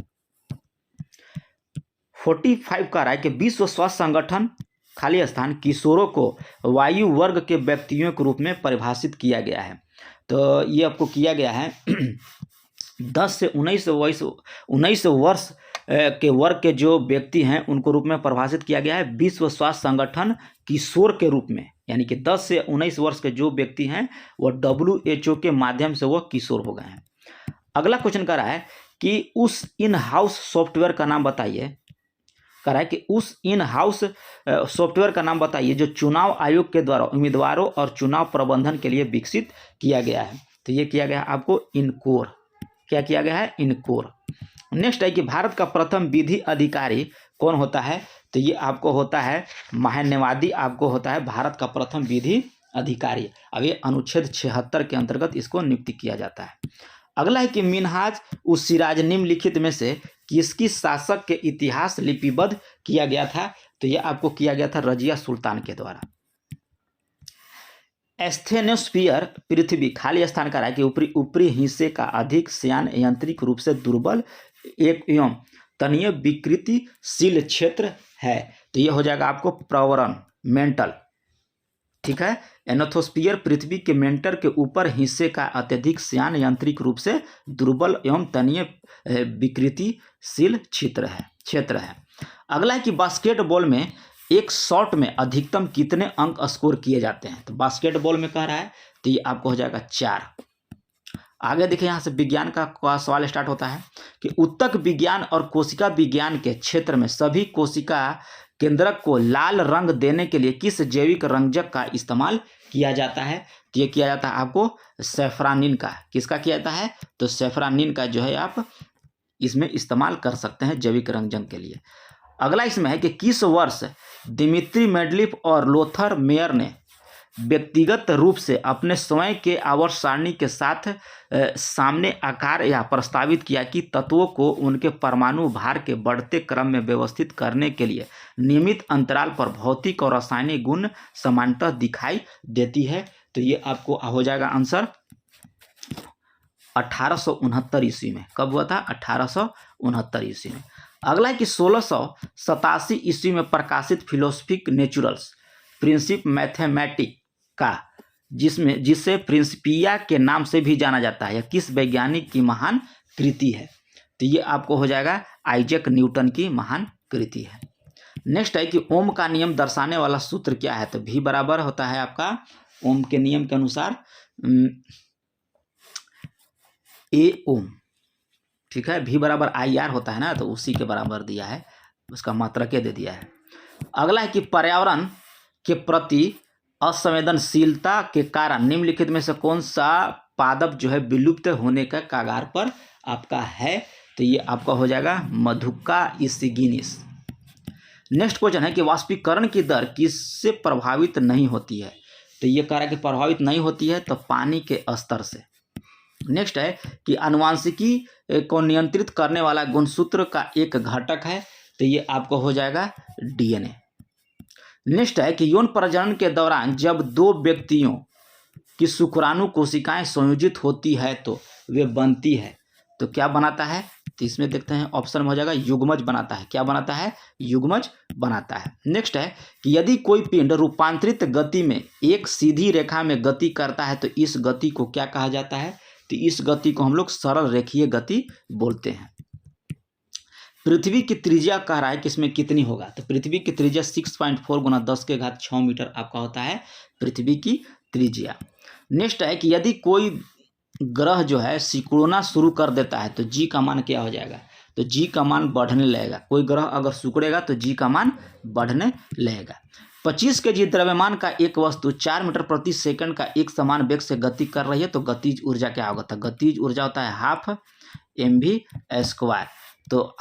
45 का रहा है कि विश्व स्वास्थ्य संगठन खाली स्थान किशोरों को वायु वर्ग के व्यक्तियों के रूप में परिभाषित किया गया है। तो ये आपको किया गया है 10 से 19 वर्ष के वर्ग के जो व्यक्ति हैं उनको रूप में परिभाषित किया गया है विश्व स्वास्थ्य संगठन किशोर के रूप में, यानी कि 10 से 19 वर्ष के जो व्यक्ति हैं वो WHO के माध्यम से वो किशोर हो गए हैं। अगला क्वेश्चन कह रहा है कि उस इन हाउस सॉफ्टवेयर का नाम बताइए। कह रहा है कि उस इन हाउस सॉफ्टवेयर का नाम बताइए जो चुनाव आयोग के द्वारा उम्मीदवारों और चुनाव प्रबंधन के लिए विकसित किया गया है। तो ये किया गया आपको इनकोर। क्या किया गया है? इनकोर। नेक्स्ट है कि भारत का प्रथम विधि अधिकारी कौन होता है? तो ये आपको होता है महान्यवादी, आपको होता है भारत का प्रथम विधि अधिकारी। अब ये अनुच्छेद 76 के अंतर्गत इसको नियुक्त किया जाता है। अगला है कि मिनहाज उस सिराज निम्नलिखित में से किसकी शासक के इतिहास लिपिबद्ध किया गया था? तो ये आपको किया गया था रजिया सुल्तान के द्वारा। एस्थेनोस्फीयर पृथ्वी खाली स्थान का है कि ऊपरी हिस्से का अधिक श्यान यांत्रिक रूप से दुर्बल एक एवं तनीय विकृतिशील क्षेत्र है। तो ये हो जाएगा आपको प्रवरण मेंटल। ठीक है, एनोथोस्फीयर पृथ्वी के मेंटर के ऊपर हिस्से का अत्यधिक श्यान यांत्रिक रूप से दुर्बल एवं तनीय विकृतिशील क्षेत्र है। अगला है कि बास्केटबॉल में एक शॉट में अधिकतम कितने अंक स्कोर किए जाते हैं? तो बास्केटबॉल में कह रहा है तो ये आपको हो जाएगा 4। आगे देखिए, यहाँ से विज्ञान का सवाल स्टार्ट होता है कि उत्तक विज्ञान और कोशिका विज्ञान के क्षेत्र में सभी कोशिका केंद्रक को लाल रंग देने के लिए किस जैविक रंजक का इस्तेमाल किया जाता है? तो ये किया जाता है आपको सैफरानिन का। किसका किया जाता है? तो सैफरानिन का जो है आप इसमें इस्तेमाल कर सकते हैं जैविक रंजन के लिए। अगला इसमें है कि किस वर्ष दिमित्री मेंडलीफ और लोथर मेयर ने व्यक्तिगत रूप से अपने स्वयं के आवर्त सारणी के साथ सामने आकार या प्रस्तावित किया कि तत्वों को उनके परमाणु भार के बढ़ते क्रम में व्यवस्थित करने के लिए नियमित अंतराल पर भौतिक और रासायनिक गुण समानतः दिखाई देती है? तो ये आपको हो जाएगा आंसर 1869 ईस्वी में। कब हुआ था? 1869 ईस्वी में। अगला है कि 1687 ईस्वी में प्रकाशित फिलोसफिक नेचुरल्स प्रिंसिप मैथमेटिक का जिसे प्रिंसिपिया के नाम से भी जाना जाता है, यह किस वैज्ञानिक की महान कृति है? तो ये आपको हो जाएगा आइजैक न्यूटन की महान कृति है। नेक्स्ट है कि ओम का नियम दर्शाने वाला सूत्र क्या है? तो भी बराबर होता है आपका ओम के नियम के अनुसार ए ओम। ठीक है, भी बराबर IR होता है ना, तो उसी के बराबर दिया है, उसका मात्रक दे दिया है। अगला है कि पर्यावरण के प्रति असंवेदनशीलता के कारण निम्नलिखित में से कौन सा पादप जो है विलुप्त होने का कगार पर आपका है? तो ये आपका हो जाएगा मधुका इसिगिनिस। नेक्स्ट क्वेश्चन है कि वाष्पीकरण की दर किससे प्रभावित नहीं होती है? तो ये कह रहा है कि प्रभावित नहीं होती है तो पानी के स्तर से। नेक्स्ट है कि आनुवांशिकी को नियंत्रित करने वाला गुणसूत्र का एक घटक है, तो ये आपको हो जाएगा DNA। नेक्स्ट है कि यौन प्रजनन के दौरान जब दो व्यक्तियों की शुक्राणु कोशिकाएं संयोजित होती है तो वे बनती है, तो क्या बनाता है? तो इसमें देखते हैं, ऑप्शन में हो जाएगा युग्मज बनाता है। क्या बनाता है? युग्मज बनाता है। नेक्स्ट है कि यदि कोई पिंड रूपांतरित गति में एक सीधी रेखा में गति करता है तो इस गति को क्या कहा जाता है? तो इस गति को हम लोग सरल रेखीय गति बोलते हैं। पृथ्वी की त्रिज्या कह रहा है कि इसमें कितनी होगा? तो पृथ्वी की त्रिज्या 6.4 गुना 10⁶ मीटर आपका होता है पृथ्वी की त्रिज्या। नेक्स्ट है कि यदि कोई ग्रह जो है सिकुड़ना शुरू कर देता है तो G का मान क्या हो जाएगा? तो G का मान बढ़ने लगेगा। कोई ग्रह अगर सिकुड़ेगा तो G का मान बढ़ने लगेगा। 25 kg द्रव्यमान का एक वस्तु 4 मीटर प्रति सेकंड का एक समान वेग से गति कर रही है तो गतिज ऊर्जा क्या होगा? तो गतिज ऊर्जा होता है ½ mv²। तो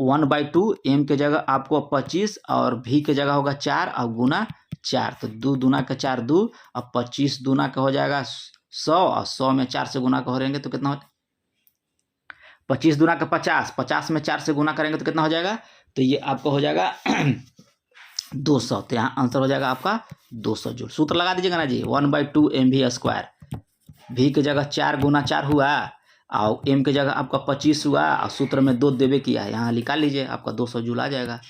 1/2 m के जगह आपको 25 और v के जगह होगा 4 और गुना 4, तो 2 दूना का 4 2 और 25 दूना का हो जाएगा 100 और 100 में 4 से गुना का करेंगे तो कितना हो? 25 दूना का 50, 50 में 4 से गुना करेंगे तो कितना हो जाएगा? तो ये आपको हो जाएगा 200। तो यहाँ आंसर हो जाएगा आपका 200 जूल। सूत्र लगा दीजिएगा ना जी, 1/2 mv²। v की जगह 4 गुना 4 हुआ और m की जगह आपका 25 हुआ और सूत्र में 2 देवे किया है, यहाँ निकाल लीजिए, आपका 200 जूल आ जाएगा।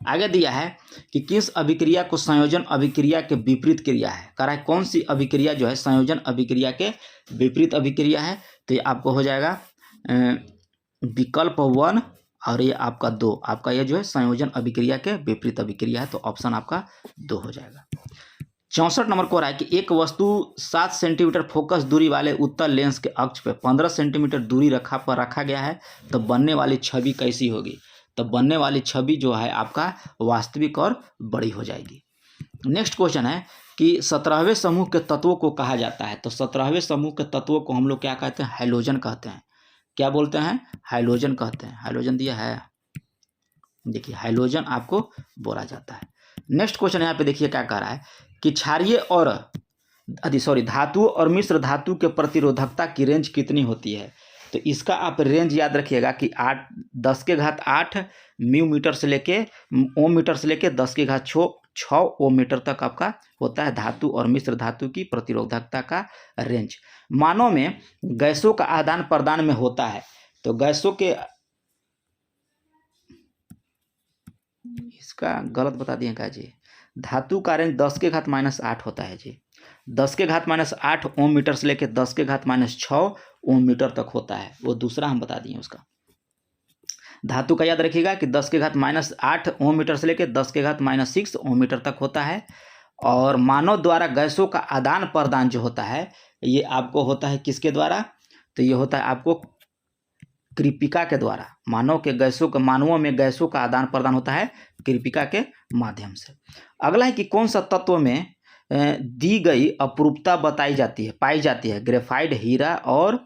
आगे दिया है कि किस अभिक्रिया को संयोजन अभिक्रिया के विपरीत क्रिया है? कह रहा है कौन सी अभिक्रिया जो है संयोजन अभिक्रिया के विपरीत अभिक्रिया है? तो ये आपको हो जाएगा विकल्प 1 और ये आपका 2। आपका ये जो है संयोजन अभिक्रिया के विपरीत अभिक्रिया है, तो ऑप्शन आपका 2 हो जाएगा। 64 नंबर को रहा है कि एक वस्तु 7 सेंटीमीटर फोकस दूरी वाले उत्तल लेंस के अक्ष पे 15 सेंटीमीटर दूरी रखा गया है, तो बनने वाली छवि कैसी होगी? तो बनने वाली छवि जो है आपका वास्तविक और बड़ी हो जाएगी। नेक्स्ट क्वेश्चन है कि 17वें समूह के तत्वों को कहा जाता है। तो 17वें समूह के तत्वों को हम लोग क्या कहते हैं? हैलोजन कहते हैं। क्या बोलते हैं? हैलोजन कहते हैं। हैलोजन दिया है, देखिए हैलोजन आपको बोला जाता है। नेक्स्ट क्वेश्चन यहाँ पे देखिए क्या कह रहा है कि क्षारीय और धातु और मिश्र धातु के प्रतिरोधकता की रेंज कितनी होती है? तो इसका आप रेंज याद रखिएगा कि 10⁸ म्यू मीटर से लेके ओम मीटर से लेके 10⁶ ओम मीटर तक आपका होता है धातु और मिश्र धातु की प्रतिरोधकता का रेंज। मानव में गैसों का आदान प्रदान में होता है, तो गैसों के, इसका गलत बता दिए क्या जी? धातु का रेंज 10⁻⁻8 होता है जी। 10⁻⁻8 ओम मीटर से लेकर 10⁻�6 ओम मीटर तक होता है, वो दूसरा हम बता दिए उसका। धातु का याद रखिएगा कि 10⁻⁸ ओम मीटर से लेकर 10⁻�6 ओम मीटर तक होता है। और मानव द्वारा गैसों का आदान प्रदान जो होता है ये आपको होता है किसके द्वारा? तो ये होता है आपको कृपिका के द्वारा। मानवों में गैसों का आदान प्रदान होता है कृपिका के माध्यम से। अगला है कि कौन सा तत्व में दी गई अपरूपता पाई जाती है? ग्रेफाइट, हीरा और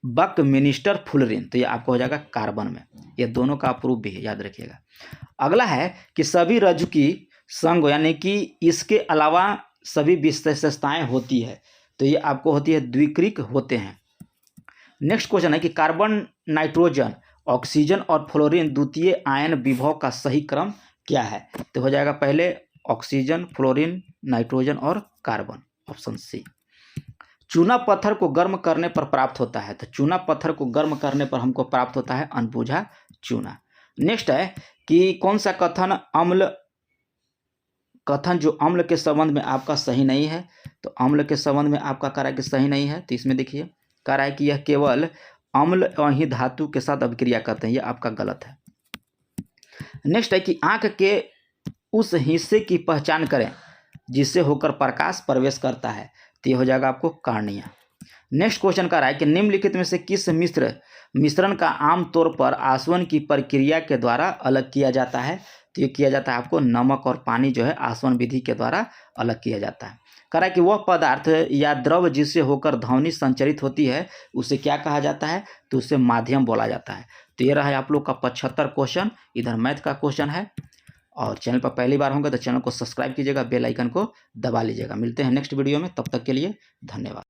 बकमिनिस्टर फुलरिन। तो ये आपको हो जाएगा कार्बन में। ये दोनों का अपरूप भी है, याद रखिएगा। अगला है कि सभी रज्जु की संग यानी कि इसके अलावा सभी विशेषताएं होती है, तो ये आपको होती है द्विक्रिक होते हैं। नेक्स्ट क्वेश्चन है कि कार्बन, नाइट्रोजन, ऑक्सीजन और फ्लोरीन द्वितीय आयन विभव का सही क्रम क्या है? तो हो जाएगा पहले ऑक्सीजन, फ्लोरीन, नाइट्रोजन और कार्बन, ऑप्शन सी। चूना पत्थर को गर्म करने पर प्राप्त होता है, तो चूना पत्थर को गर्म करने पर हमको प्राप्त होता है अनबुझा चूना। नेक्स्ट है कि कौन सा कथन जो अम्ल के संबंध में आपका सही नहीं है? तो अम्ल के संबंध में आपका कह रहा है कि सही नहीं है, तो इसमें देखिए कह रहा है कि यह केवल अम्ल ही धातु के साथ अभिक्रिया करते हैं, यह आपका गलत है। नेक्स्ट है कि आंख के उस हिस्से की पहचान करें जिससे होकर प्रकाश प्रवेश करता है, तो यह हो जाएगा आपको कार्निया। नेक्स्ट क्वेश्चन कह रहा है कि निम्नलिखित में से किस मिश्रण का आमतौर पर आसवन की प्रक्रिया के द्वारा अलग किया जाता है? तो ये किया जाता है आपको नमक और पानी जो है आसवन विधि के द्वारा अलग किया जाता है। कह रहा है कि वह पदार्थ या द्रव जिससे होकर ध्वनि संचरित होती है उसे क्या कहा जाता है? तो उसे माध्यम बोला जाता है। तो ये रहा है आप लोग का 75 क्वेश्चन। इधर मैथ का क्वेश्चन है। और चैनल पर पहली बार होंगे तो चैनल को सब्सक्राइब कीजिएगा, बेल आइकन को दबा लीजिएगा। मिलते हैं नेक्स्ट वीडियो में, तब तक के लिए धन्यवाद।